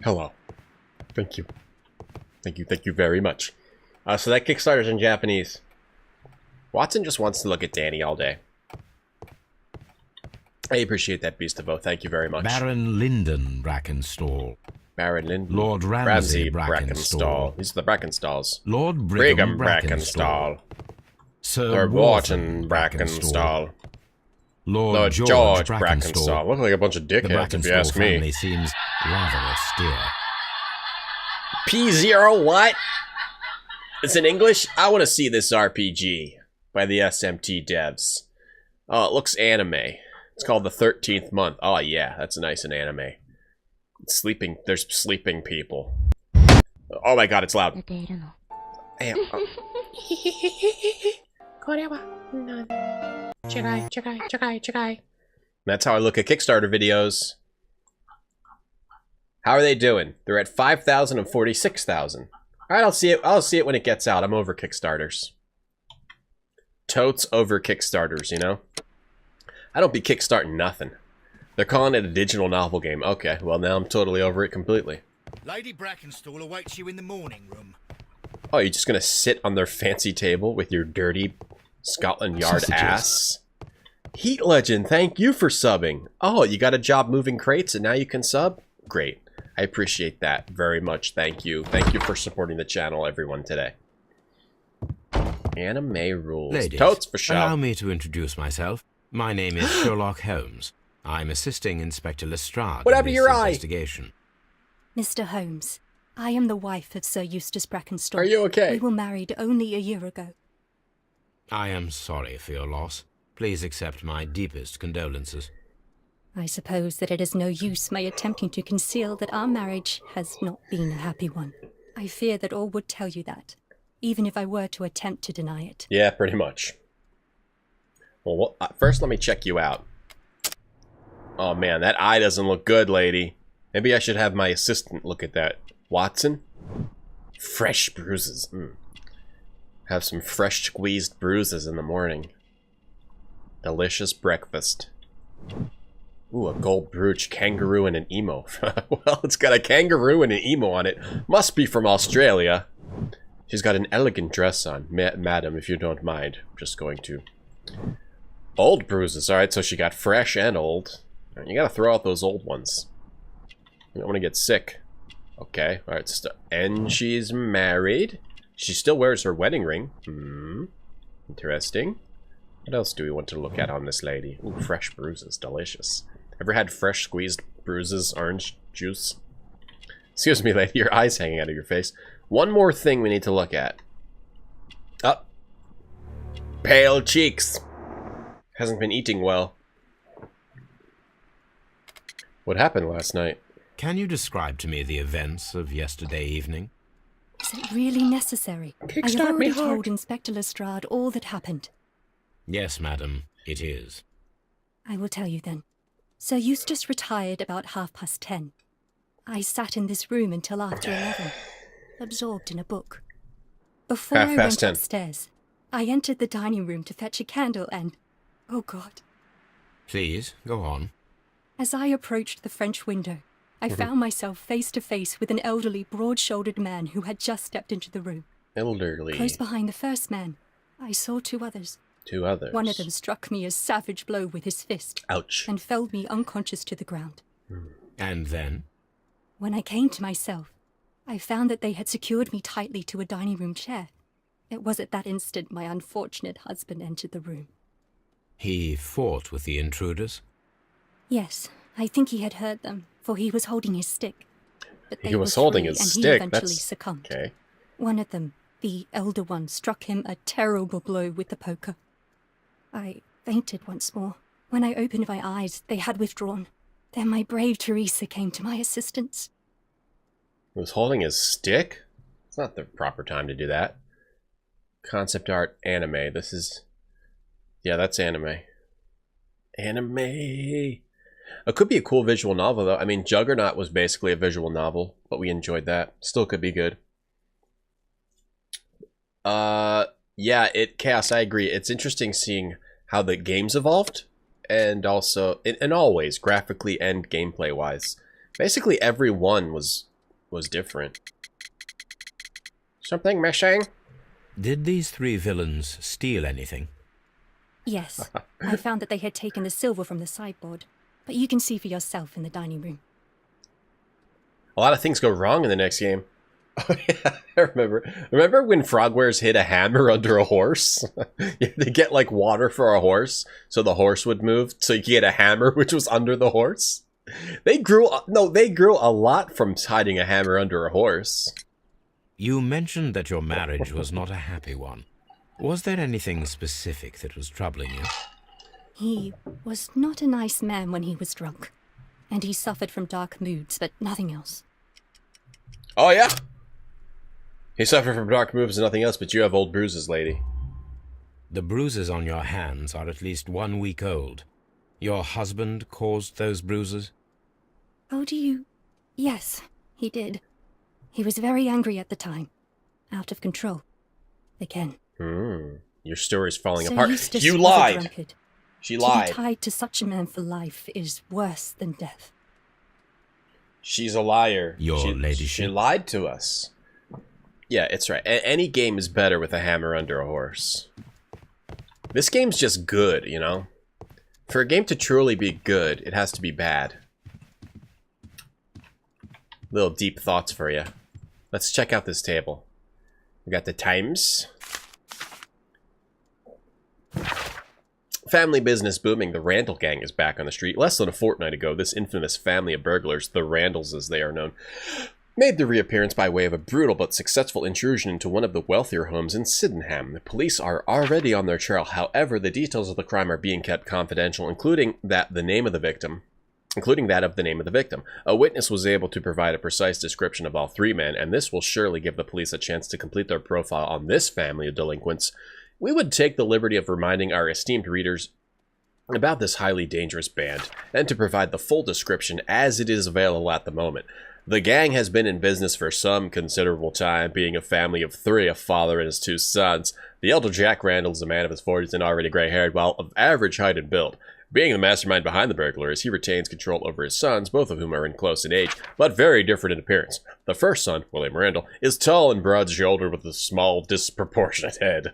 Hello. Thank you. Thank you very much. So that Kickstarter's in Japanese. Watson just wants to look at Danny all day. I appreciate that, Beastavo. Thank you very much. Baron Lyndon Brackenstall. Baron Linden. Lord Ramsay Brackenstall. These are the Brackenstalls. Lord Brigham Brackenstall. Brackenstall. Sir Lord Wharton Brackenstall. Lord George Brackenstall. Brackenstall. Look like a bunch of The dickheads, if you Brackenstall ask family me. seems rather austere. P0 what? It's in English? I want to see this RPG by the SMT devs. Oh, it looks anime. It's called The 13th Month. Oh, yeah, that's nice in anime. There's sleeping people. Oh my god, it's loud. Damn. That's how I look at Kickstarter videos. How are they doing? They're at 5,000 and 46,000. Alright, I'll see it when it gets out. I'm over Kickstarters. Totes over Kickstarters, you know? I don't be kickstarting nothing. They're calling it a digital novel game. Okay, well now I'm totally over it completely. Lady Brackenstall awaits you in the morning room. Oh, you're just gonna sit on their fancy table with your dirty Scotland Yard ass? Heat Legend, thank you for subbing. Oh, you got a job moving crates and now you can sub? Great. I appreciate that very much. Thank you. Thank you for supporting the channel, everyone, today. Anime rules. Ladies, Totes for show. allow me to introduce myself. My name is Sherlock Holmes. I'm assisting Inspector Lestrade What in happened to this your eye? investigation. Mr. Holmes, I am the wife of Sir Eustace Brackenstall. Are you okay? We were married only a year ago. I am sorry for your loss. Please accept my deepest condolences. I suppose that it is no use my attempting to conceal that our marriage has not been a happy one. I fear that all would tell you that, even if I were to attempt to deny it. Yeah, pretty much. Well, first let me check you out. Oh man, that eye doesn't look good, lady. Maybe I should have my assistant look at that. Watson? Fresh bruises. Have some fresh squeezed bruises in the morning. Delicious breakfast. Ooh, a gold brooch, kangaroo, and an emo. Well, it's got a kangaroo and an emo on it. Must be from Australia. She's got an elegant dress on. Madam, if you don't mind. I'm just going to... Old bruises. Alright, so she got fresh and old. You gotta throw out those old ones. You don't want to get sick. Okay, alright. And she's married. She still wears her wedding ring. Interesting. What else do we want to look at on this lady? Ooh, fresh bruises. Delicious. Ever had fresh squeezed bruises, orange juice? Excuse me, lady. Your eye's hanging out of your face. One more thing we need to look at. Oh. Pale cheeks. Hasn't been eating well. What happened last night? Can you describe to me the events of yesterday evening? Is it really necessary? I have already told Inspector Lestrade all that happened. Yes, madam, it is. I will tell you then. Sir Eustace retired about 10:30. I sat in this room until after 11, absorbed in a book. Before I went 10:30. upstairs, I entered the dining room to fetch a candle and... Oh God. Please, go on. As I approached the French window, I found myself face to face with an elderly, broad-shouldered man who had just stepped into the room. Elderly. Close behind the first man, I saw two others. Two others. One of them struck me a savage blow with his fist. Ouch. And felled me unconscious to the ground. And then? When I came to myself, I found that they had secured me tightly to a dining room chair. It was at that instant my unfortunate husband entered the room. He fought with the intruders? Yes, I think he had heard them, for he was holding his stick. But they He was were holding free, his and stick. He eventually That's succumbed. okay. One of them, the elder one, struck him a terrible blow with the poker. I fainted once more. When I opened my eyes, they had withdrawn. Then my brave Teresa came to my assistance. He was holding his stick? It's not the proper time to do that. Concept art anime. This is... Yeah, that's anime. Anime! It could be a cool visual novel, though. I mean, Juggernaut was basically a visual novel, but we enjoyed that. Still could be good. Yeah, Chaos, I agree. It's interesting seeing how the games evolved, and also, in all ways, graphically and gameplay-wise. Basically, every one was different. Something missing? Did these three villains steal anything? Yes, I found that they had taken the silver from the sideboard, but you can see for yourself in the dining room. A lot of things go wrong in the next game. Oh yeah, I remember. Remember when Frogwares hid a hammer under a horse? You had to get like water for a horse, so the horse would move, so you could get a hammer which was under the horse. They grew a lot from hiding a hammer under a horse. You mentioned that your marriage was not a happy one. Was there anything specific that was troubling you? He was not a nice man when he was drunk, and he suffered from dark moods, but nothing else. Oh yeah? He suffered from dark moves and nothing else, but you have old bruises, lady. The bruises on your hands are at least 1 week old. Your husband caused those bruises? Oh, do you... Yes, he did. He was very angry at the time. Out of control. Again. Your story's falling Sir apart. Eustace You was a lied! drunkard. She To lied. be tied to such a man for life is worse than death. She's a liar. Your ladyship. She lied to us. Yeah, it's right. Any game is better with a hammer under a horse. This game's just good, you know? For a game to truly be good, it has to be bad. Little deep thoughts for you. Let's check out this table. We got the times. Family business booming, the Randall gang is back on the street. Less than a fortnight ago, this infamous family of burglars, the Randalls as they are known, made their reappearance by way of a brutal but successful intrusion into one of the wealthier homes in Sydenham. The police are already on their trail. However, the details of the crime are being kept confidential, including that of the name of the victim. A witness was able to provide a precise description of all three men, and this will surely give the police a chance to complete their profile on this family of delinquents. We would take the liberty of reminding our esteemed readers about this highly dangerous band, and to provide the full description as it is available at the moment. The gang has been in business for some considerable time, being a family of three, a father and his two sons. The elder Jack Randall is a man of his 40s and already gray-haired, while of average height and build. Being the mastermind behind the burglars, he retains control over his sons, both of whom are close in age, but very different in appearance. The first son, William Randall, is tall and broad-shouldered with a small, disproportionate head.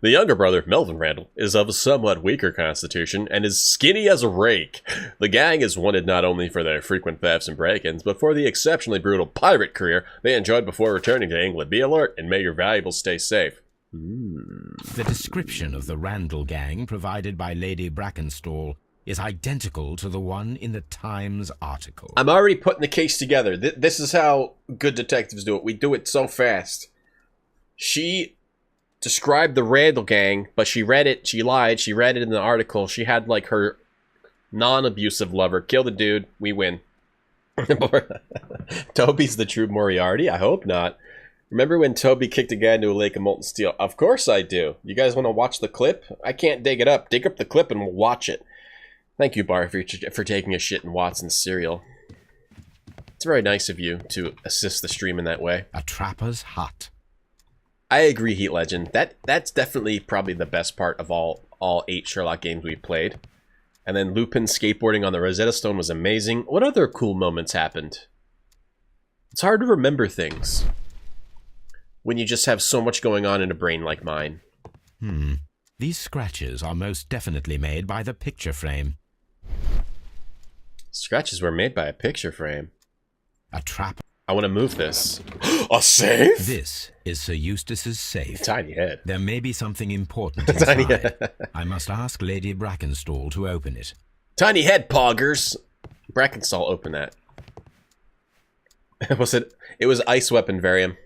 The younger brother, Melvin Randall, is of a somewhat weaker constitution and is skinny as a rake. The gang is wanted not only for their frequent thefts and break-ins, but for the exceptionally brutal pirate career they enjoyed before returning to England. Be alert, and may your valuables stay safe. The description of the Randall gang provided by Lady Brackenstall is identical to the one in the Times article. I'm already putting the case together. This is how good detectives do it. We do it so fast. She described the Randall gang, but she read it. She lied. She read it in the article. She had, like, her non-abusive lover kill the dude. We win. Toby's the true Moriarty? I hope not. Remember when Toby kicked a guy into a lake of molten steel? Of course I do. You guys want to watch the clip? I can't dig it up. Dig up the clip and we'll watch it. Thank you, Bar, for taking a shit in Watson's cereal. It's very nice of you to assist the stream in that way. A trapper's hut. I agree, Heat Legend. That's definitely probably the best part of all 8 Sherlock games we've played. And then Lupin skateboarding on the Rosetta Stone was amazing. What other cool moments happened? It's hard to remember things when you just have so much going on in a brain like mine. These scratches are most definitely made by the picture frame. Scratches were made by a picture frame. A trap. I want to move this. A safe? This is Sir Eustace's safe. Tiny head. There may be something important inside. Tiny head. I must ask Lady Brackenstall to open it. Tiny head, poggers. Brackenstall, open that. It was Ice Weapon Varium.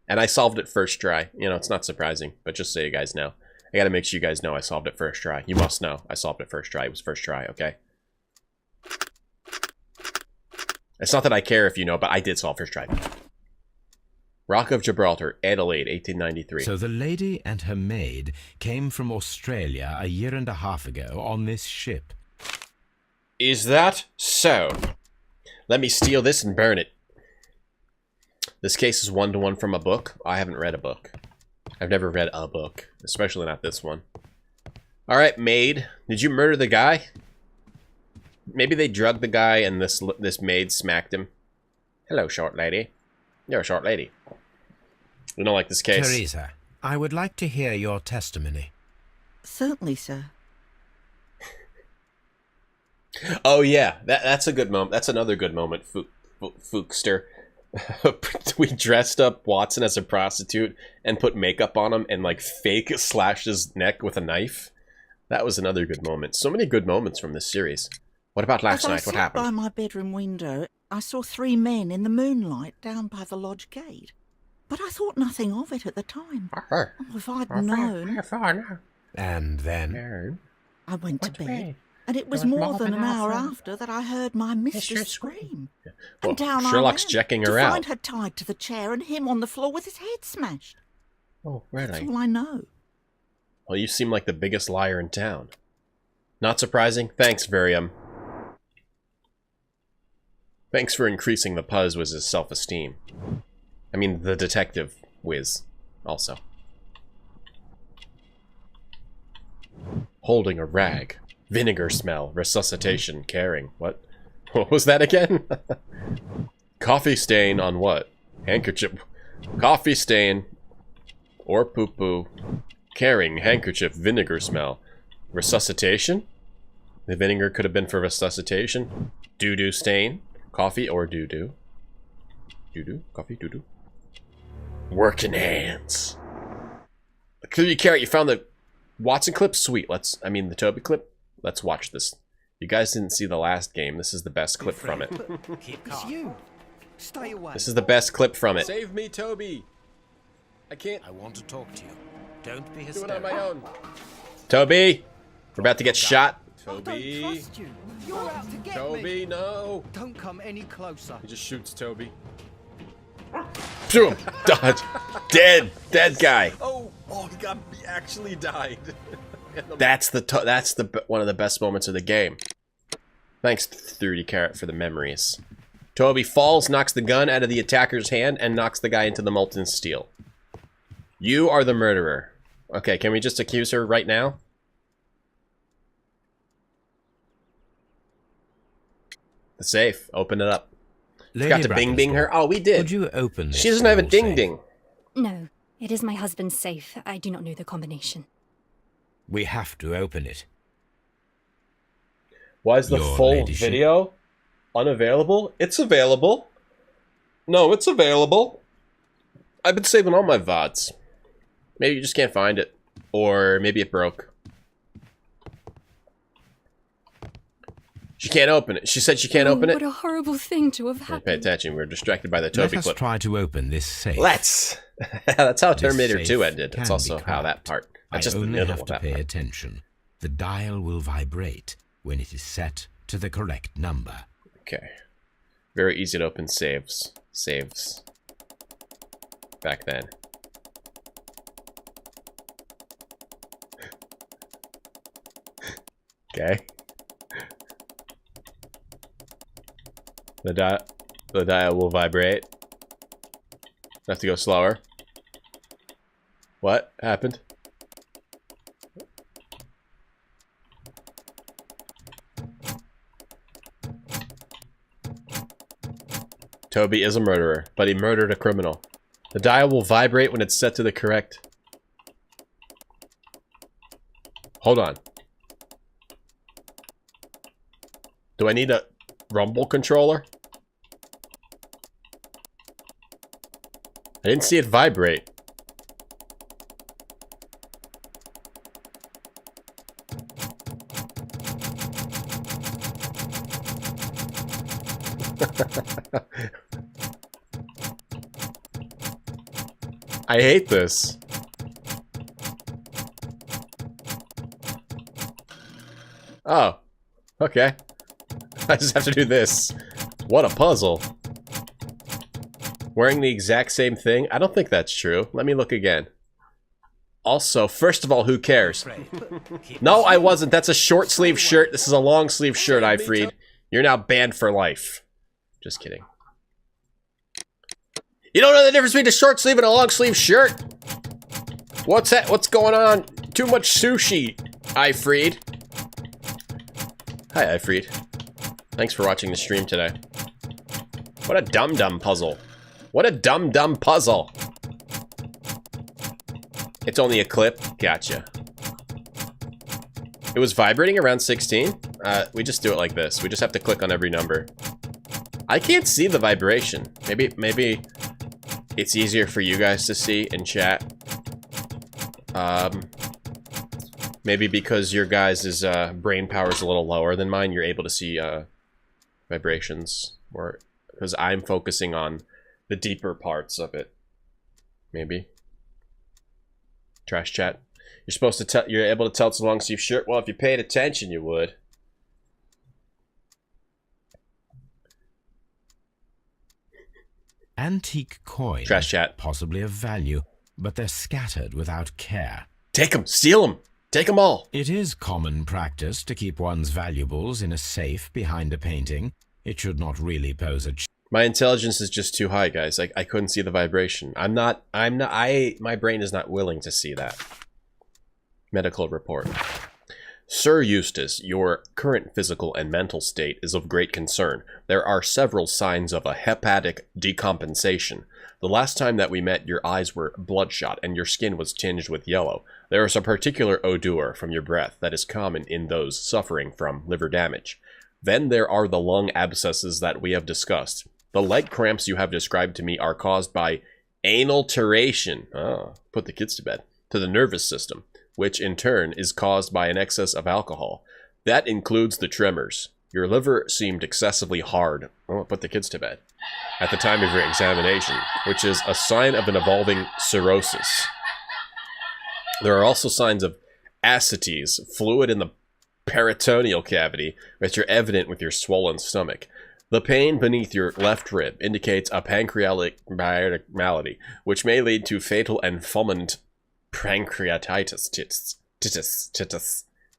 And I solved it first try. You know, it's not surprising, but just so you guys know. I gotta make sure you guys know I solved it first try. You must know I solved it first try. It was first try, okay? It's not that I care if you know, but I did solve first try. Rock of Gibraltar, Adelaide, 1893. So the lady and her maid came from Australia a year and a half ago on this ship. Is that so? Let me steal this and burn it. This case is 1-to-1 from a book. I haven't read a book. I've never read a book, especially not this one. Alright, maid. Did you murder the guy? Maybe they drugged the guy and this maid smacked him. Hello, short lady. You're a short lady. We don't like this case. Teresa, I would like to hear your testimony. Certainly, sir. Oh yeah, that's a good moment. That's another good moment, Fookster. We dressed up Watson as a prostitute and put makeup on him and like fake slashed his neck with a knife. That was another good moment. So many good moments from this series. What about last night? What happened? By my bedroom window, I saw 3 men in the moonlight down by the lodge gate. But I thought nothing of it at the time. Oh, if I'd known. And then? I went to bed. And it was more than an hour after that I heard my mistress scream. Well, And down Sherlock's I ran checking her to out. find her tied to the chair and him on the floor with his head smashed. Oh, That's really? all I know. Well, you seem like the biggest liar in town. Not surprising? Thanks, Varium. Thanks for increasing the Puzz Wiz's self-esteem. I mean, the detective Wiz, also. Holding a rag. Vinegar smell. Resuscitation. Caring. What? What was that again? Coffee stain on what? Handkerchief. Coffee stain. Or poo-poo. Caring. Handkerchief. Vinegar smell. Resuscitation? The vinegar could have been for resuscitation. Doo-doo stain. Coffee or doo-doo. Doo-doo. Coffee. Doo-doo. Working hands. Clearly, Carrot, you found the Watson clip, sweet. I mean the Toby clip. Let's watch this. You guys didn't see the last game. This is the best clip from it. It's you. Stay away. This is the best clip from it. Save me, Toby. I can't. I want to talk to you. Don't be do it hysterical. on my own. Toby, we're about to get shot. Toby. I don't trust you. You're out to get Toby, me. no. Don't come any closer. He just shoots Toby. Boom. Dodge. Dead. Dead guy. Oh, he actually died. That's the one of the best moments of the game. Thanks, 30 Carat, for the memories. Toby falls, knocks the gun out of the attacker's hand, and knocks the guy into the molten steel. You are the murderer. Okay, can we just accuse her right now? The safe. Open it up. Forgot to bing bing her. Oh, we did. Could you open this? She doesn't have a small ding safe? ding. No, it is my husband's safe. I do not know the combination. We have to open it. Why is the Your full ladyship. video unavailable? It's available. No, it's available. I've been saving all my VODs. Maybe you just can't find it. Or maybe it broke. She can't open it. She said she can't open it. What a horrible thing to have happened. Pay attention. We're distracted by the Let Toby us clip. try to open this safe. Let's. That's how Terminator This 2 safe ended. can It's be also how that cracked. part. I That's just the only middle have of to that pay part. attention. The dial will vibrate when it is set to the correct number. Okay. Very easy to open saves. Saves. Back then. Okay. The dial will vibrate. I have to go slower. What happened? Toby is a murderer, but he murdered a criminal. The dial will vibrate when it's set to the correct... Hold on. Do I need a rumble controller? I didn't see it vibrate. I hate this. Oh, okay. I just have to do this. What a puzzle. Wearing the exact same thing? I don't think that's true. Let me look again. Also, first of all, who cares? No, I wasn't. That's a short sleeve shirt. This is a long sleeve shirt, Ifreed. You're now banned for life. Just kidding. You don't know the difference between a short sleeve and a long sleeve shirt? What's that? What's going on? Too much sushi, Ifreed. Hi, Ifreed. Thanks for watching the stream today. What a dumb puzzle. What a dumb puzzle. It's only a clip. Gotcha. It was vibrating around 16. We just do it like this. We just have to click on every number. I can't see the vibration. Maybe it's easier for you guys to see in chat. Maybe because your guys' brain power is a little lower than mine, you're able to see vibrations more. Because I'm focusing on the deeper parts of it. Maybe. Trash chat. You're supposed to tell. You're able to tell it's a long sleeve shirt. Well, if you paid attention, you would. Antique coins. Trash chat. Possibly of value, but they're scattered without care. Take them. Steal them. Take them all. It is common practice to keep one's valuables in a safe behind a painting. It should not really pose a My intelligence is just too high, guys. I couldn't see the vibration. My brain is not willing to see that. Medical report. Sir Eustace, your current physical and mental state is of great concern. There are several signs of a hepatic decompensation. The last time that we met, your eyes were bloodshot and your skin was tinged with yellow. There is a particular odor from your breath that is common in those suffering from liver damage. Then there are the lung abscesses that we have discussed. The leg cramps you have described to me are caused by analteration. Oh, put the kids to bed. To the nervous system. which in turn is caused by an excess of alcohol. That includes the tremors. Your liver seemed excessively hard. Oh, put the kids to bed. At the time of your examination, which is a sign of an evolving cirrhosis. There are also signs of ascites, fluid in the peritoneal cavity, which are evident with your swollen stomach. The pain beneath your left rib indicates a pancreatic malady, which may lead to fatal and fulminant pancreatitis.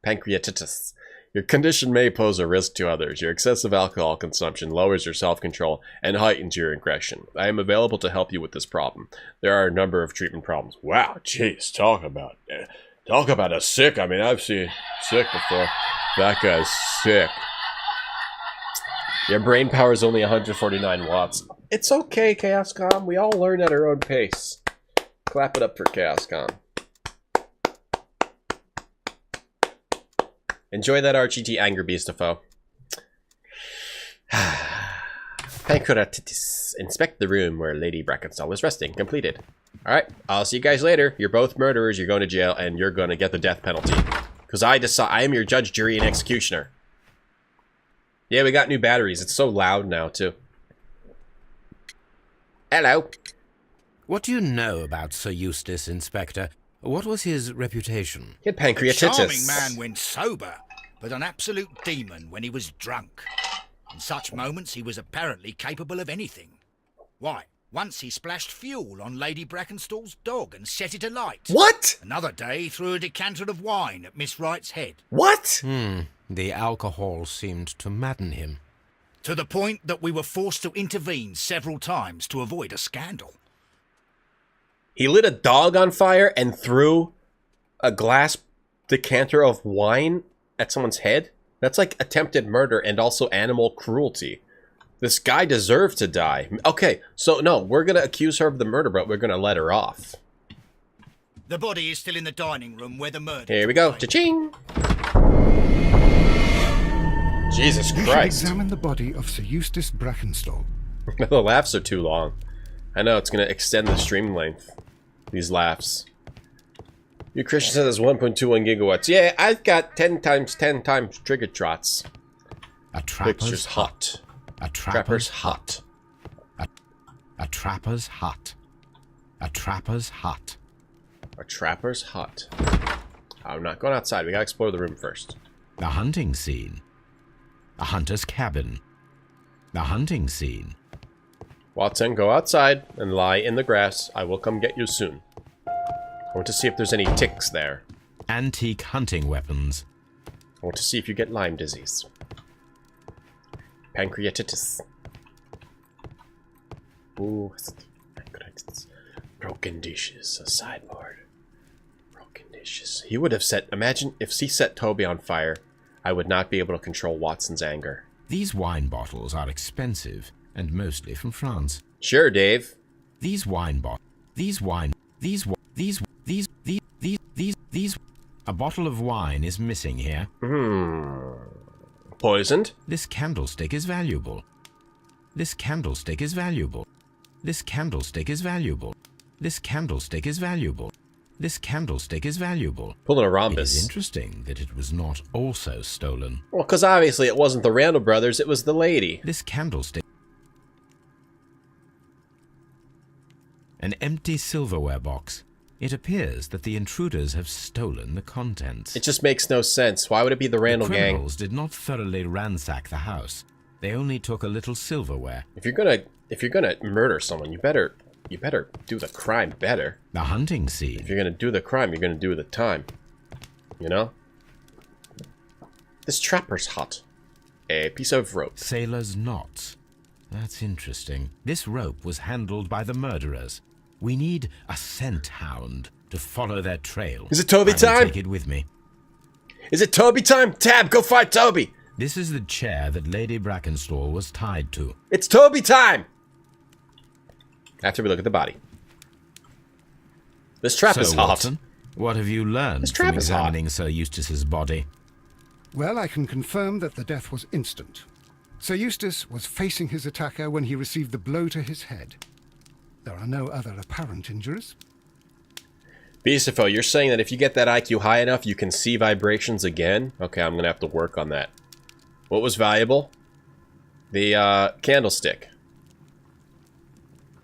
Pancreatitis. Your condition may pose a risk to others. Your excessive alcohol consumption lowers your self-control and heightens your aggression. I am available to help you with this problem. There are a number of treatment problems. Wow, jeez, talk about a sick. I mean, I've seen sick before. That guy's sick. Your brain power is only 149 watts. It's okay, Chaoscom. We all learn at our own pace. Clap it up for Chaoscom. Enjoy that RGT Anger Beast of Foe. Pancreatitis. Inspect the room where Lady Brackenstall is resting. Completed. Alright, I'll see you guys later. You're both murderers, you're going to jail, and you're going to get the death penalty. Because I am your judge, jury, and executioner. Yeah, we got new batteries. It's so loud now, too. Hello. What do you know about Sir Eustace, Inspector? What was his reputation? He had pancreatitis. A charming man when sober, but an absolute demon when he was drunk. In such moments, he was apparently capable of anything. Why, once he splashed fuel on Lady Brackenstall's dog and set it alight. What? Another day, he threw a decanter of wine at Miss Wright's head. What? The alcohol seemed to madden him. To the point that we were forced to intervene several times to avoid a scandal. He lit a dog on fire and threw a glass decanter of wine at someone's head? That's like attempted murder and also animal cruelty. This guy deserved to die. Okay, so no, we're going to accuse her of the murder, but we're going to let her off. The body is still in the dining room where the murder... Here we go. Cha-ching! Jesus You should Christ. examine the body of Sir Eustace Brackenstall. The laughs are too long. I know, it's going to extend the stream length. These laughs. Your Christian says 1.21 gigawatts. Yeah, I've got 10 times 10 times trigger trots. A trapper's Picture's hot. A Trapper's hot. A trapper's hut. A trapper's hut. A trapper's hut. I'm not going outside. We gotta explore the room first. The hunting scene. A hunter's cabin. The hunting scene. Watson, go outside and lie in the grass. I will come get you soon. I want to see if there's any ticks there. Antique hunting weapons. I want to see if you get Lyme disease. Pancreatitis. Ooh, pancreatitis. Broken dishes, a sideboard. Broken dishes. He would have set... Imagine if he set Toby on fire. I would not be able to control Watson's anger. These wine bottles are expensive, and mostly from France. Sure, Dave. These wine bottles... A bottle of wine is missing here. Poisoned? This candlestick is valuable. This candlestick is valuable. This candlestick is valuable. This candlestick is valuable. This candlestick is valuable. Pulling a It rhombus. is interesting that it was not also stolen. Well, because obviously it wasn't the Randall brothers, it was the lady. This candlestick... An empty silverware box. It appears that the intruders have stolen the contents. It just makes no sense. Why would it be the Randall The gang? criminals did not thoroughly ransack the house. They only took a little silverware. If you're gonna murder someone, you better do the crime better. The hunting scene. If you're gonna do the crime, you're gonna do the time. You know? This trapper's hut. A piece of rope. Sailor's knots. That's interesting. This rope was handled by the murderers. We need a scent hound to follow their trail. Is it Toby I will time? Take it with me. Is it Toby time? Tab, go fight Toby! This is the chair that Lady Brackenstall was tied to. It's Toby time! After we look at the body. This trap is hot. Watson, what have you learned This trap from is hot. examining Sir Eustace's body? Well, I can confirm that the death was instant. Sir Eustace was facing his attacker when he received the blow to his head. There are no other apparent injuries. Beastifo, you're saying that if you get that IQ high enough, you can see vibrations again? Okay, I'm gonna have to work on that. What was valuable? The, candlestick.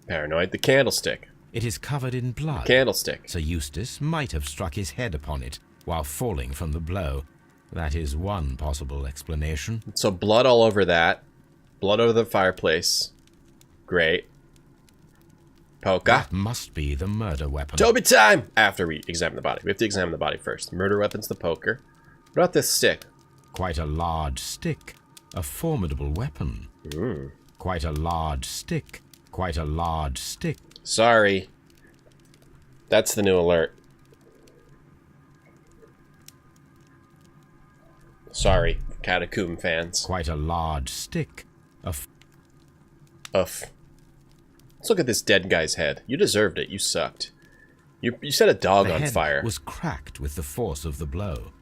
Paranoid, the candlestick. It is covered in blood. Candlestick. Sir Eustace might have struck his head upon it while falling from the blow. That is one possible explanation. So blood all over that. Blood over the fireplace. Great. Polka. That must be the murder weapon. Toby time! After we examine the body. We have to examine the body first. Murder weapon's the poker. What about this stick? Quite a large stick. A formidable weapon. Quite a large stick. Quite a large stick. Sorry. That's the new alert. Sorry, Catacomb fans. Quite a large stick. Let's look at this dead guy's head. You deserved it. You sucked. You set a dog the on head fire. Was cracked with the force of the blow.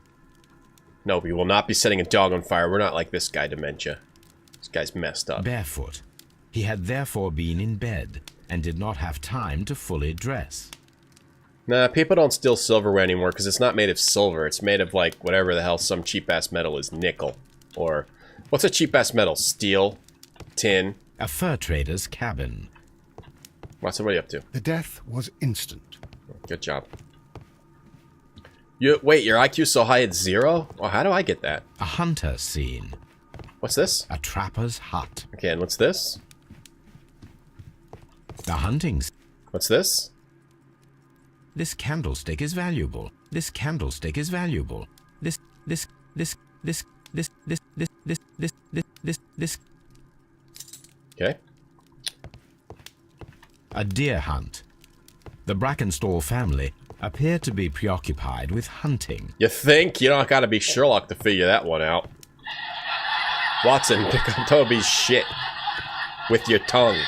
No, we will not be setting a dog on fire. We're not like this guy, Dementia. This guy's messed up. Barefoot. He had therefore been in bed and did not have time to fully dress. Nah, people don't steal silverware anymore because it's not made of silver. It's made of, like, whatever the hell some cheap-ass metal is. Nickel. Or, what's a cheap-ass metal? Steel? Tin? A fur trader's cabin. What's somebody up to? The death was instant. Good job. Wait, your IQ's so high it's 0? Well, how do I get that? A hunter scene. What's this? A trapper's hut. Okay, and what's this? The hunting. What's this? This candlestick is valuable. This candlestick is valuable. This. Okay. A deer hunt. The Brackenstall family appear to be preoccupied with hunting. You think? You don't gotta be Sherlock to figure that one out. Watson, pick up Toby's shit. With your tongue.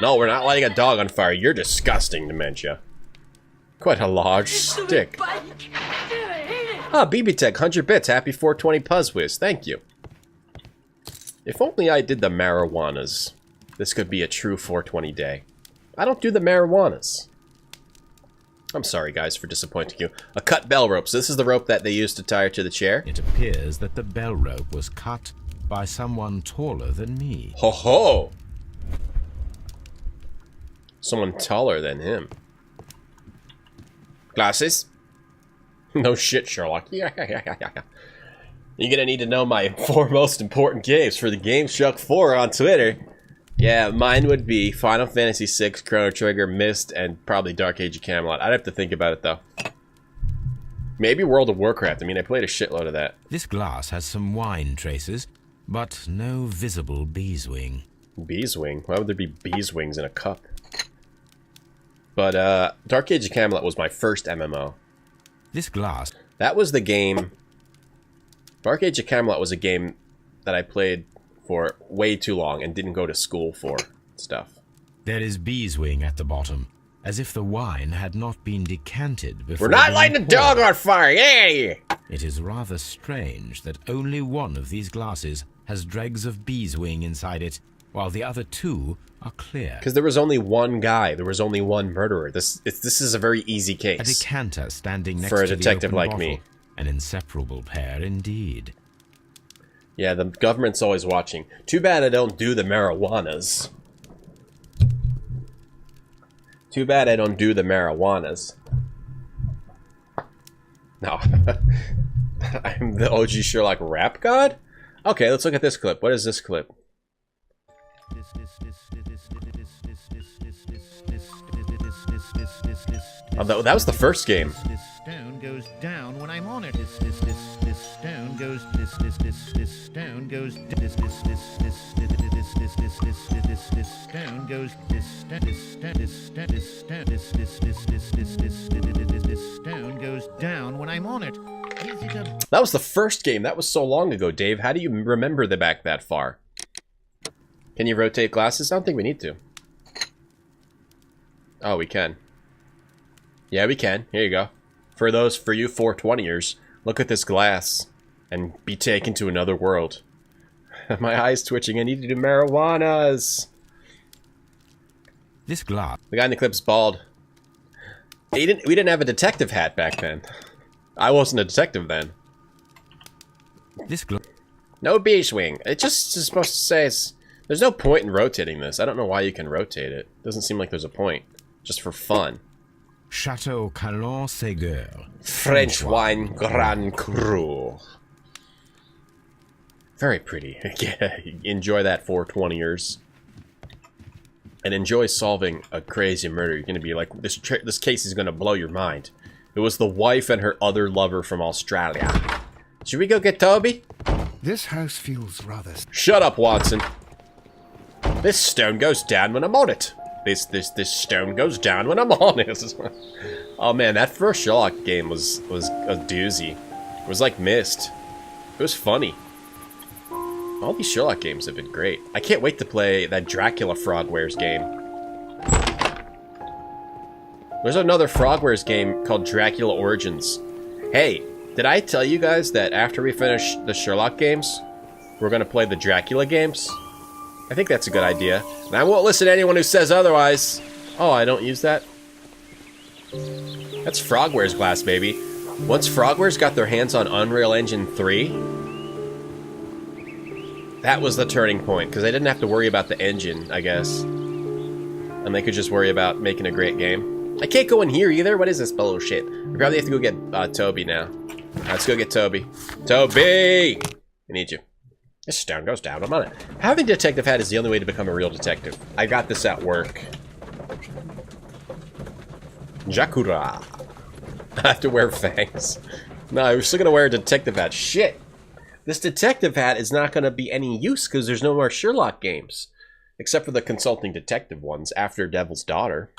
No, we're not lighting a dog on fire. You're disgusting, Dementia. Quite a large stick. Ah, BB Tech, 100 bits. Happy 420 Puzzwiz. Thank you. If only I did the marijuanas. This could be a true 420 day. I don't do the marijuanas. I'm sorry, guys, for disappointing you. A cut bell rope. So this is the rope that they used to tie her to the chair. It appears that the bell rope was cut by someone taller than me. Ho ho! Someone taller than him. Glasses? No shit, Sherlock. Yeah. You're gonna need to know my 4 most important games for the Game Shuck 4 on Twitter. Yeah, mine would be Final Fantasy VI, Chrono Trigger, Myst, and probably Dark Age of Camelot. I'd have to think about it, though. Maybe World of Warcraft. I mean, I played a shitload of that. This glass has some wine traces, but no visible beeswing. Beeswing? Why would there be beeswings in a cup? But, Dark Age of Camelot was my first MMO. This glass... That was the game... Dark Age of Camelot was a game that I played for way too long and didn't go to school for stuff. There is beeswing at the bottom, as if the wine had not been decanted before. We're not lighting a dog on fire! Yay! It is rather strange that only one of these glasses has dregs of beeswing inside it, while the other 2 are clear. Because there was only one guy. There was only one murderer. This is a very easy case. A decanter standing next for a to detective the like bottle. me. An inseparable pair indeed. Yeah, the government's always watching. Too bad I don't do the marijuanas. Too bad I don't do the marijuanas. No. I'm the OG Sherlock rap god? Okay, let's look at this clip. What is this clip? Oh, that was the first game. This stone goes down when I'm on it. This stone goes. This stone goes. This stone goes. This stone goes down when I'm on it. That was the first game. That was so long ago, Dave. How do you remember the back that far? Can you rotate glasses? I don't think we need to. Oh, we can. Yeah, we can. Here you go. For you 420ers, look at this glass and be taken to another world. My eyes twitching. I need to do marijuanas. This glass. The guy in the clip's bald. We didn't have a detective hat back then. I wasn't a detective then. This no B-swing. It just is supposed to say there's no point in rotating this. I don't know why you can rotate it. Doesn't seem like there's a point. Just for fun. Chateau Calon Ségur. French wine Grand Cru. Very pretty. Yeah, enjoy that 420ers. And enjoy solving a crazy murder. You're going to be like, this case is going to blow your mind. It was the wife and her other lover from Australia. Should we go get Toby? This house feels rather... Shut up, Watson. This stone goes down when I'm on it. This stone goes down when I'm on it. Oh man, that first Sherlock game was a doozy. It was like Myst. It was funny. All these Sherlock games have been great. I can't wait to play that Dracula Frogwares game. There's another Frogwares game called Dracula Origins. Hey, did I tell you guys that after we finish the Sherlock games, we're going to play the Dracula games? I think that's a good idea. And I won't listen to anyone who says otherwise. Oh, I don't use that? That's Frogwares glass, baby. Once Frogwares got their hands on Unreal Engine 3... that was the turning point, because they didn't have to worry about the engine, I guess. And they could just worry about making a great game. I can't go in here either. What is this bullshit? We probably have to go get Toby now. Let's go get Toby. Toby! I need you. This stone goes down. I'm on it. Having a detective hat is the only way to become a real detective. I got this at work. Jakura. I have to wear fangs. No, I'm still gonna wear a detective hat. Shit! This detective hat is not going to be any use because there's no more Sherlock games. Except for the consulting detective ones after Devil's Daughter.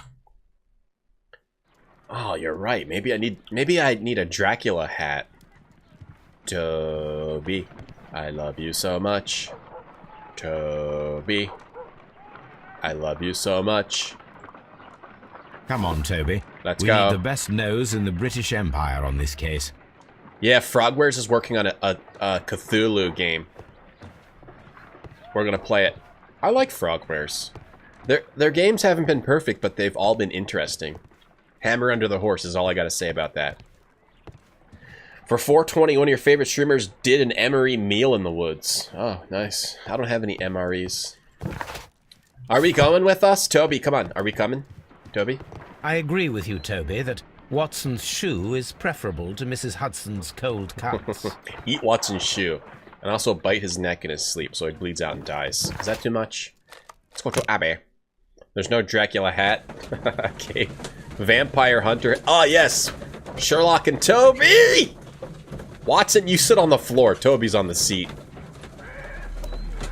Oh, you're right. Maybe I need a Dracula hat. Toby, I love you so much. Toby, I love you so much. Come on, Toby. Let's we go. need the best nose in the British Empire on this case. Yeah, Frogwares is working on a Cthulhu game. We're gonna play it. I like Frogwares. Their games haven't been perfect, but they've all been interesting. Hammer under the horse is all I gotta say about that. For 420, one of your favorite streamers did an MRE meal in the woods. Oh, nice. I don't have any MREs. Are we going with us? Toby, come on. Are we coming? Toby? I agree with you, Toby, that Watson's shoe is preferable to Mrs. Hudson's cold cuts. Eat Watson's shoe. And also bite his neck in his sleep so he bleeds out and dies. Is that too much? Let's go to Abbey. There's no Dracula hat. Okay. Vampire Hunter. Oh, yes! Sherlock and Toby! Watson, you sit on the floor. Toby's on the seat.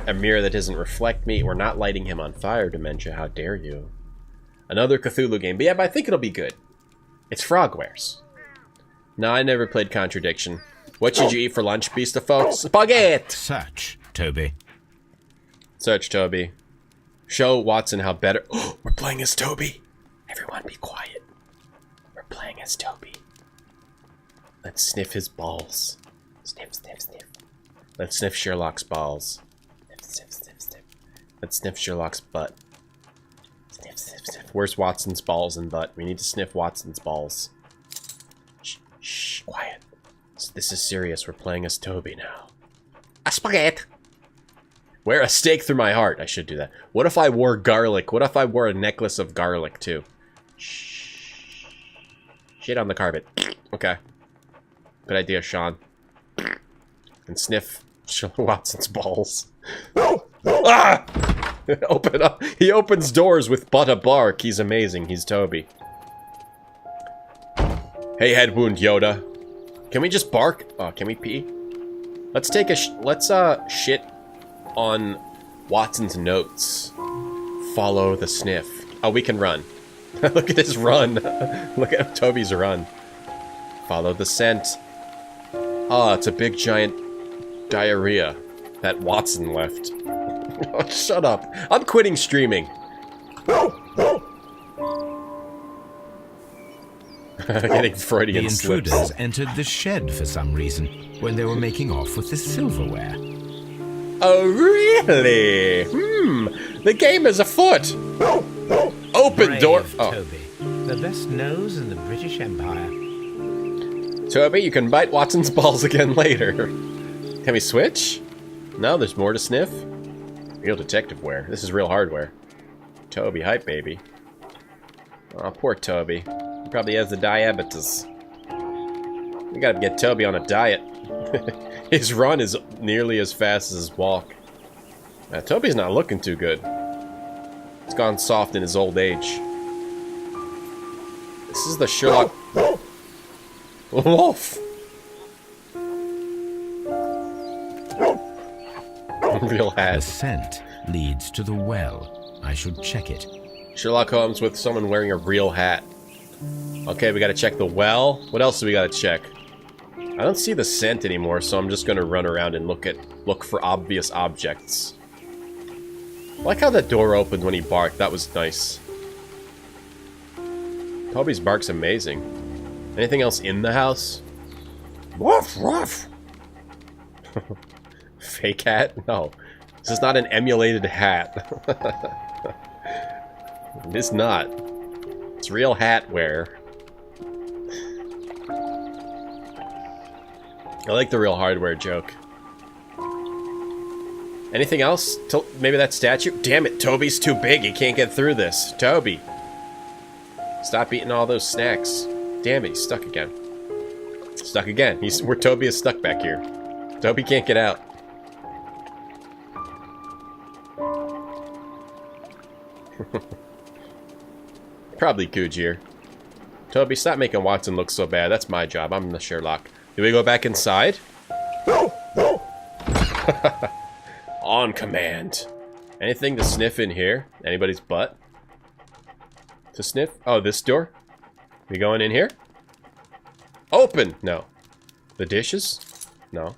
A mirror that doesn't reflect me. We're not lighting him on fire, Dementia. How dare you? Another Cthulhu game. But yeah, but I think it'll be good. It's Frogwares. No, I never played Contradiction. What should you eat for lunch, beast of folks? Spaghetti! Search, Toby. Search, Toby. Show Watson how better... Oh, we're playing as Toby. Everyone be quiet. We're playing as Toby. Let's sniff his balls. Sniff, sniff, sniff. Let's sniff Sherlock's balls. Sniff, sniff, sniff, sniff. Let's sniff Sherlock's butt. Sniff, sniff, sniff. Where's Watson's balls and butt? We need to sniff Watson's balls. Shh, shh, quiet. This is serious. We're playing as Toby now. A spaghetti! Wear a stake through my heart. I should do that. What if I wore garlic? What if I wore a necklace of garlic, too? Shh. Shit on the carpet. Okay. Good idea, Sean. And sniff Watson's balls. Ah! Open up. He opens doors with but a bark. He's amazing. He's Toby. Hey, head wound Yoda. Can we just bark? Oh, can we pee? Let's take a let's shit on Watson's notes. Follow the sniff. Oh, we can run. Look at his run. Look at Toby's run. Follow the scent. Oh, it's a big giant diarrhea that Watson left. Oh, shut up. I'm quitting streaming. Getting Freudian The slips. intruders entered the shed for some reason when they were making off with the silverware. Oh, really? The game is afoot. Open Brave door. Oh. Toby. The best nose in the British Empire. Toby, you can bite Watson's balls again later. Can we switch? No, there's more to sniff. Real detective wear. This is real hardware. Toby, hype baby. Oh, poor Toby. He probably has the diabetes. We gotta get Toby on a diet. His run is nearly as fast as his walk. Now, Toby's not looking too good. He's gone soft in his old age. This is the Sherlock... Wolf! Real hat. The scent leads to the well. I should check it. Sherlock Holmes with someone wearing a real hat. Okay, we gotta check the well. What else do we gotta check? I don't see the scent anymore, so I'm just gonna run around and look for obvious objects. I like how the door opened when he barked. That was nice. Toby's bark's amazing. Anything else in the house? Woof, woof! Fake hat? No. This is not an emulated hat. It is not. It's real hat wear. I like the real hardware joke. Anything else? Maybe that statue? Damn it, Toby's too big. He can't get through this. Toby! Stop eating all those snacks. Damn it, he's stuck again. Stuck again. Where Toby is stuck back here. Toby can't get out. Probably Goodyear. Toby, stop making Watson look so bad. That's my job. I'm the Sherlock. Do we go back inside? On command. Anything to sniff in here? Anybody's butt? To sniff? Oh, this door? We going in here? Open! No. The dishes? No.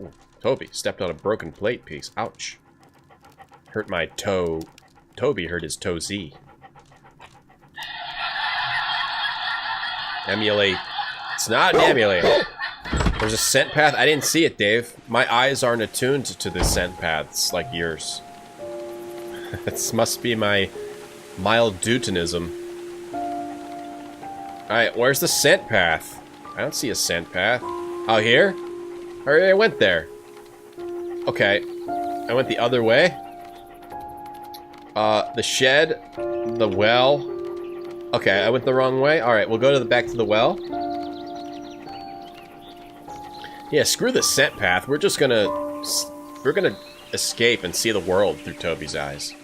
Ooh, Toby stepped on a broken plate piece. Ouch. Hurt my toe. Toby hurt his toe Z. Emulate. It's not an emulate. There's a scent path. I didn't see it, Dave. My eyes aren't attuned to the scent paths like yours. This must be my mild Duttonism. Alright, where's the scent path? I don't see a scent path. Oh, here? I went there. Okay. I went the other way. The shed. The well. Okay, I went the wrong way. Alright, we'll go to back to the well. Yeah, screw the scent path. We're just gonna... We're gonna escape and see the world through Toby's eyes.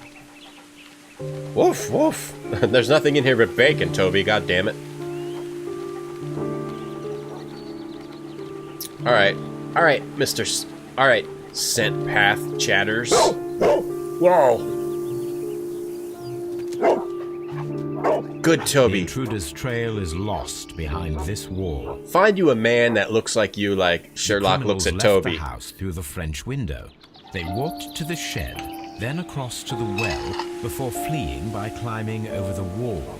Woof, woof. There's nothing in here but bacon, Toby. God damn it. Alright. Alright, Mr. Alright, scent path chatters. Whoa. Good, Toby. The intruder's trail is lost behind this wall. Find you a man that looks like you, like Sherlock looks at Toby. Left the house through the French window. They walked to the shed, then across to the well, before fleeing by climbing over the wall.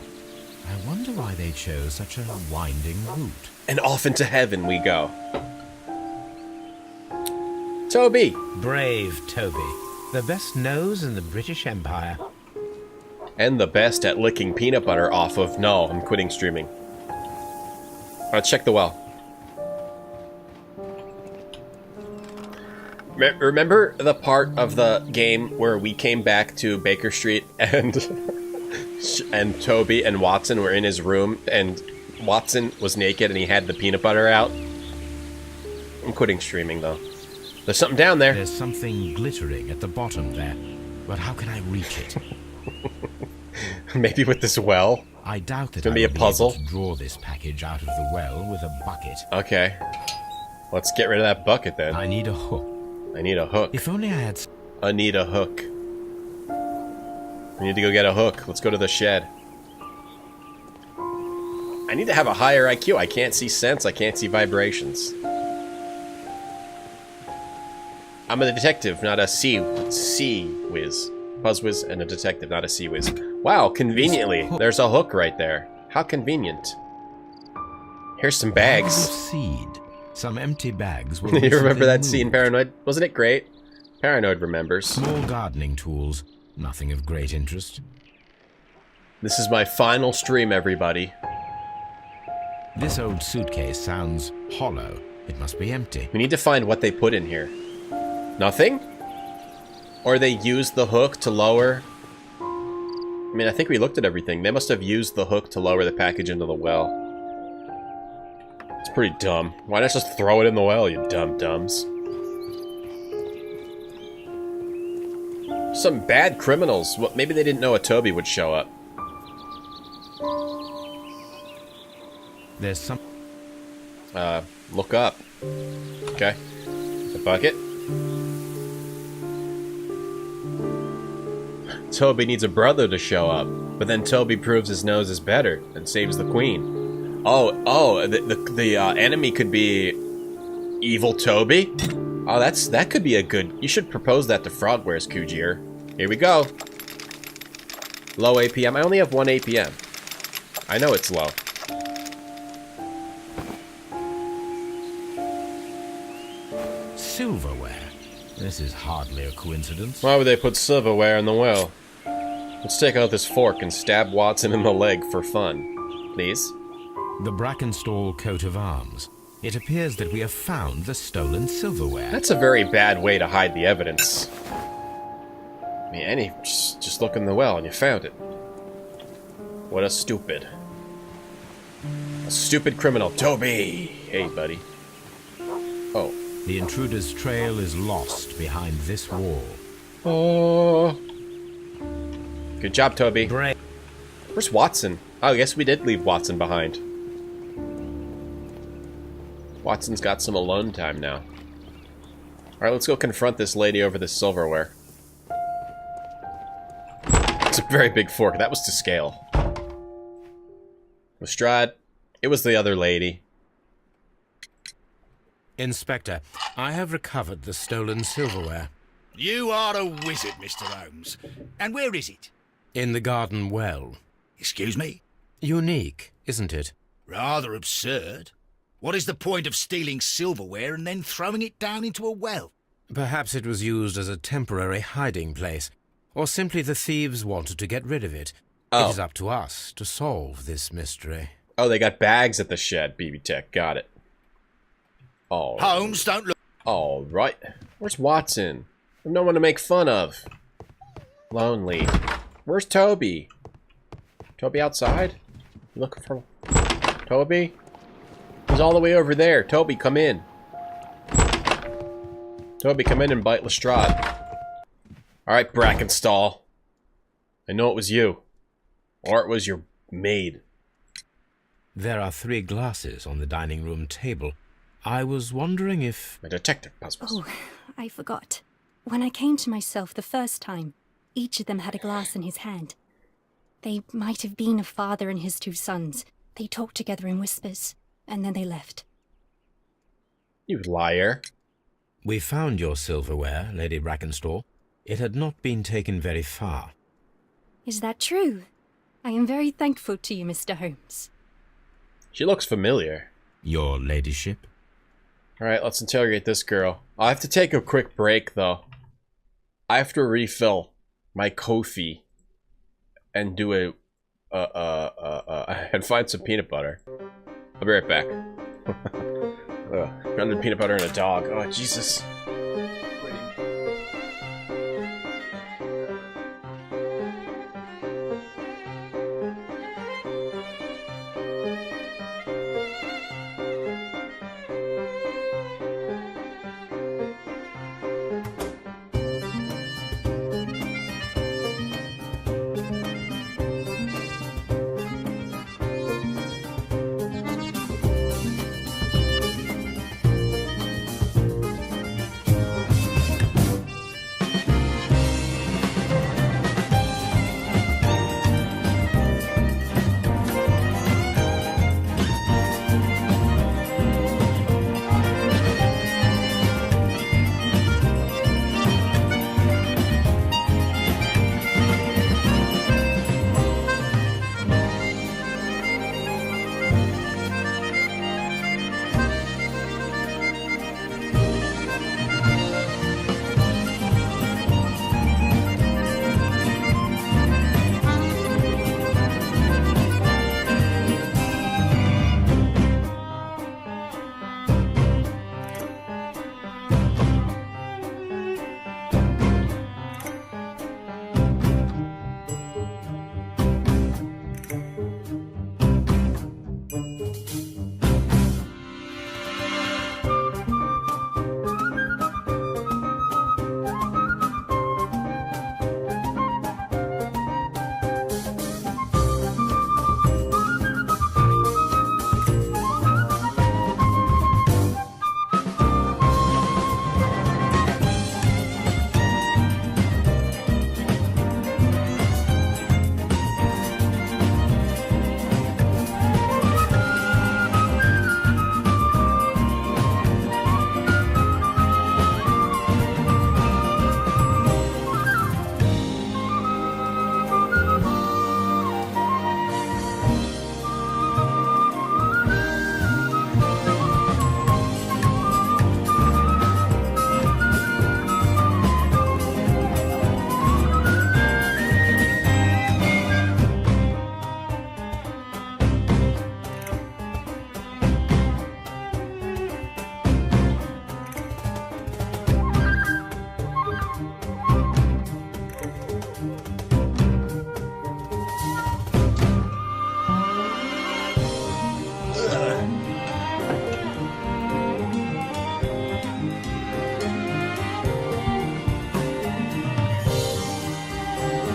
I wonder why they chose such a winding route. And off into heaven we go. Toby! Brave Toby. The best nose in the British Empire. And the best at licking peanut butter off of... No, I'm quitting streaming. Let's check the well. Remember the part of the game where we came back to Baker Street and... and Toby and Watson were in his room and Watson was naked and he had the peanut butter out? I'm quitting streaming, though. There's something down there. There's something glittering at the bottom there, but how can I reach it? Maybe with this well? I doubt that it's gonna be a puzzle. To draw this package out of the well with a bucket. Okay. Let's get rid of that bucket then. I need a hook. I need a hook. If only I had... I need a hook. We need to go get a hook. Let's go to the shed. I need to have a higher IQ. I can't see scents. I can't see vibrations. I'm a detective, not a sea whiz. Buzzwiz and a detective, not a sea whiz. Wow, conveniently. There's a hook right there. How convenient. Here's some bags. Seed. Some empty bags. You remember that scene, Paranoid? Wasn't it great? Paranoid remembers. Small gardening tools. Nothing of great interest. This is my final stream, everybody. This old suitcase sounds hollow. It must be empty. We need to find what they put in here. Nothing? Or they used the hook to lower... I mean, I think we looked at everything. They must have used the hook to lower the package into the well. It's pretty dumb. Why not just throw it in the well, you dumb-dumbs? Some bad criminals. Well, maybe they didn't know a Toby would show up. There's some... Look up. Okay. The bucket. Toby needs a brother to show up, but then Toby proves his nose is better and saves the queen. The enemy could be evil Toby. Oh, that could be a good... You should propose that to Frogwares, Kujir. Here we go. Low APM. I only have 1 APM. I know it's low. Silverware. This is hardly a coincidence. Why would they put silverware in the well? Let's take out this fork and stab Watson in the leg for fun. Please? The Brackenstall coat of arms. It appears that we have found the stolen silverware. That's a very bad way to hide the evidence. I mean, just look in the well and you found it. What a stupid criminal. Toby! Hey, buddy. Oh. The intruder's trail is lost behind this wall. Oh. Good job, Toby. Where's Watson? Oh, I guess we did leave Watson behind. Watson's got some alone time now. Alright, let's go confront this lady over this silverware. It's a very big fork. That was to scale. Lestrade. It was the other lady. Inspector, I have recovered the stolen silverware. You are a wizard, Mr. Holmes. And where is it? In the garden well. Excuse me? Unique, isn't it? Rather absurd. What is the point of stealing silverware and then throwing it down into a well? Perhaps it was used as a temporary hiding place, or simply the thieves wanted to get rid of it. Oh. It is up to us to solve this mystery. Oh, they got bags at the shed, BB Tech. Got it. Oh. Holmes, don't look... All right. Where's Watson? No one to make fun of. Lonely. Where's Toby? Toby outside? You looking for... Toby? He's all the way over there. Toby, come in. Toby, come in and bite Lestrade. Alright, Brackenstall. I know it was you. Or it was your maid. There are 3 glasses on the dining room table. I was wondering if... My detective puzzles. Oh, I forgot. When I came to myself the first time, each of them had a glass in his hand. They might have been a father and his 2 sons. They talked together in whispers, and then they left. You liar. We found your silverware, Lady Brackenstall. It had not been taken very far. Is that true? I am very thankful to you, Mr. Holmes. She looks familiar. Your ladyship? Alright, let's interrogate this girl. I have to take a quick break, though. I have to refill my Kofi and do and find some peanut butter. I'll be right back. Grounded peanut butter and a dog. Oh, Jesus.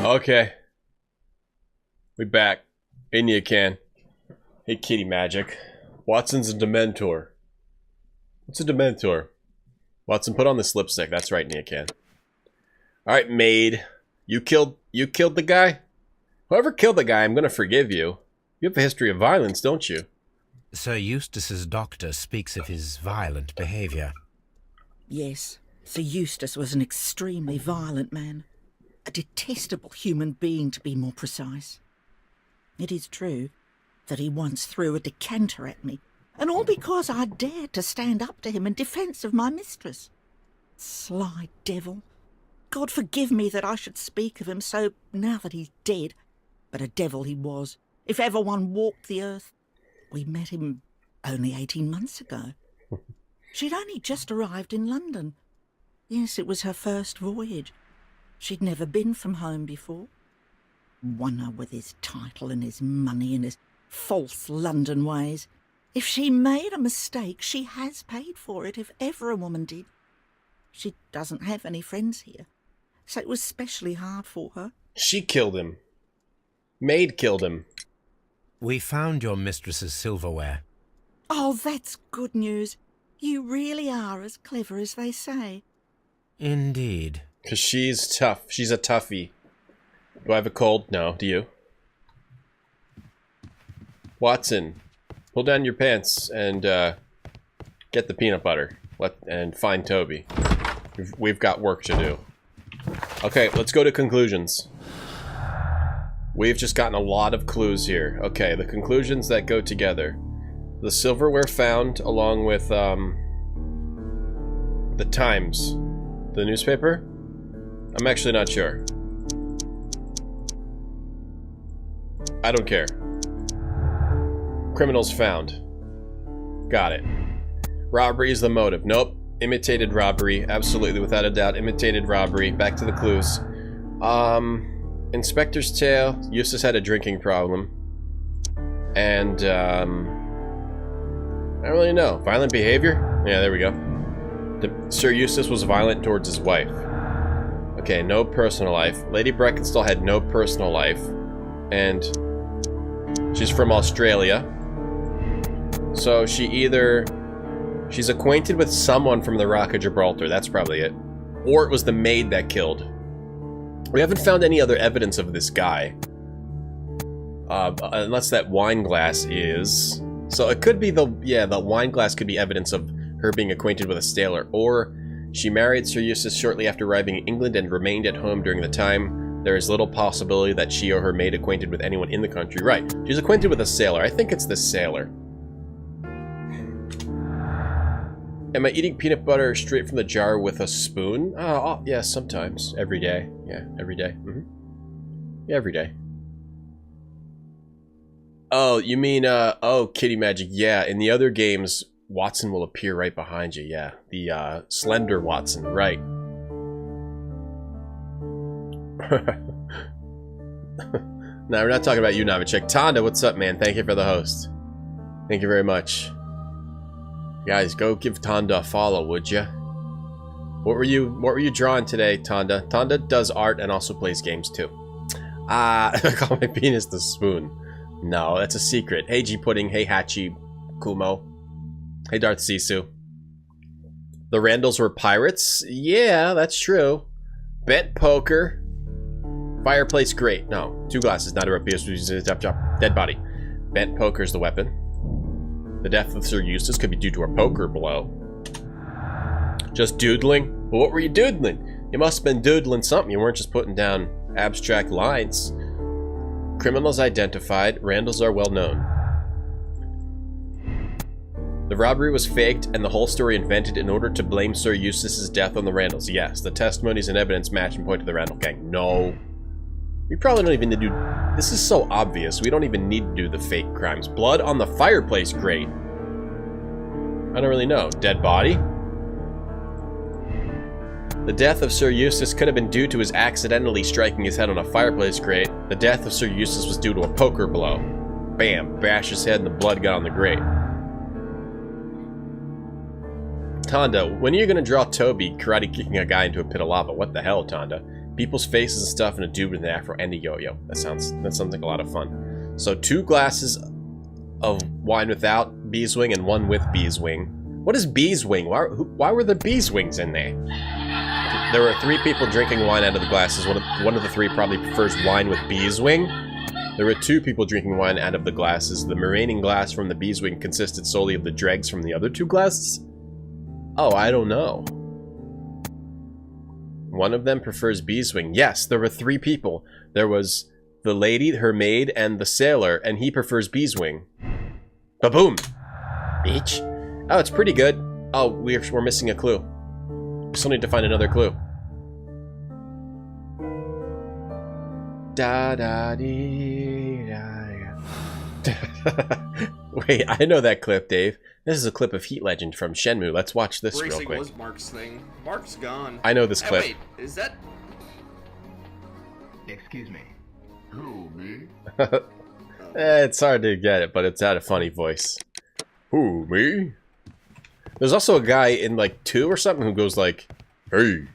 Okay. We back. In you can. Hey, kitty magic. Watson's a Dementor. What's a Dementor? Watson, put on this lipstick. That's right, Nia can. Alright, maid. You killed the guy? Whoever killed the guy, I'm gonna forgive you. You have a history of violence, don't you? Sir Eustace's doctor speaks of his violent behaviour. Yes, Sir Eustace was an extremely violent man. A detestable human being, to be more precise. It is true that he once threw a decanter at me, and all because I dared to stand up to him in defence of my mistress. Sly devil. God forgive me that I should speak of him so now that he's dead, but a devil he was, if ever one walked the earth. We met him only 18 months ago. She'd only just arrived in London. Yes, it was her first voyage. She'd never been from home before. Wonder with his title and his money and his false London ways. If she made a mistake, she has paid for it, if ever a woman did. She doesn't have any friends here, so it was specially hard for her. She killed him. Maid killed him. We found your mistress's silverware. Oh, that's good news. You really are as clever as they say. Indeed. Because she's tough. She's a toughie. Do I have a cold? No. Do you? Watson, pull down your pants and get the peanut butter. And find Toby. We've got work to do. Okay, let's go to conclusions. We've just gotten a lot of clues here. Okay, the conclusions that go together. The silverware found along with the Times. The newspaper? I'm actually not sure. I don't care. Criminals found. Got it. Robbery is the motive. Nope. Imitated robbery. Absolutely, without a doubt. Imitated robbery. Back to the clues. Inspector's tale. Eustace had a drinking problem. And, I don't really know. Violent behavior? Yeah, there we go. Sir Eustace was violent towards his wife. Okay, no personal life. Lady Brackenstall had no personal life. And she's from Australia. So she's acquainted with someone from the Rock of Gibraltar. That's probably it. Or it was the maid that killed. We haven't found any other evidence of this guy. Unless that wine glass is... So it could be the wine glass could be evidence of her being acquainted with a sailor. Or she married Sir Eustace shortly after arriving in England and remained at home during the time. There is little possibility that she or her maid acquainted with anyone in the country. Right, she's acquainted with a sailor. I think it's this sailor. Am I eating peanut butter straight from the jar with a spoon? Oh, yeah, sometimes. Every day. Yeah, every day. Yeah, every day. Oh, you mean, oh, kitty magic. Yeah, in the other games, Watson will appear right behind you. Yeah, the, slender Watson. Right. No, we're not talking about you, Novichek. Tonda, what's up, man? Thank you for the host. Thank you very much. Guys, go give Tonda a follow, would ya? What were you drawing today, Tonda? Tonda does art and also plays games too. I call my penis the spoon. No, that's a secret. Hey G Pudding, hey Hachi Kumo. Hey Darth Sisu. The Randalls were pirates? Yeah, that's true. Bet poker. Fireplace grate. No, 2 glasses, not a repeat. Dead body. Bent poker's the weapon. The death of Sir Eustace could be due to a poker blow. Just doodling? Well, what were you doodling? You must have been doodling something. You weren't just putting down abstract lines. Criminals identified. Randalls are well known. The robbery was faked and the whole story invented in order to blame Sir Eustace's death on the Randalls. Yes, the testimonies and evidence match and point to the Randall gang. No. We probably don't even need to do... This is so obvious. We don't even need to do the fake crimes. Blood on the fireplace grate. I don't really know. Dead body? The death of Sir Eustace could have been due to his accidentally striking his head on a fireplace grate. The death of Sir Eustace was due to a poker blow. Bam. Bash his head and the blood got on the grate. Tonda, when are you going to draw Toby karate kicking a guy into a pit of lava? What the hell, Tonda? people's faces and stuff, and a dude with an afro and a yo-yo. That sounds like a lot of fun. So 2 glasses of wine without beeswing and 1 with beeswing. What is beeswing? Why were there beeswings in there? There were 3 people drinking wine out of the glasses. One of the 3 probably prefers wine with beeswing. There were 2 people drinking wine out of the glasses. The remaining glass from the beeswing consisted solely of the dregs from the other 2 glasses? Oh, I don't know. One of them prefers beeswing. Yes, there were 3 people. There was the lady, her maid, and the sailor, and he prefers beeswing. Ba-boom! Bitch. Oh, it's pretty good. Oh, we're missing a clue. We still need to find another clue. Wait, I know that clip, Dave. This is a clip of Heat Legend from Shenmue. Let's watch this real quick. Was Mark's thing. Mark's gone. I know this clip. Wait, is that... Excuse me. Who, me? It's hard to get it, but it's at a funny voice. Who, me? There's also a guy in like 2 or something who goes like, hey.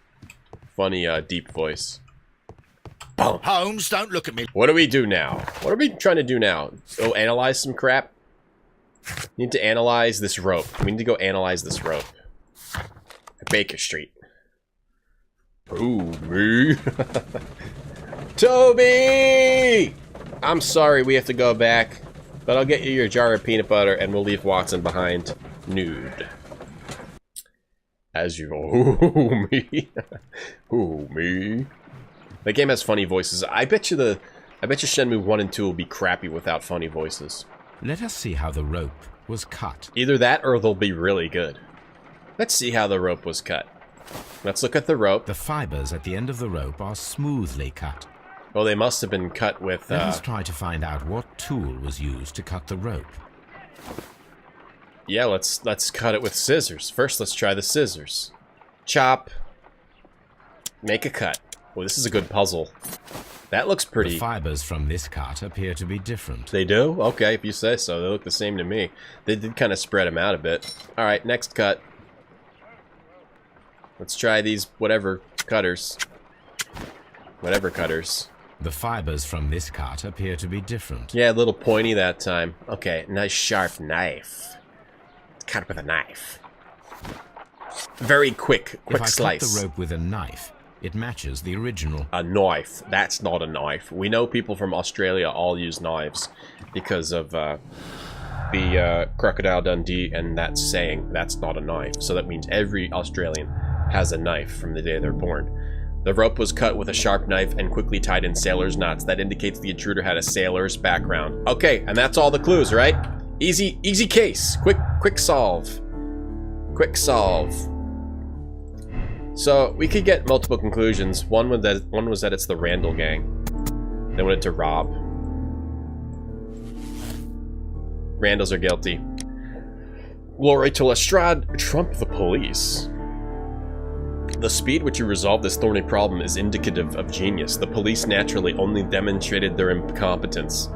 Funny, deep voice. Boom. Holmes, don't look at me. What do we do now? What are we trying to do now? Oh, analyze some crap? Need to analyze this rope. We need to go analyze this rope. At Baker Street. Ooh, me. Toby! I'm sorry we have to go back, but I'll get you your jar of peanut butter and we'll leave Watson behind nude. As you... Ooh, me. Ooh, me. The game has funny voices. I bet you Shenmue 1 and 2 will be crappy without funny voices. Let us see how the rope was cut. Either that or they'll be really good. Let's see how the rope was cut. Let's look at the rope. The fibers at the end of the rope are smoothly cut. Well, they must have been cut with... Let us try to find out what tool was used to cut the rope. Yeah, let's cut it with scissors. First, let's try the scissors. Chop. Make a cut. Well, this is a good puzzle. That looks pretty... The fibers from this cut appear to be different. They do? Okay, if you say so. They look the same to me. They did kind of spread them out a bit. Alright, next cut. Let's try these whatever cutters. Whatever cutters. The fibers from this cut appear to be different. Yeah, a little pointy that time. Okay, nice sharp knife. Let's cut it with a knife. Very quick slice. If I cut the rope with a knife, it matches the original. A knife. That's not a knife. We know people from Australia all use knives because of the Crocodile Dundee and that saying, that's not a knife. So that means every Australian has a knife from the day they're born. The rope was cut with a sharp knife and quickly tied in sailor's knots. That indicates the intruder had a sailor's background. Okay, and that's all the clues, right? Easy case. Quick solve. Quick solve. So we could get multiple conclusions. One was that it's the Randall gang. They wanted to rob. Randalls are guilty. Glory to Lestrade, trump the police. The speed which you resolve this thorny problem is indicative of genius. The police naturally only demonstrated their incompetence.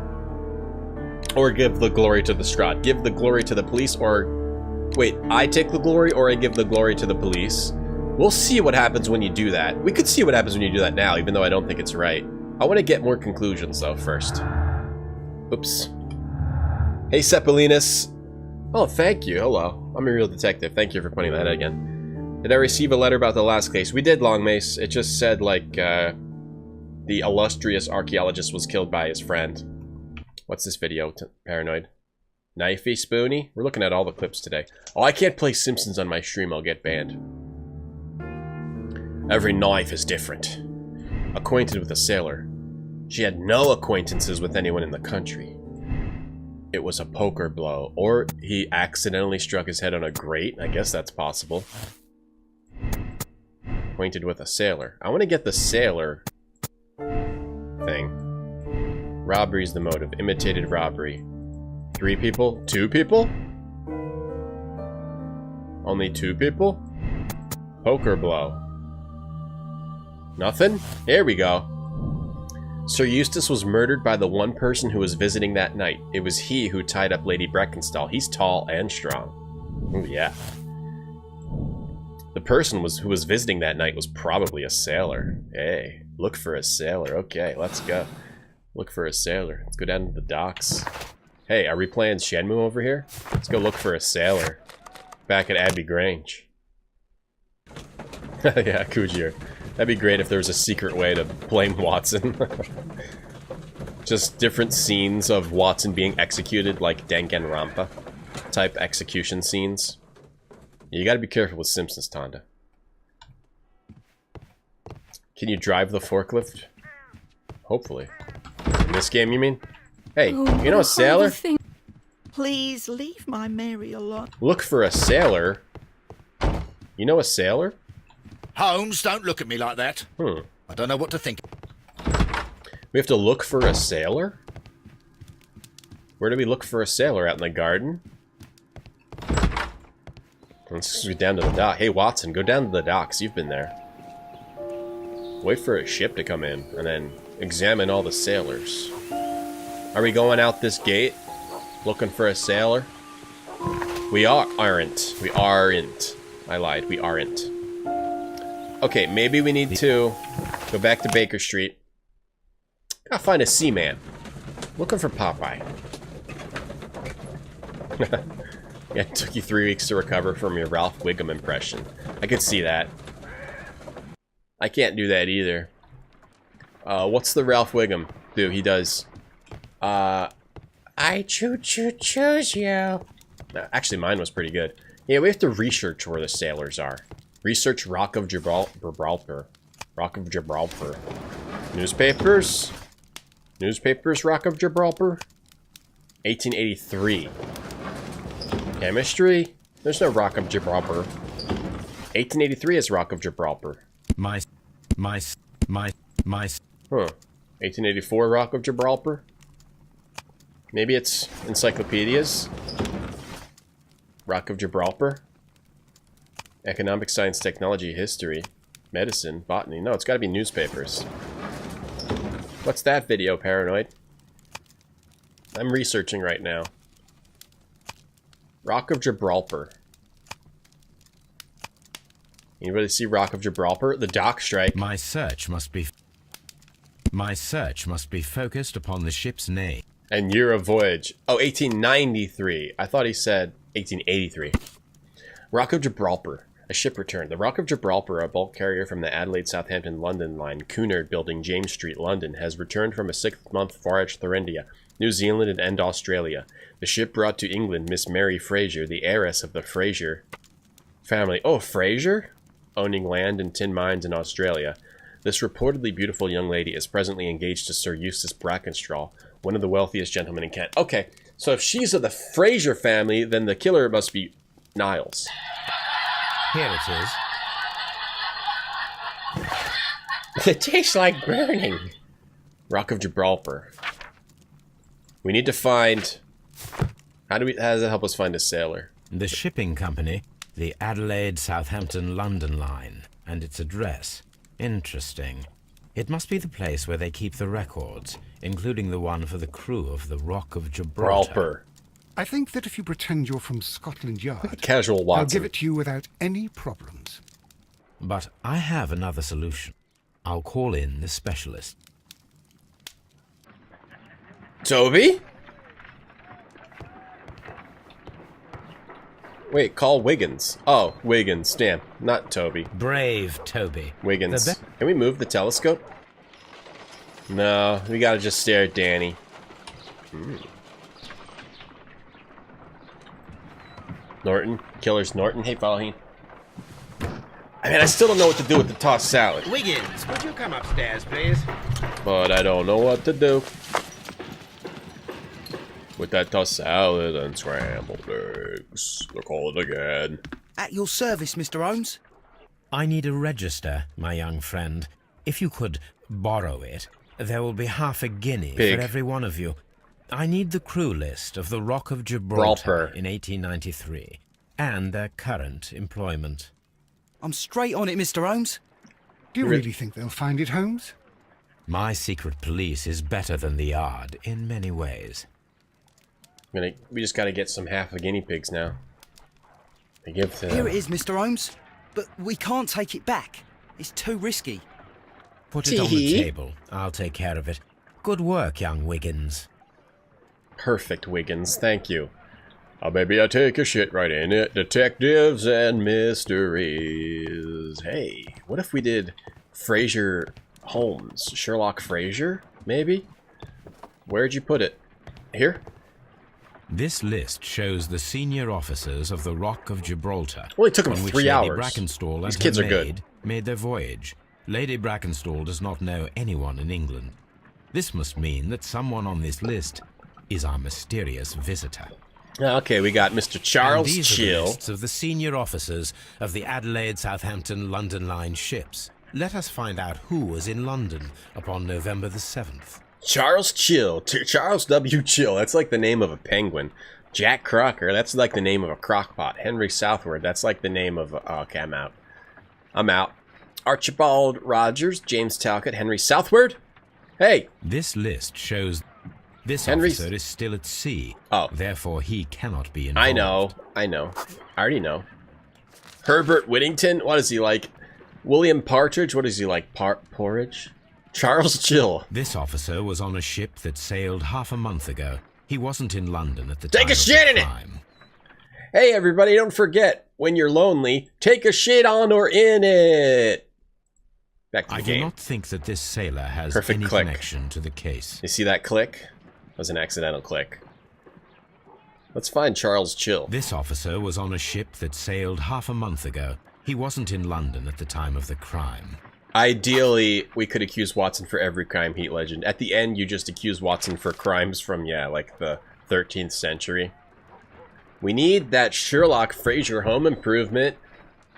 Or give the glory to Lestrade. Give the glory to the police, or... Wait, I take the glory, or I give the glory to the police? We'll see what happens when you do that. We could see what happens when you do that now, even though I don't think it's right. I want to get more conclusions, though, first. Oops. Hey, Seppulinus. Oh, thank you. Hello. I'm a real detective. Thank you for pointing that out again. Did I receive a letter about the last case? We did, Longmace. It just said, like, the illustrious archaeologist was killed by his friend. What's this video? Paranoid. Knifey Spoony? We're looking at all the clips today. Oh, I can't play Simpsons on my stream. I'll get banned. Every knife is different. Acquainted with a sailor. She had no acquaintances with anyone in the country. It was a poker blow. Or he accidentally struck his head on a grate. I guess that's possible. Acquainted with a sailor. I want to get the sailor thing. Robbery's the motive. Imitated robbery. 3 people? 2 people? Only 2 people? Poker blow. Nothing? Here we go. Sir Eustace was murdered by the one person who was visiting that night. It was he who tied up Lady Breckenstall. He's tall and strong. Ooh, yeah. The person who was visiting that night was probably a sailor. Hey, look for a sailor. Okay, let's go. Look for a sailor. Let's go down to the docks. Hey, are we playing Shenmue over here? Let's go look for a sailor. Back at Abbey Grange. Yeah, Kujir. That'd be great if there was a secret way to blame Watson. Just different scenes of Watson being executed, like Danganronpa type execution scenes. You gotta be careful with Simpsons, Tonda. Can you drive the forklift? Hopefully. In this game, you mean? Hey, you know a sailor? Please leave my Mary alone. Look for a sailor? You know a sailor? Holmes, don't look at me like that. I don't know what to think. We have to look for a sailor? Where do we look for a sailor? Out in the garden? Let's go down to the dock. Hey, Watson, go down to the docks. You've been there. Wait for a ship to come in, and then examine all the sailors. Are we going out this gate? Looking for a sailor? We aren't. We aren't. I lied. We aren't. Okay, maybe we need to go back to Baker Street. Gotta find a seaman. Looking for Popeye. Yeah, it took you 3 weeks to recover from your Ralph Wiggum impression. I could see that. I can't do that either. What's the Ralph Wiggum do? He does, I choose you. No, actually, mine was pretty good. Yeah, we have to research where the sailors are. Research Rock of Gibraltar. Rock of Gibraltar. Newspapers. Newspapers, Rock of Gibraltar. 1883. Chemistry. There's no Rock of Gibraltar. 1883 is Rock of Gibraltar. My. Huh. 1884 Rock of Gibraltar? Maybe it's encyclopedias? Rock of Gibraltar? Economic, science, technology, history, medicine, botany. No, it's gotta be newspapers. What's that video, Paranoid? I'm researching right now. Rock of Gibraltar. Anybody see Rock of Gibraltar? The dock strike. My search must be focused upon the ship's name. And year of voyage. Oh, 1893. I thought he said 1883. Rock of Gibraltar. A ship returned. The Rock of Gibraltar, a bulk carrier from the Adelaide-Southampton-London line, Cunard Building, James Street, London, has returned from a 6-month voyage to India, New Zealand, and Australia. The ship brought to England Miss Mary Fraser, the heiress of the Fraser family. Oh, Fraser? Owning land and tin mines in Australia. This reportedly beautiful young lady is presently engaged to Sir Eustace Brackenstraw, one of the wealthiest gentlemen in Kent. Okay, so if she's of the Fraser family, then the killer must be Niles. Here it is. It tastes like burning. Rock of Gibraltar. We need to find... How does it help us find a sailor? The shipping company, the Adelaide-Southampton-London line, and its address. Interesting. It must be the place where they keep the records, including the one for the crew of the Rock of Gibraltar. I think that if you pretend you're from Scotland Yard, Casual Watson. I'll give it to you without any problems. But I have another solution. I'll call in the specialist. Toby? Wait, call Wiggins. Oh, Wiggins. Damn, not Toby. Brave Toby. Wiggins. Can we move the telescope? No, we gotta just stare at Danny. Norton. Killer's Norton. Hey, Fallaheen. I mean, I still don't know what to do with the tossed salad. Wiggins, would you come upstairs, please? But I don't know what to do with that tossed salad and scrambled eggs. They'll call it again. At your service, Mr. Holmes. I need a register, my young friend. If you could borrow it, there will be half a guinea for every one of you. I need the crew list of the Rock of Gibraltar in 1893, and their current employment. I'm straight on it, Mr. Holmes. Do you really think they'll find it, Holmes? My secret police is better than the Yard in many ways. We just gotta get some half a guinea pigs now. Here it is, Mr. Holmes. But we can't take it back. It's too risky. Put it on the table. I'll take care of it. Good work, young Wiggins. Perfect, Wiggins. Thank you. Maybe I take a shit right in it. Detectives and mysteries. Hey, what if we did Fraser Holmes? Sherlock Fraser, maybe? Where'd you put it? Here? This list shows the senior officers of the Rock of Gibraltar. Well, it took them on which 3 Lady hours. Brackenstall These and kids her are good. maid made their voyage. Lady Brackenstall does not know anyone in England. This must mean that someone on this list is our mysterious visitor. Okay, we got Mr. Charles and these Chill. are the lists of the senior officers of the Adelaide, Southampton, London Line ships. Let us find out who was in London upon November the 7th. Charles Chill. Charles W. Chill. That's like the name of a penguin. Jack Crocker. That's like the name of a crockpot. Henry Southward. That's like the name of... okay, I'm out. I'm out. Archibald Rogers. James Talcott. Henry Southward. Hey! This list shows... This Henry's... officer is still at sea. Oh. Therefore, he cannot be involved. I know. I know. I already know. Herbert Whittington. What is he like? William Partridge. What is he like? Porridge? Charles Chill. This officer was on a ship that sailed half a month ago. He wasn't in London at the time Take a shit in it! Hey, everybody, don't forget, when you're lonely, take a shit on or in it! Back to the game. I do not think that this sailor has Perfect any click. connection to the case. You see that click? That was an accidental click. Let's find Charles Chill. This officer was on a ship that sailed half a month ago. He wasn't in London at the time of the crime. Ideally, we could accuse Watson for every crime, Heat Legend. At the end, you just accuse Watson for crimes from, yeah, like the 13th century. We need that Sherlock Fraser Home Improvement,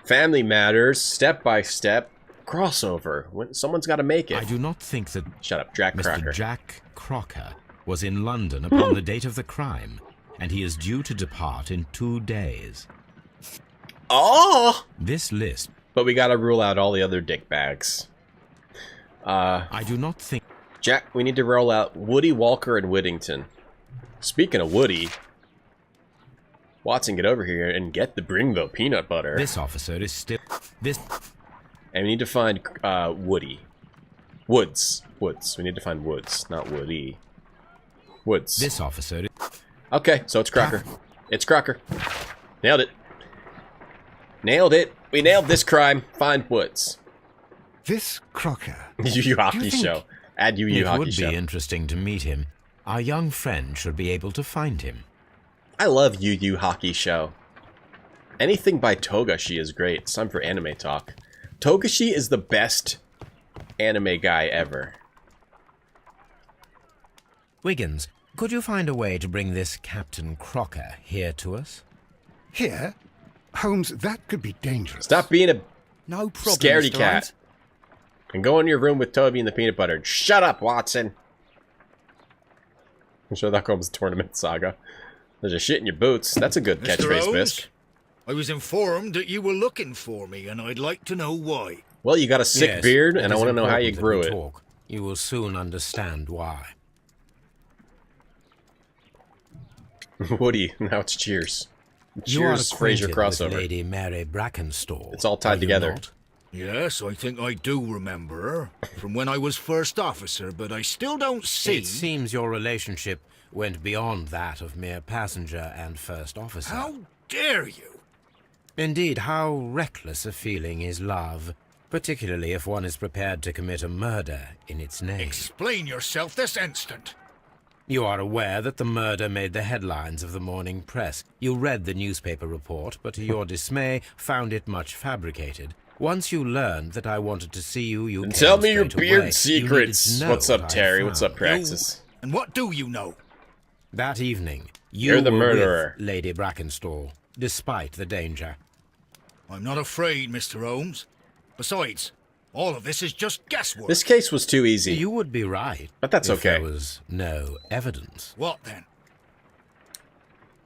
Family Matters, step-by-step crossover. Someone's got to make it. I do not think that Shut up, Jack Crocker. Mr. Jack Crocker was in London upon the date of the crime, and he is due to depart in 2 days. Oh! This list... But we gotta rule out all the other dickbags. I do not think... Jack, we need to roll out Woody, Walker, and Whittington. Speaking of Woody, Watson, get over here and get the Bringville peanut butter. This officer is still... This... And we need to find Woody. Woods. Woods. We need to find Woods, not Woody. Woods. This officer... Okay, so it's Crocker. It's Crocker. Nailed it. Nailed it. We nailed this crime. Find Woods. This Crocker. Yu Hockey Show. Add Yu Hockey Show. It would be interesting to meet him. Our young friend should be able to find him. I love Yu Hockey Show. Anything by Togashi is great. It's time for anime talk. Togashi is the best anime guy ever. Wiggins, could you find a way to bring this Captain Crocker here to us? Here? Holmes, that could be dangerous. Stop being a no problem, scaredy Mr. cat. Holmes. And go in your room with Toby and the peanut butter. Shut up, Watson. Sherlock Holmes Tournament Saga. There's a shit in your boots. That's a good Mr. catchphrase, Holmes, Bisk. I was informed that you were looking for me, and I'd like to know why. Well, you got a sick Yes, beard, it and I is want to know how you important that grew we it. talk. You will soon understand why. Woody, now it's Cheers. You are Cheers, Fraser acquainted with crossover. Lady Mary Brackenstall. It's all tied are you together. not? Yes, I think I do remember her from when I was first officer, but I still don't see... It seems your relationship went beyond that of mere passenger and first officer. How dare you? Indeed, how reckless a feeling is love, particularly if one is prepared to commit a murder in its name. Explain yourself this instant. You are aware that the murder made the headlines of the morning press. You read the newspaper report, but to your dismay, found it much fabricated. Once you learned that I wanted to see you, you And came tell me your straight beard away. secrets. You needed to know What's up, what I Terry? had What's up, found. Praxis? And what do you know? That evening, you You're the were murderer. with Lady Brackenstall, despite the danger. I'm not afraid, Mr. Holmes. Besides, all of this is just guesswork. This case was too easy. You would be right. But that's if okay. There was no evidence. What then?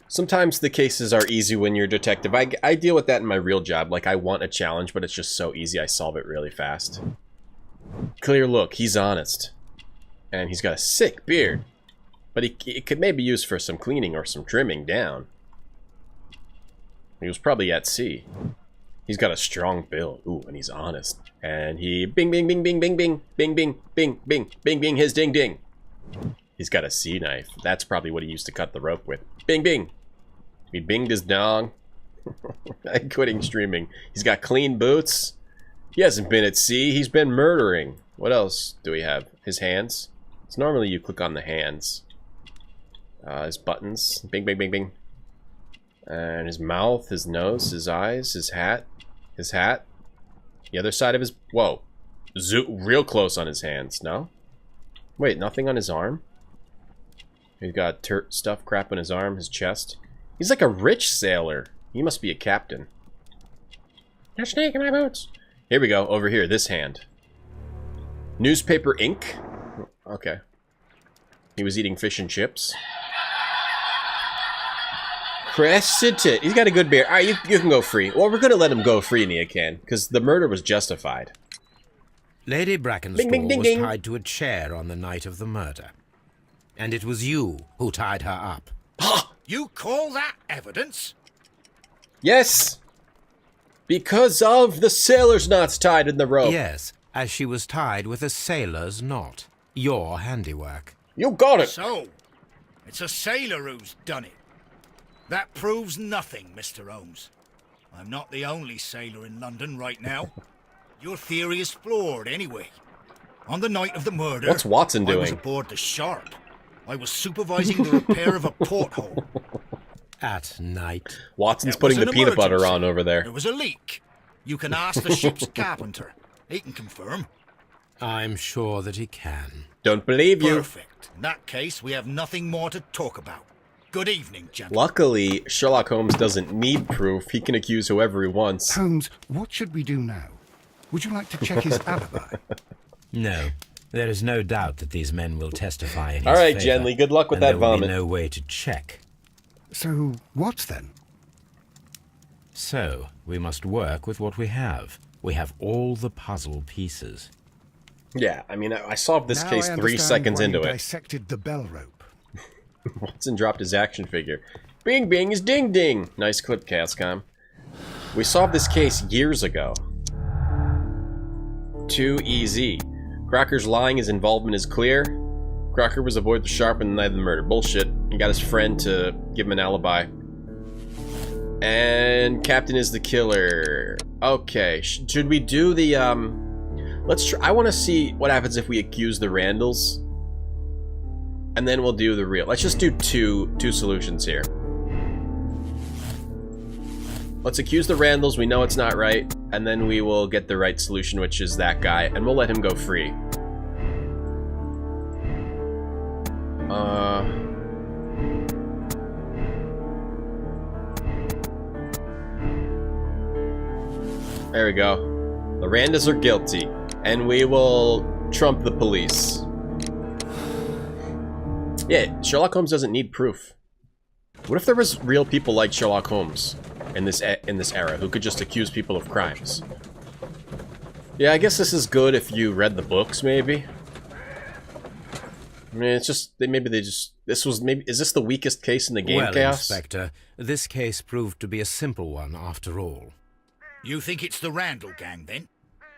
Sometimes the cases are easy when you're a detective. I deal with that in my real job. Like, I want a challenge, but it's just so easy I solve it really fast. Clear look. He's honest. And he's got a sick beard. But it could maybe use for some cleaning or some trimming down. He was probably at sea. He's got a strong build. Ooh, and he's honest. And he bing bing bing bing bing bing bing bing bing bing bing bing his ding ding. He's got a sea knife. That's probably what he used to cut the rope with. Bing bing. He binged his dong. I'm quitting streaming. He's got clean boots. He hasn't been at sea. He's been murdering. What else do we have? His hands. It's normally you click on the hands. His buttons. Bing bing bing bing. And his mouth, his nose, his eyes, his hat. His hat. The other side of his... Whoa. Real close on his hands. No? Wait, nothing on his arm? He's got stuff crap on his arm, his chest. He's like a rich sailor. He must be a captain. There's a snake in my boots. Here we go. Over here. This hand. Newspaper ink. Okay. He was eating fish and chips. Crescent. He's got a good beard. Alright, you can go free. Well, we're going to let him go free, Nia can, because the murder was justified. Lady Brackenstall was tied to a chair on the night of the murder. And it was you who tied her up. You call that evidence? Yes! Because of the sailor's knots tied in the rope. Yes, as she was tied with a sailor's knot. Your handiwork. You got it! So, it's a sailor who's done it. That proves nothing, Mr. Holmes. I'm not the only sailor in London right now. Your theory is flawed anyway. On the night of the murder... What's Watson doing? I was aboard the Sharp. I was supervising the repair of a porthole. At night. Watson's putting the peanut butter on over there. There was a leak. You can ask the ship's carpenter. He can confirm. I'm sure that he can. Don't believe you. Perfect. In that case, we have nothing more to talk about. Good evening, gentlemen. Luckily, Sherlock Holmes doesn't need proof. He can accuse whoever he wants. Holmes, what should we do now? Would you like to check his alibi? No. There is no doubt that these men will testify in his All right, favor, Genly, good luck with that there will vomit. be no way to check. So, what then? So, we must work with what we have. We have all the puzzle pieces. Yeah, I mean, I solved this Now case I 3 seconds understand into why you it. dissected the bell rope. Watson dropped his action figure. Bing bing is ding ding. Nice clip, Cascom. We solved this case years ago. Too easy. Crocker's lying, his involvement is clear. Crocker was aboard the Sharp on the night of the murder. Bullshit. He got his friend to give him an alibi. And Captain is the killer. Okay, should we do the, let's try, I want to see what happens if we accuse the Randalls. And then we'll do the real. Let's just do two solutions here. Let's accuse the Randalls, we know it's not right, and then we will get the right solution, which is that guy, and we'll let him go free. There we go. The Randalls are guilty, and we will trump the police. Yeah, Sherlock Holmes doesn't need proof. What if there was real people like Sherlock Holmes in this era who could just accuse people of crimes? Yeah, I guess this is good if you read the books, maybe. I mean, it's just maybe they just is this the weakest case in the game, Well, Chaos? Inspector, this case proved to be a simple one after all. You think it's the Randall gang, then?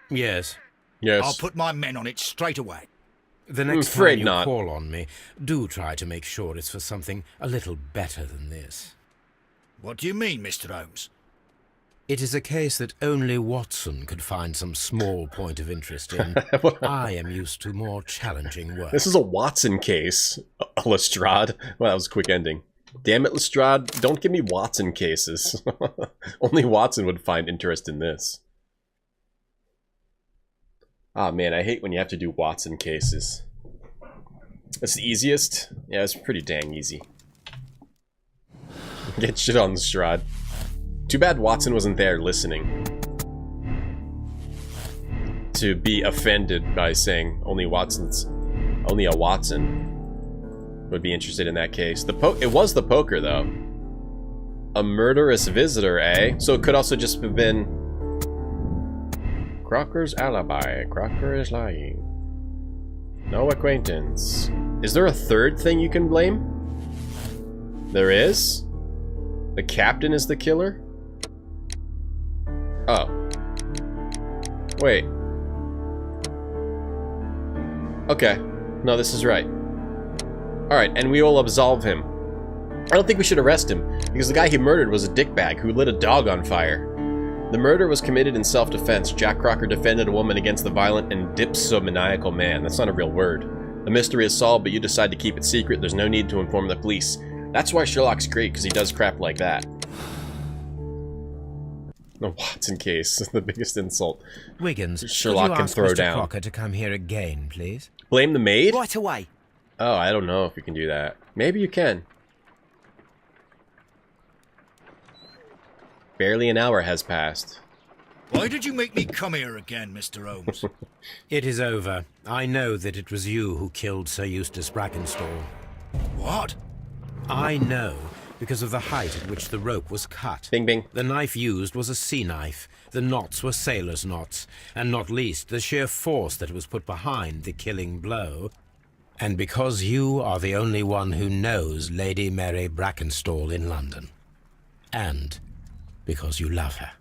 Yes. Yes. I'll put my men on it straight away. The next afraid time you not. call on me, do try to make sure it's for something a little better than this. What do you mean, Mr. Holmes? It is a case that only Watson could find some small point of interest in. I am used to more challenging work. This is a Watson case, Lestrade. Well, that was a quick ending. Damn it, Lestrade, don't give me Watson cases. Only Watson would find interest in this. Ah, man, I hate when you have to do Watson cases. It's the easiest? Yeah, it's pretty dang easy. Get shit on Lestrade. Too bad Watson wasn't there listening. To be offended by saying only a Watson would be interested in that case. It was the poker, though. A murderous visitor, eh? So it could also just have been Crocker's alibi. Crocker is lying. No acquaintance. Is there a third thing you can blame? There is? The captain is the killer? Oh. Wait. Okay. No, this is right. Alright, and we will absolve him. I don't think we should arrest him, because the guy he murdered was a dickbag who lit a dog on fire. The murder was committed in self-defense. Jack Crocker defended a woman against the violent and dipsomaniacal man. That's not a real word. The mystery is solved, but you decide to keep it secret. There's no need to inform the police. That's why Sherlock's great, because he does crap like that. The Watson case is the biggest insult Wiggins, Sherlock could you can ask throw Mr. down. Crocker to come here again, please? Blame the maid? Right away. Oh, I don't know if you can do that. Maybe you can. Barely an hour has passed. Why did you make me come here again, Mr. Holmes? It is over. I know that it was you who killed Sir Eustace Brackenstall. What? I know, because of the height at which the rope was cut. Bing, bing. The knife used was a sea knife. The knots were sailor's knots. And not least, the sheer force that was put behind the killing blow. And because you are the only one who knows Lady Mary Brackenstall in London. And because you love her.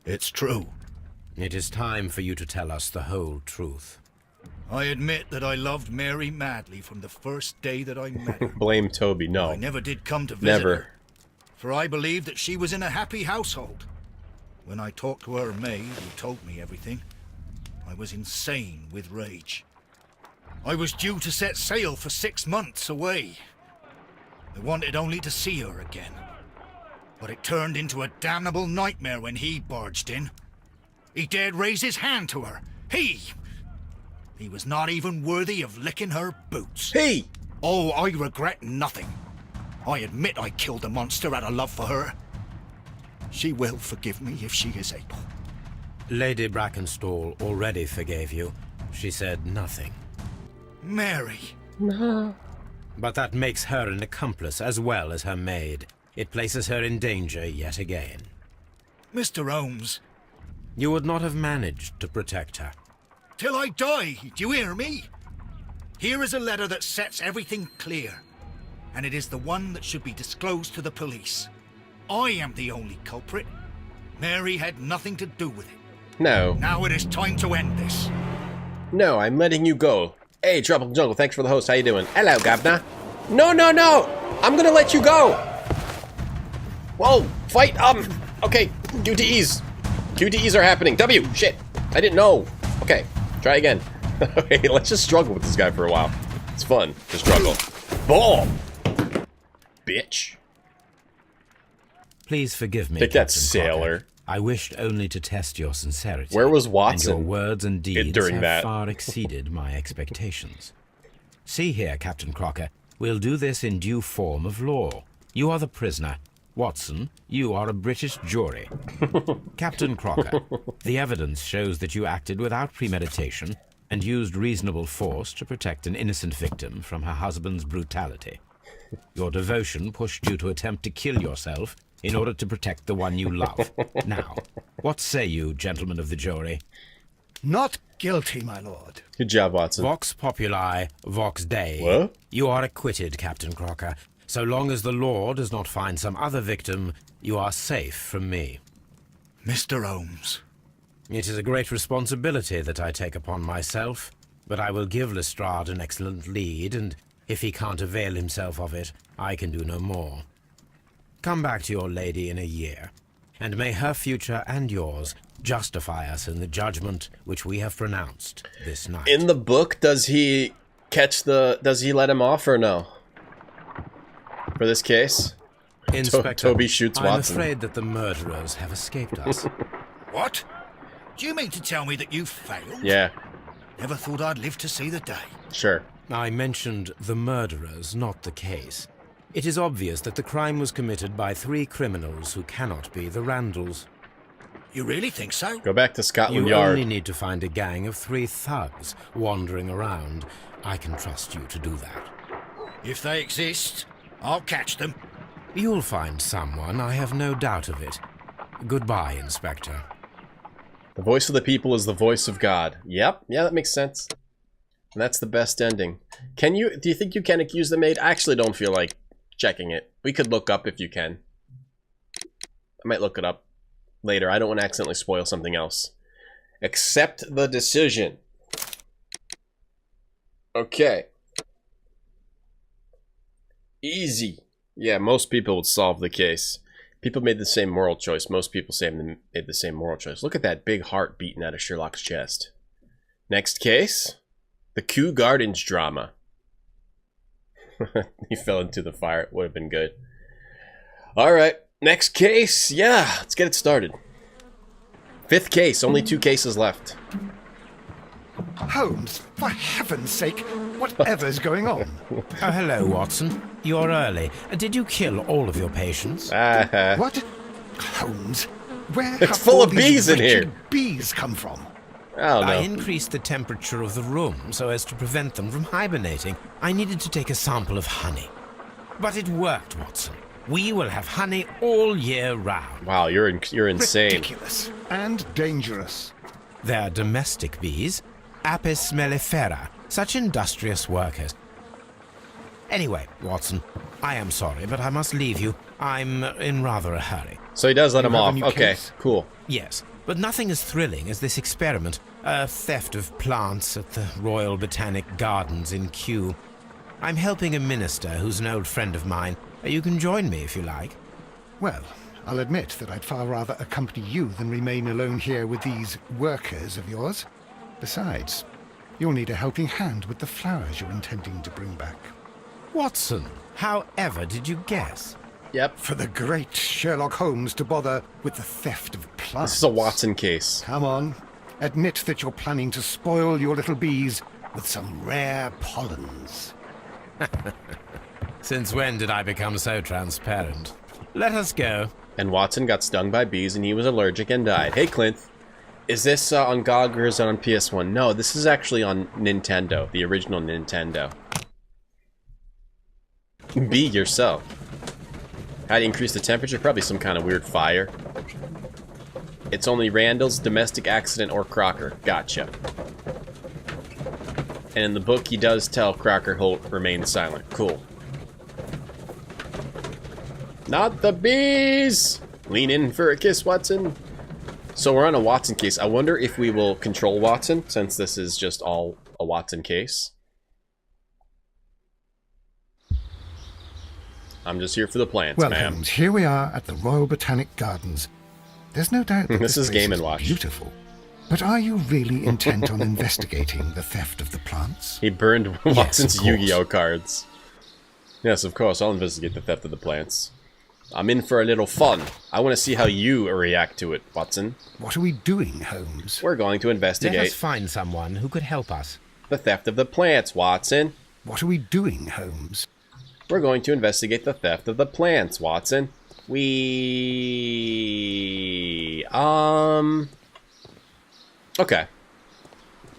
It's true. It is time for you to tell us the whole truth. I admit that I loved Mary madly from the first day that I met her. Blame Toby, no. I never did come to visit Never. her, for I believed that she was in a happy household. When I talked to her maid, who told me everything, I was insane with rage. I was due to set sail for 6 months away. I wanted only to see her again. But it turned into a damnable nightmare when he barged in. He dared raise his hand to her. He was not even worthy of licking her boots. Hey! Oh, I regret nothing. I admit I killed the monster out of love for her. She will forgive me if she is able. Lady Brackenstall already forgave you. She said nothing. Mary. No. But that makes her an accomplice as well as her maid. It places her in danger yet again. Mr. Holmes. You would not have managed to protect her. Till I die, do you hear me? Here is a letter that sets everything clear. And it is the one that should be disclosed to the police. I am the only culprit. Mary had nothing to do with it. No. Now it is time to end this. No, I'm letting you go. Hey, Tropical Jungle, thanks for the host. How you doing? Hello, Governor. No, no, no! I'm gonna let you go! Whoa, fight, okay, QTEs. QTEs are happening. W, shit, I didn't know. Okay, try again. Okay, let's just struggle with this guy for a while. It's fun to struggle. Boom! Bitch. Please forgive me, Take that, Captain sailor. Crocker. I wished only to test your sincerity. Where was Watson? And your words and deeds during have that? far exceeded my expectations. See here, Captain Crocker, we'll do this in due form of law. You are the prisoner. Watson, you are a British jury. Captain Crocker, the evidence shows that you acted without premeditation and used reasonable force to protect an innocent victim from her husband's brutality. Your devotion pushed you to attempt to kill yourself in order to protect the one you love. Now, what say you, gentlemen of the jury? Not guilty, my lord. Good job, Watson. Vox populi, vox dei. What? You are acquitted, Captain Crocker. So long as the law does not find some other victim, you are safe from me. Mr. Holmes. It is a great responsibility that I take upon myself, but I will give Lestrade an excellent lead, and if he can't avail himself of it, I can do no more. Come back to your lady in a year, and may her future and yours justify us in the judgment which we have pronounced this night. In the book, does he let him off or no? For this case? Inspector, Toby shoots Watson. I'm afraid that the murderers have escaped us. What? Do you mean to tell me that you failed? Yeah, Never thought I'd live to see the day. sure. I mentioned the murderers, not the case. It is obvious that the crime was committed by 3 criminals who cannot be the Randalls. You really think so? Go back to Scotland You Yard. only need to find a gang of 3 thugs wandering around. I can trust you to do that. If they exist, I'll catch them. You'll find someone, I have no doubt of it. Goodbye, Inspector. The voice of the people is the voice of God. Yep, yeah, that makes sense. And that's the best ending. Do you think you can accuse the maid? I actually don't feel like checking it. We could look up if you can. I might look it up. later. I don't want to accidentally spoil something else. Accept the decision. Okay. Easy. Yeah, most people would solve the case. People made the same moral choice. Most people say they made the same moral choice. Look at that big heart beating out of Sherlock's chest. Next case. The Kew Gardens drama. He fell into the fire. It would have been good. Alright. Next case. Yeah, let's get it started. 5th case. Only 2 cases left. Holmes, for heaven's sake, whatever's going on? Oh, hello, Watson. You're early. Did you kill all of your patients? What? Holmes, where It's have full all of these bees in wretched here. bees come from? I increased the temperature of the room so as to prevent them from hibernating. I needed to take a sample of honey. But it worked, Watson. We will have honey all year round. Wow, you're insane. Ridiculous and dangerous. They're domestic bees, Apis mellifera, such industrious workers. Anyway, Watson, I am sorry, but I must leave you. I'm in rather a hurry. So he does let him off. Okay, cool. Yes, but nothing as thrilling as this experiment. A theft of plants at the Royal Botanic Gardens in Kew. I'm helping a minister who's an old friend of mine. You can join me if you like. Well, I'll admit that I'd far rather accompany you than remain alone here with these workers of yours. Besides, you'll need a helping hand with the flowers you're intending to bring back. Watson, however did you guess? Yep. For the great Sherlock Holmes to bother with the theft of plants. This is a Watson case. Come on, admit that you're planning to spoil your little bees with some rare pollens. Since when did I become so transparent? Let us go. And Watson got stung by bees and he was allergic and died. Hey, Clint. Is this on GOG or is it on PS1? No, this is actually on Nintendo. The original Nintendo. Be yourself. How do you increase the temperature? Probably some kind of weird fire. It's only Randall's, domestic accident, or Crocker. Gotcha. And in the book, he does tell Crocker Holt remain silent. Cool. Not the bees! Lean in for a kiss, Watson. So we're on a Watson case. I wonder if we will control Watson, since this is just all a Watson case. I'm just here for the plants, well, ma'am. Holmes, here we are at the Royal Botanic Gardens. There's no doubt that this is place Game & Watch. Beautiful. But are you really intent on investigating the theft of the plants? He burned Watson's of Yu-Gi-Oh cards. Yes, of course. I'll investigate the theft of the plants. I'm in for a little fun. I want to see how you react to it, Watson. What are we doing, Holmes? We're going to investigate. Let us find someone who could help us. The theft of the plants, Watson. What are we doing, Holmes? We're going to investigate the theft of the plants, Watson. Okay.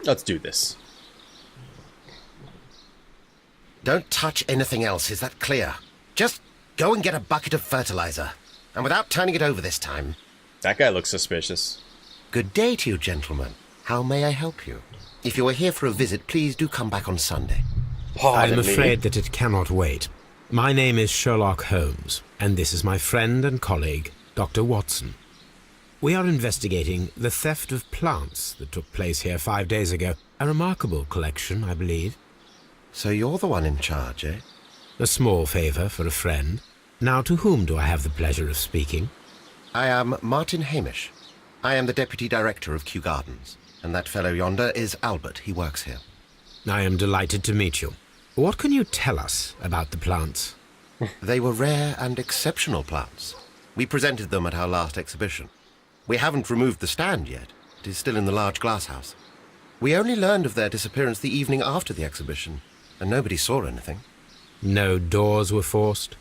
Let's do this. Don't touch anything else, is that clear? Just go and get a bucket of fertilizer. And without turning it over this time. That guy looks suspicious. Good day to you, gentlemen. How may I help you? If you are here for a visit, please do come back on Sunday. I'm afraid that it cannot wait. My name is Sherlock Holmes, and this is my friend and colleague, Dr. Watson. We are investigating the theft of plants that took place here 5 days ago. A remarkable collection, I believe. So you're the one in charge, eh? A small favour for a friend. Now, to whom do I have the pleasure of speaking? I am Martin Hamish. I am the Deputy Director of Kew Gardens. And that fellow yonder is Albert. He works here. I am delighted to meet you. What can you tell us about the plants? They were rare and exceptional plants. We presented them at our last exhibition. We haven't removed the stand yet. It is still in the large glasshouse. We only learned of their disappearance the evening after the exhibition, and nobody saw anything. No doors were forced?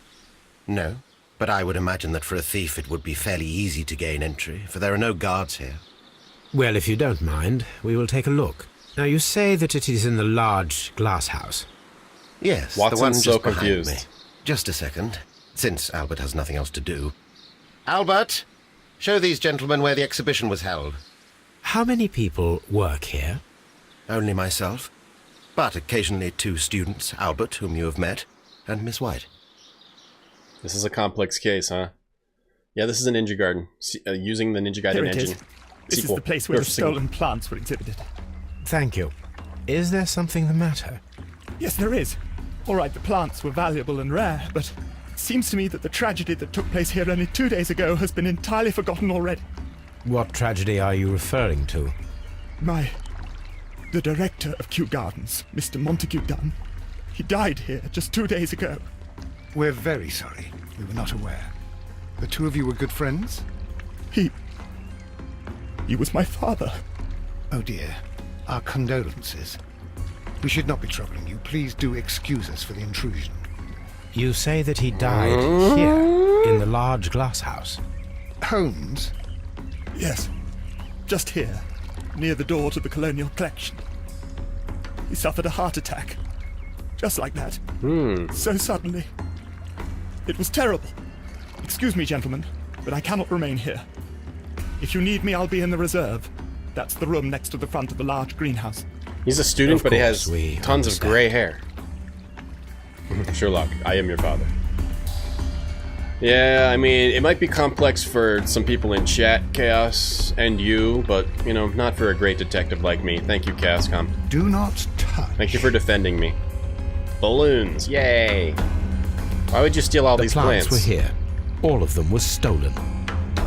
No, but I would imagine that for a thief it would be fairly easy to gain entry, for there are no guards here. Well, if you don't mind, we will take a look. Now, you say that it is in the large glasshouse. Yes, Watson's the one so just behind confused. me. Just a second, since Albert has nothing else to do. Albert, show these gentlemen where the exhibition was held. How many people work here? Only myself, but occasionally 2 students, Albert, whom you have met, and Miss White. This is a complex case, huh? Yeah, this is a Ninja Garden. Using the Ninja Gaiden Here it engine. is. This Sequel. is the place where the Sequel. stolen plants were exhibited. Thank you. Is there something the matter? Yes, there is. All right, the plants were valuable and rare, but it seems to me that the tragedy that took place here only 2 days ago has been entirely forgotten already. What tragedy are you referring to? The director of Kew Gardens, Mr. Montague Dunn, he died here just 2 days ago. We're very sorry. We were not aware. The two of you were good friends? He was my father. Oh dear. Our condolences. We should not be troubling you. Please do excuse us for the intrusion. You say that he died here, in the large glass house. Holmes? Yes, just here, near the door to the colonial collection. He suffered a heart attack. Just like that. So suddenly. It was terrible. Excuse me, gentlemen, but I cannot remain here. If you need me, I'll be in the reserve. That's the room next to the front of the large greenhouse. He's a student, Of but he course, has we tons of understand. gray hair. Sherlock, I am your father. Yeah, I mean, it might be complex for some people in chat, Chaos, and you, but, you know, not for a great detective like me. Thank you, Chaoscom. Do not touch. Thank you for defending me. Balloons, yay! Why would you steal all The these plants plants? were here. All of them were stolen.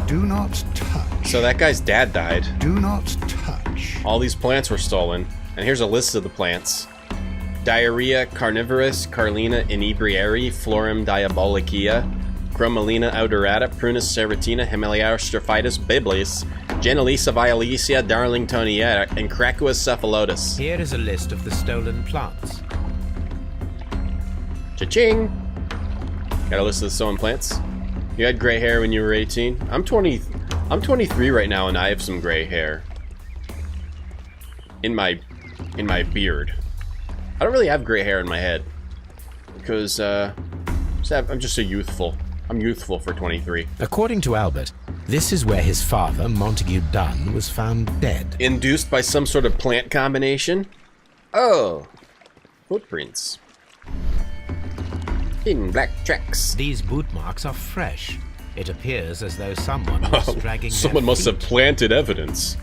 Do not touch. So that guy's dad died. Do not touch. All these plants were stolen. And here's a list of the plants. Diarrhea carnivorous, Carlina inebriarii, Florum diabolicia, Chromalina odorata, Prunus serratina, Himalaya strophitis, Biblis, Genelisa violacea, Darlingtoniera, and Cracuus cephalotus. Here is a list of the stolen plants. Cha-ching! Got a list of the stolen plants. You had gray hair when you were 18. I'm 23 right now, and I have some gray hair. In my beard. I don't really have gray hair in my head. Because, I'm just so youthful. I'm youthful for 23. According to Albert, this is where his father, Montague Dunn, was found dead. Induced by some sort of plant combination? Oh. Footprints. In black tracks. These boot marks are fresh. It appears as though someone was dragging Someone their must have feet. planted evidence.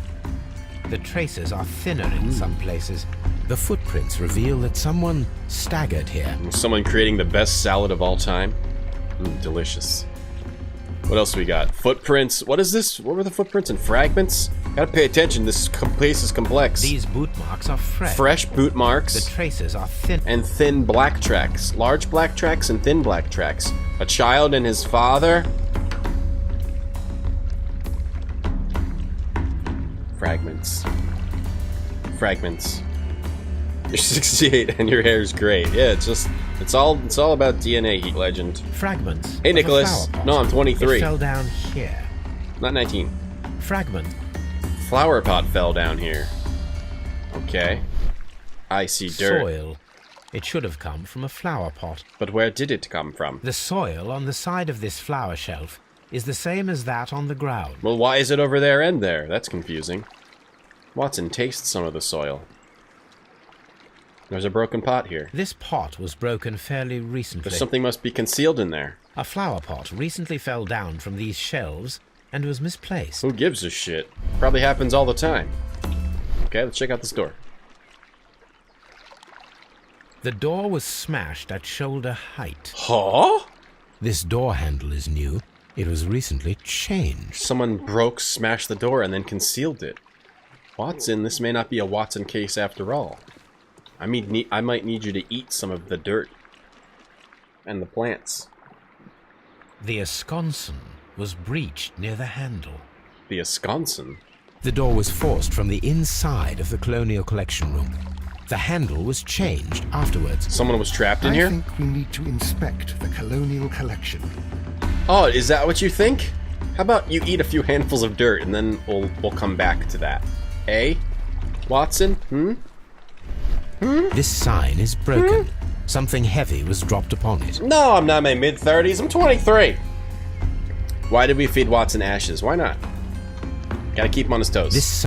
The traces are thinner in some places. The footprints reveal that someone staggered here. Someone creating the best salad of all time. Delicious. What else we got? Footprints. What is this? What were the footprints and fragments? Gotta pay attention. This place is complex. These boot marks are fresh. Fresh boot marks. The traces are thin. And thin black tracks. Large black tracks and thin black tracks. A child and his father. Fragments. Fragments. You're 68 and your hair's gray. Yeah, it's all about DNA, Heat Legend. Fragments. Hey of a Nicholas. flower pot. No, I'm 23. It fell down here. Not 19. Fragment. Flower pot fell down here. Okay. I see dirt. Soil. It should have come from a flower pot. But where did it come from? The soil on the side of this flower shelf is the same as that on the ground. Well, why is it over there and there? That's confusing. Watson, taste some of the soil. There's a broken pot here. This pot was broken fairly recently. Something must be concealed in there. A flower pot recently fell down from these shelves and was misplaced. Who gives a shit? Probably happens all the time. Okay, let's check out this door. The door was smashed at shoulder height. Huh? This door handle is new. It was recently changed. Someone smashed the door and then concealed it. Watson, this may not be a Watson case after all. I might need you to eat some of the dirt and the plants. The esconson was breached near the handle. The esconson? The door was forced from the inside of the Colonial Collection Room. The handle was changed afterwards. Someone was trapped in here? I think we need to inspect the Colonial Collection. Oh, is that what you think? How about you eat a few handfuls of dirt and then we'll come back to that. Eh? Watson? This sign is broken. Something heavy was dropped upon it. No, I'm not in my mid-30s. I'm 23. Why did we feed Watson ashes? Why not? Gotta keep him on his toes. This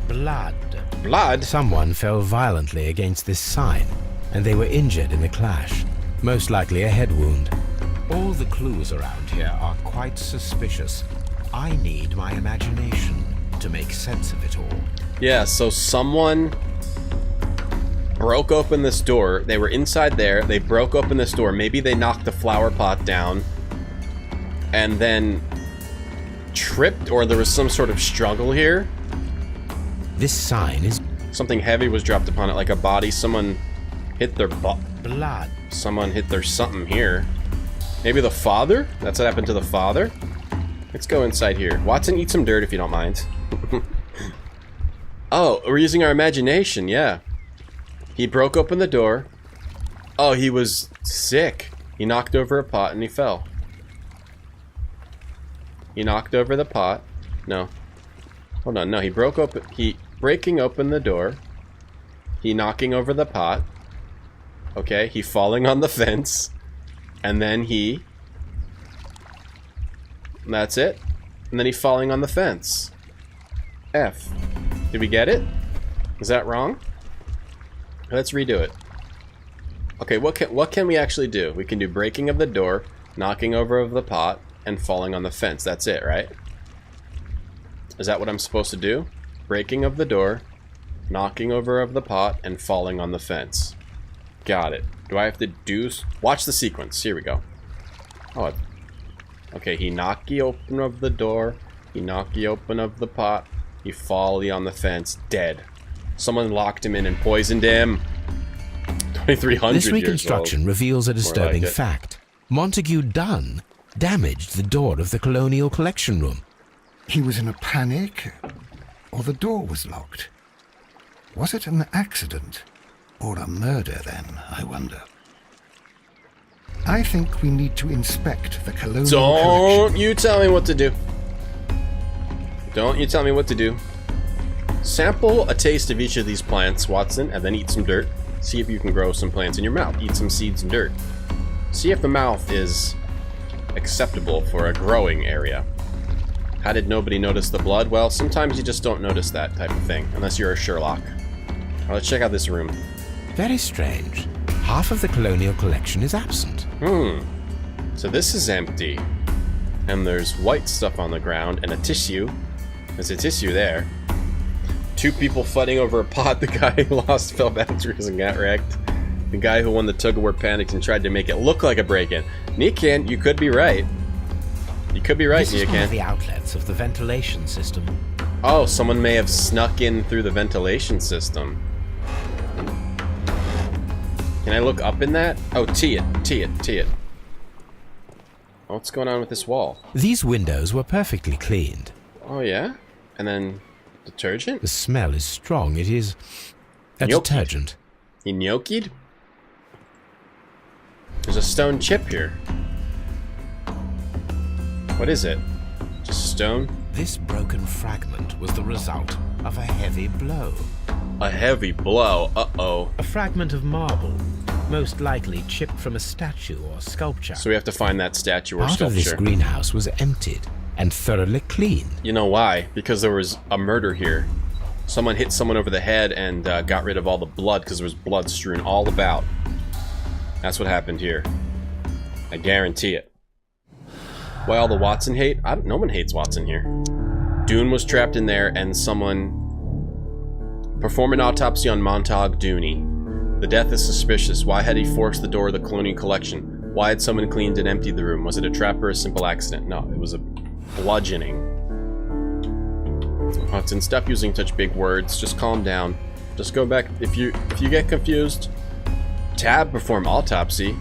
blood. Blood? Someone fell violently against this sign, and they were injured in the clash. Most likely a head wound. All the clues around here are quite suspicious. I need my imagination to make sense of it all. Yeah, so someone broke open this door. They were inside there. They broke open this door. Maybe they knocked the flower pot down and then tripped, or there was some sort of struggle here. This sign is... Something heavy was dropped upon it, like a body. Someone hit their blood. Someone hit their something here. Maybe the father? That's what happened to the father? Let's go inside here. Watson, eat some dirt if you don't mind. Oh, we're using our imagination, yeah. He broke open the door. Oh, he was sick. He knocked over a pot and he fell. He knocked over the pot. No. Hold on, no, he broke open... breaking open the door. He knocking over the pot. Okay, he falling on the fence. And then he... That's it. And then he falling on the fence. F. Did we get it? Is that wrong? Let's redo it. Okay, what can we actually do? We can do breaking of the door, knocking over of the pot, and falling on the fence. That's it, right? Is that what I'm supposed to do? Breaking of the door, knocking over of the pot, and falling on the fence. Got it. Do I have to do... Watch the sequence. Here we go. Oh, okay, he knocky open of the door, he knocky open of the pot, he folly on the fence, dead. Someone locked him in and poisoned him. 2,300 This reconstruction reveals a disturbing like fact. Montague Dunn damaged the door of the Colonial Collection Room. He was in a panic, or the door was locked. Was it an accident, or a murder then, I wonder? I think we need to inspect the Colonial Collection. Don't you tell me what to do. Don't you tell me what to do. Sample a taste of each of these plants, Watson, and then eat some dirt. See if you can grow some plants in your mouth. Eat some seeds and dirt. See if the mouth is acceptable for a growing area. How did nobody notice the blood? Well, sometimes you just don't notice that type of thing, unless you're a Sherlock. Well, let's check out this room. Very strange. Half of the Colonial Collection is absent. So this is empty. And there's white stuff on the ground and a tissue. There's a tissue there. Two people fighting over a pot. The guy who lost fell backwards and got wrecked. The guy who won the tug-of-war panicked and tried to make it look like a break-in. Nikan, you could be right. You could be right, Nikan. This is one of the outlets of the ventilation system. Oh, someone may have snuck in through the ventilation system. Can I look up in that? Oh, tee it. What's going on with this wall? These windows were perfectly cleaned. Oh, yeah? And then detergent? The smell is strong. It is a detergent. He gnocchied? There's a stone chip here. What is it? Just stone? This broken fragment was the result of a heavy blow. A heavy blow? Uh-oh. A fragment of marble, most likely chipped from a statue or sculpture. So we have to find that statue or sculpture. Part of this greenhouse was emptied and thoroughly cleaned. You know why? Because there was a murder here. Someone hit someone over the head and got rid of all the blood because there was blood strewn all about. That's what happened here. I guarantee it. Why all the Watson hate? No one hates Watson here. Dune was trapped in there and someone... Perform an autopsy on Montague Dooney. The death is suspicious. Why had he forced the door of the Colonial Collection? Why had someone cleaned and emptied the room? Was it a trap or a simple accident? No, it was a bludgeoning. Watson, stop using such big words. Just calm down. Just go back. If you get confused, tab perform autopsy.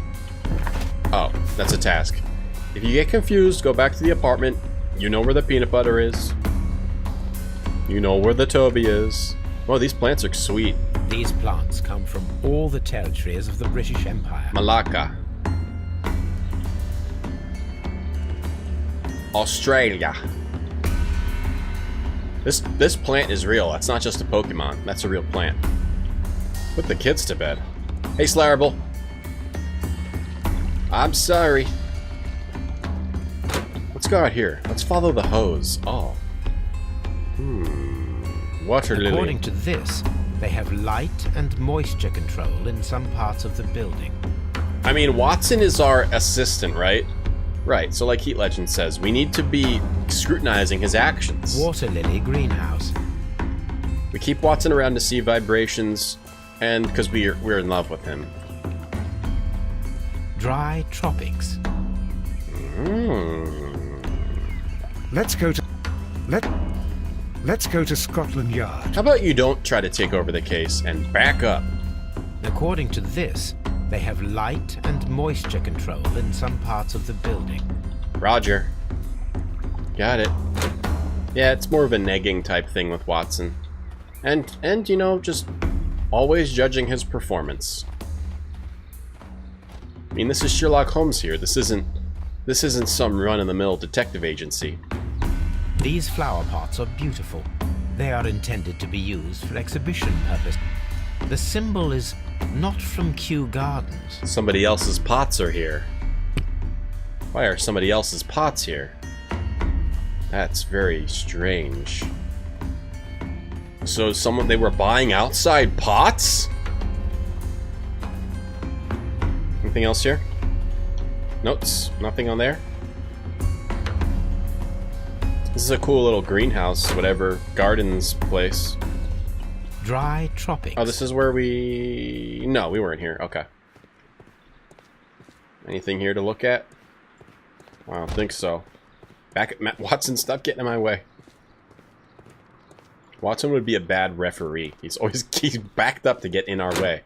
Oh, that's a task. If you get confused, go back to the apartment. You know where the peanut butter is. You know where the Toby is. Oh, these plants are sweet. These plants come from all the territories of the British Empire. Malacca. Australia. This plant is real. That's not just a Pokemon. That's a real plant. Put the kids to bed. Hey, Slarable. I'm sorry. Let's go out here. Let's follow the hose. Oh. Water lily. According to this, they have light and moisture control in some parts of the building. I mean, Watson is our assistant, right? Right, so like Heat Legend says, we need to be scrutinizing his actions. Water lily greenhouse. We keep Watson around to see vibrations, and because we're in love with him. Dry tropics. Let's go to Scotland Yard. How about you don't try to take over the case and back up? According to this, they have light and moisture control in some parts of the building. Roger. Got it. Yeah, it's more of a negging type thing with Watson. And you know, just always judging his performance. I mean, this is Sherlock Holmes here. This isn't some run-of-the-mill detective agency. These flower pots are beautiful. They are intended to be used for exhibition purpose. The symbol is not from Kew Gardens. Somebody else's pots are here. Why are somebody else's pots here? That's very strange. So they were buying outside pots? Anything else here? Notes? Nothing on there? This is a cool little greenhouse, whatever, gardens place. Dry tropics. Oh, this is where we... No, we weren't here. Okay. Anything here to look at? I don't think so. Back at Watson, stop getting in my way. Watson would be a bad referee. He's backed up to get in our way.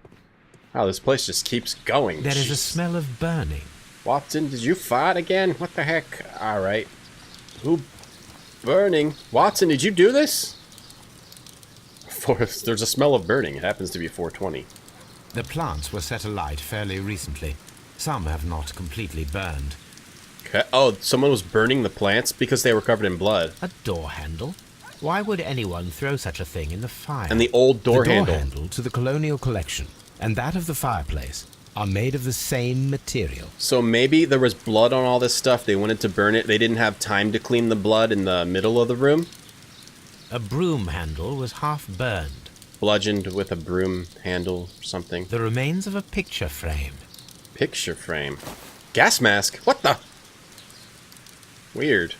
Wow, this place just keeps going. There is a smell of burning. Watson, did you fart again? What the heck? Alright. Who... Burning? Watson, did you do this? There's a smell of burning. It happens to be 420. The plants were set alight fairly recently. Some have not completely burned. Okay. Oh, someone was burning the plants because they were covered in blood. A door handle? Why would anyone throw such a thing in the fire? And the old door handle. The door handle to the colonial collection and that of the fireplace are made of the same material. So maybe there was blood on all this stuff. They wanted to burn it. They didn't have time to clean the blood in the middle of the room. A broom handle was half burned. Bludgeoned with a broom handle or something. The remains of a picture frame. Picture frame? Gas mask? What the? Weird.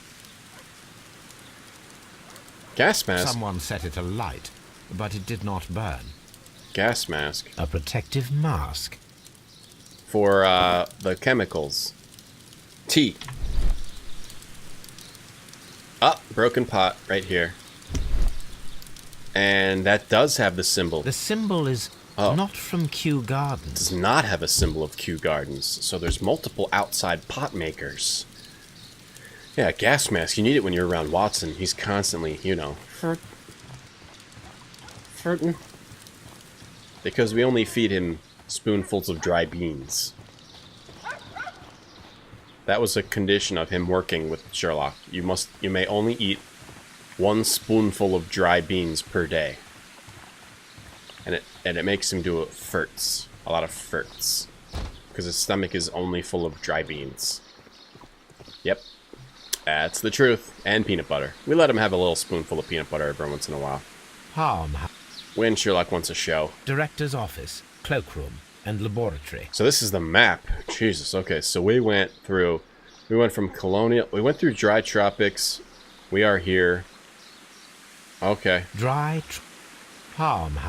Gas mask? Someone set it alight, but it did not burn. Gas mask? A protective mask. For, the chemicals. Tea. Oh, broken pot right here. And that does have the symbol. The symbol is not from Kew Gardens. It does not have a symbol of Kew Gardens. So there's multiple outside pot makers. Yeah, gas mask. You need it when you're around Watson. He's constantly, you know, farting. Because we only feed him spoonfuls of dry beans. That was a condition of him working with Sherlock. You may only eat 1 spoonful of dry beans per day. And it makes him do farts. A lot of farts. Because his stomach is only full of dry beans. Yep. That's the truth. And peanut butter. We let him have a little spoonful of peanut butter every once in a while. Palm. When Sherlock wants a show. Director's office, cloakroom, and laboratory. So this is the map. Jesus, okay. So we went from Colonial, we went through Dry Tropics. We are here. Okay. Palm.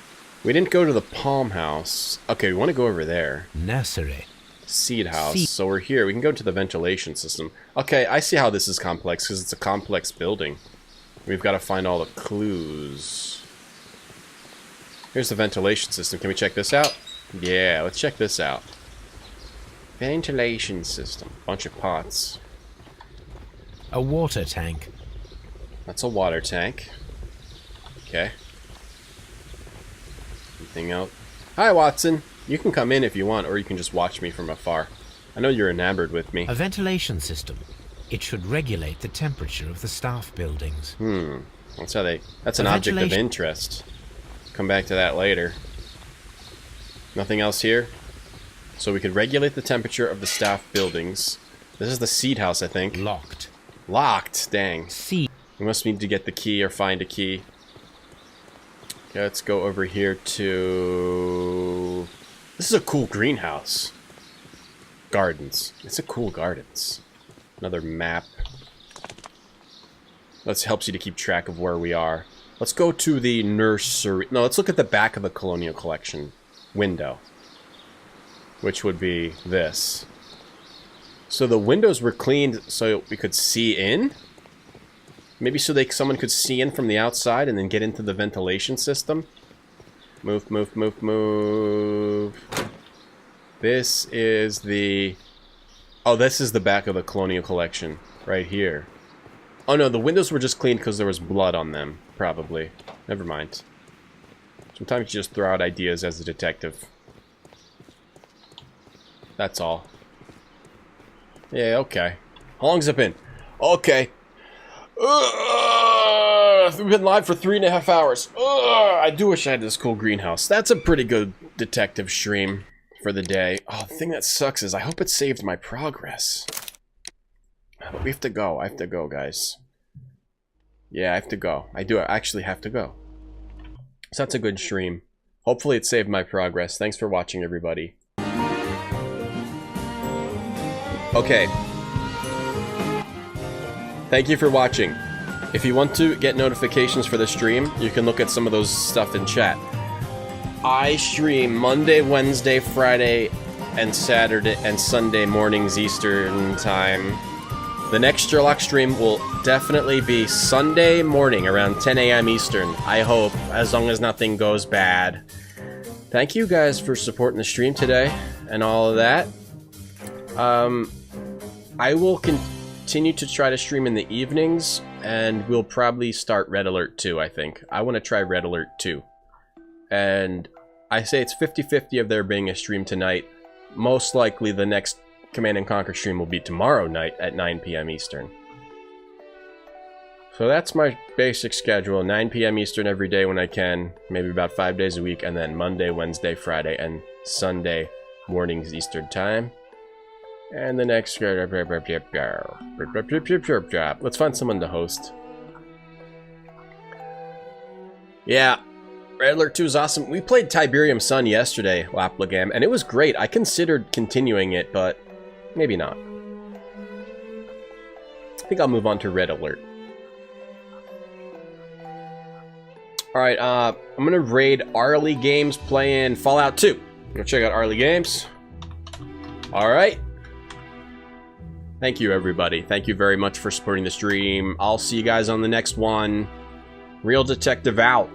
We didn't go to the Palm House. Okay, we want to go over there. Nursery. Seed House. So we're here. We can go to the ventilation system. Okay, I see how this is complex, because it's a complex building. We've got to find all the clues. Here's the ventilation system. Can we check this out? Yeah, let's check this out. Ventilation system. Bunch of pots. A water tank. That's a water tank. Okay. Anything else? Hi, Watson. You can come in if you want, or you can just watch me from afar. I know you're enamored with me. A ventilation system. It should regulate the temperature of the staff buildings. That's an object of interest. Come back to that later. Nothing else here? So we could regulate the temperature of the staff buildings. This is the seed house, I think. Locked. Locked, dang. Seed. We must need to get the key or find a key. Okay, let's go over here to... This is a cool greenhouse. Gardens. It's a cool gardens. Another map. That helps you to keep track of where we are. Let's go to the nursery. No, let's look at the back of the Colonial Collection window, which would be this. So the windows were cleaned so we could see in? Maybe so someone could see in from the outside and then get into the ventilation system? Move, move, move, move. This is the... Oh, this is the back of the Colonial Collection. Right here. Oh no, the windows were just cleaned because there was blood on them. Probably. Never mind. Sometimes you just throw out ideas as a detective. That's all. Yeah, okay. How long's it been? Okay. We've been live for 3.5 hours. I do wish I had this cool greenhouse. That's a pretty good detective stream for the day. Oh, the thing that sucks is I hope it saved my progress. But we have to go. I have to go, guys. Yeah, I have to go. I actually have to go. So that's a good stream. Hopefully it saved my progress. Thanks for watching, everybody. Okay. Thank you for watching. If you want to get notifications for the stream, you can look at some of those stuff in chat. I stream Monday, Wednesday, Friday, and Saturday and Sunday mornings Eastern time. The next Sherlock stream will definitely be Sunday morning around 10 a.m. Eastern. I hope, as long as nothing goes bad. Thank you guys for supporting the stream today and all of that. I will continue to try to stream in the evenings, and we'll probably start Red Alert 2, I think. I want to try Red Alert 2. And I say it's 50-50 of there being a stream tonight. Most likely the next Command & Conquer stream will be tomorrow night at 9 p.m. Eastern. So that's my basic schedule. 9 p.m. Eastern every day when I can. Maybe about 5 days a week. And then Monday, Wednesday, Friday, and Sunday mornings Eastern time. And the next... Let's find someone to host. Yeah. Red Alert 2 is awesome. We played Tiberium Sun yesterday, Laplagam, and it was great. I considered continuing it, but maybe not. I think I'll move on to Red Alert. Alright, I'm gonna raid Arlie Games playing Fallout 2. Go check out Arlie Games. Alright. Thank you, everybody. Thank you very much for supporting the stream. I'll see you guys on the next one. Real Detective out.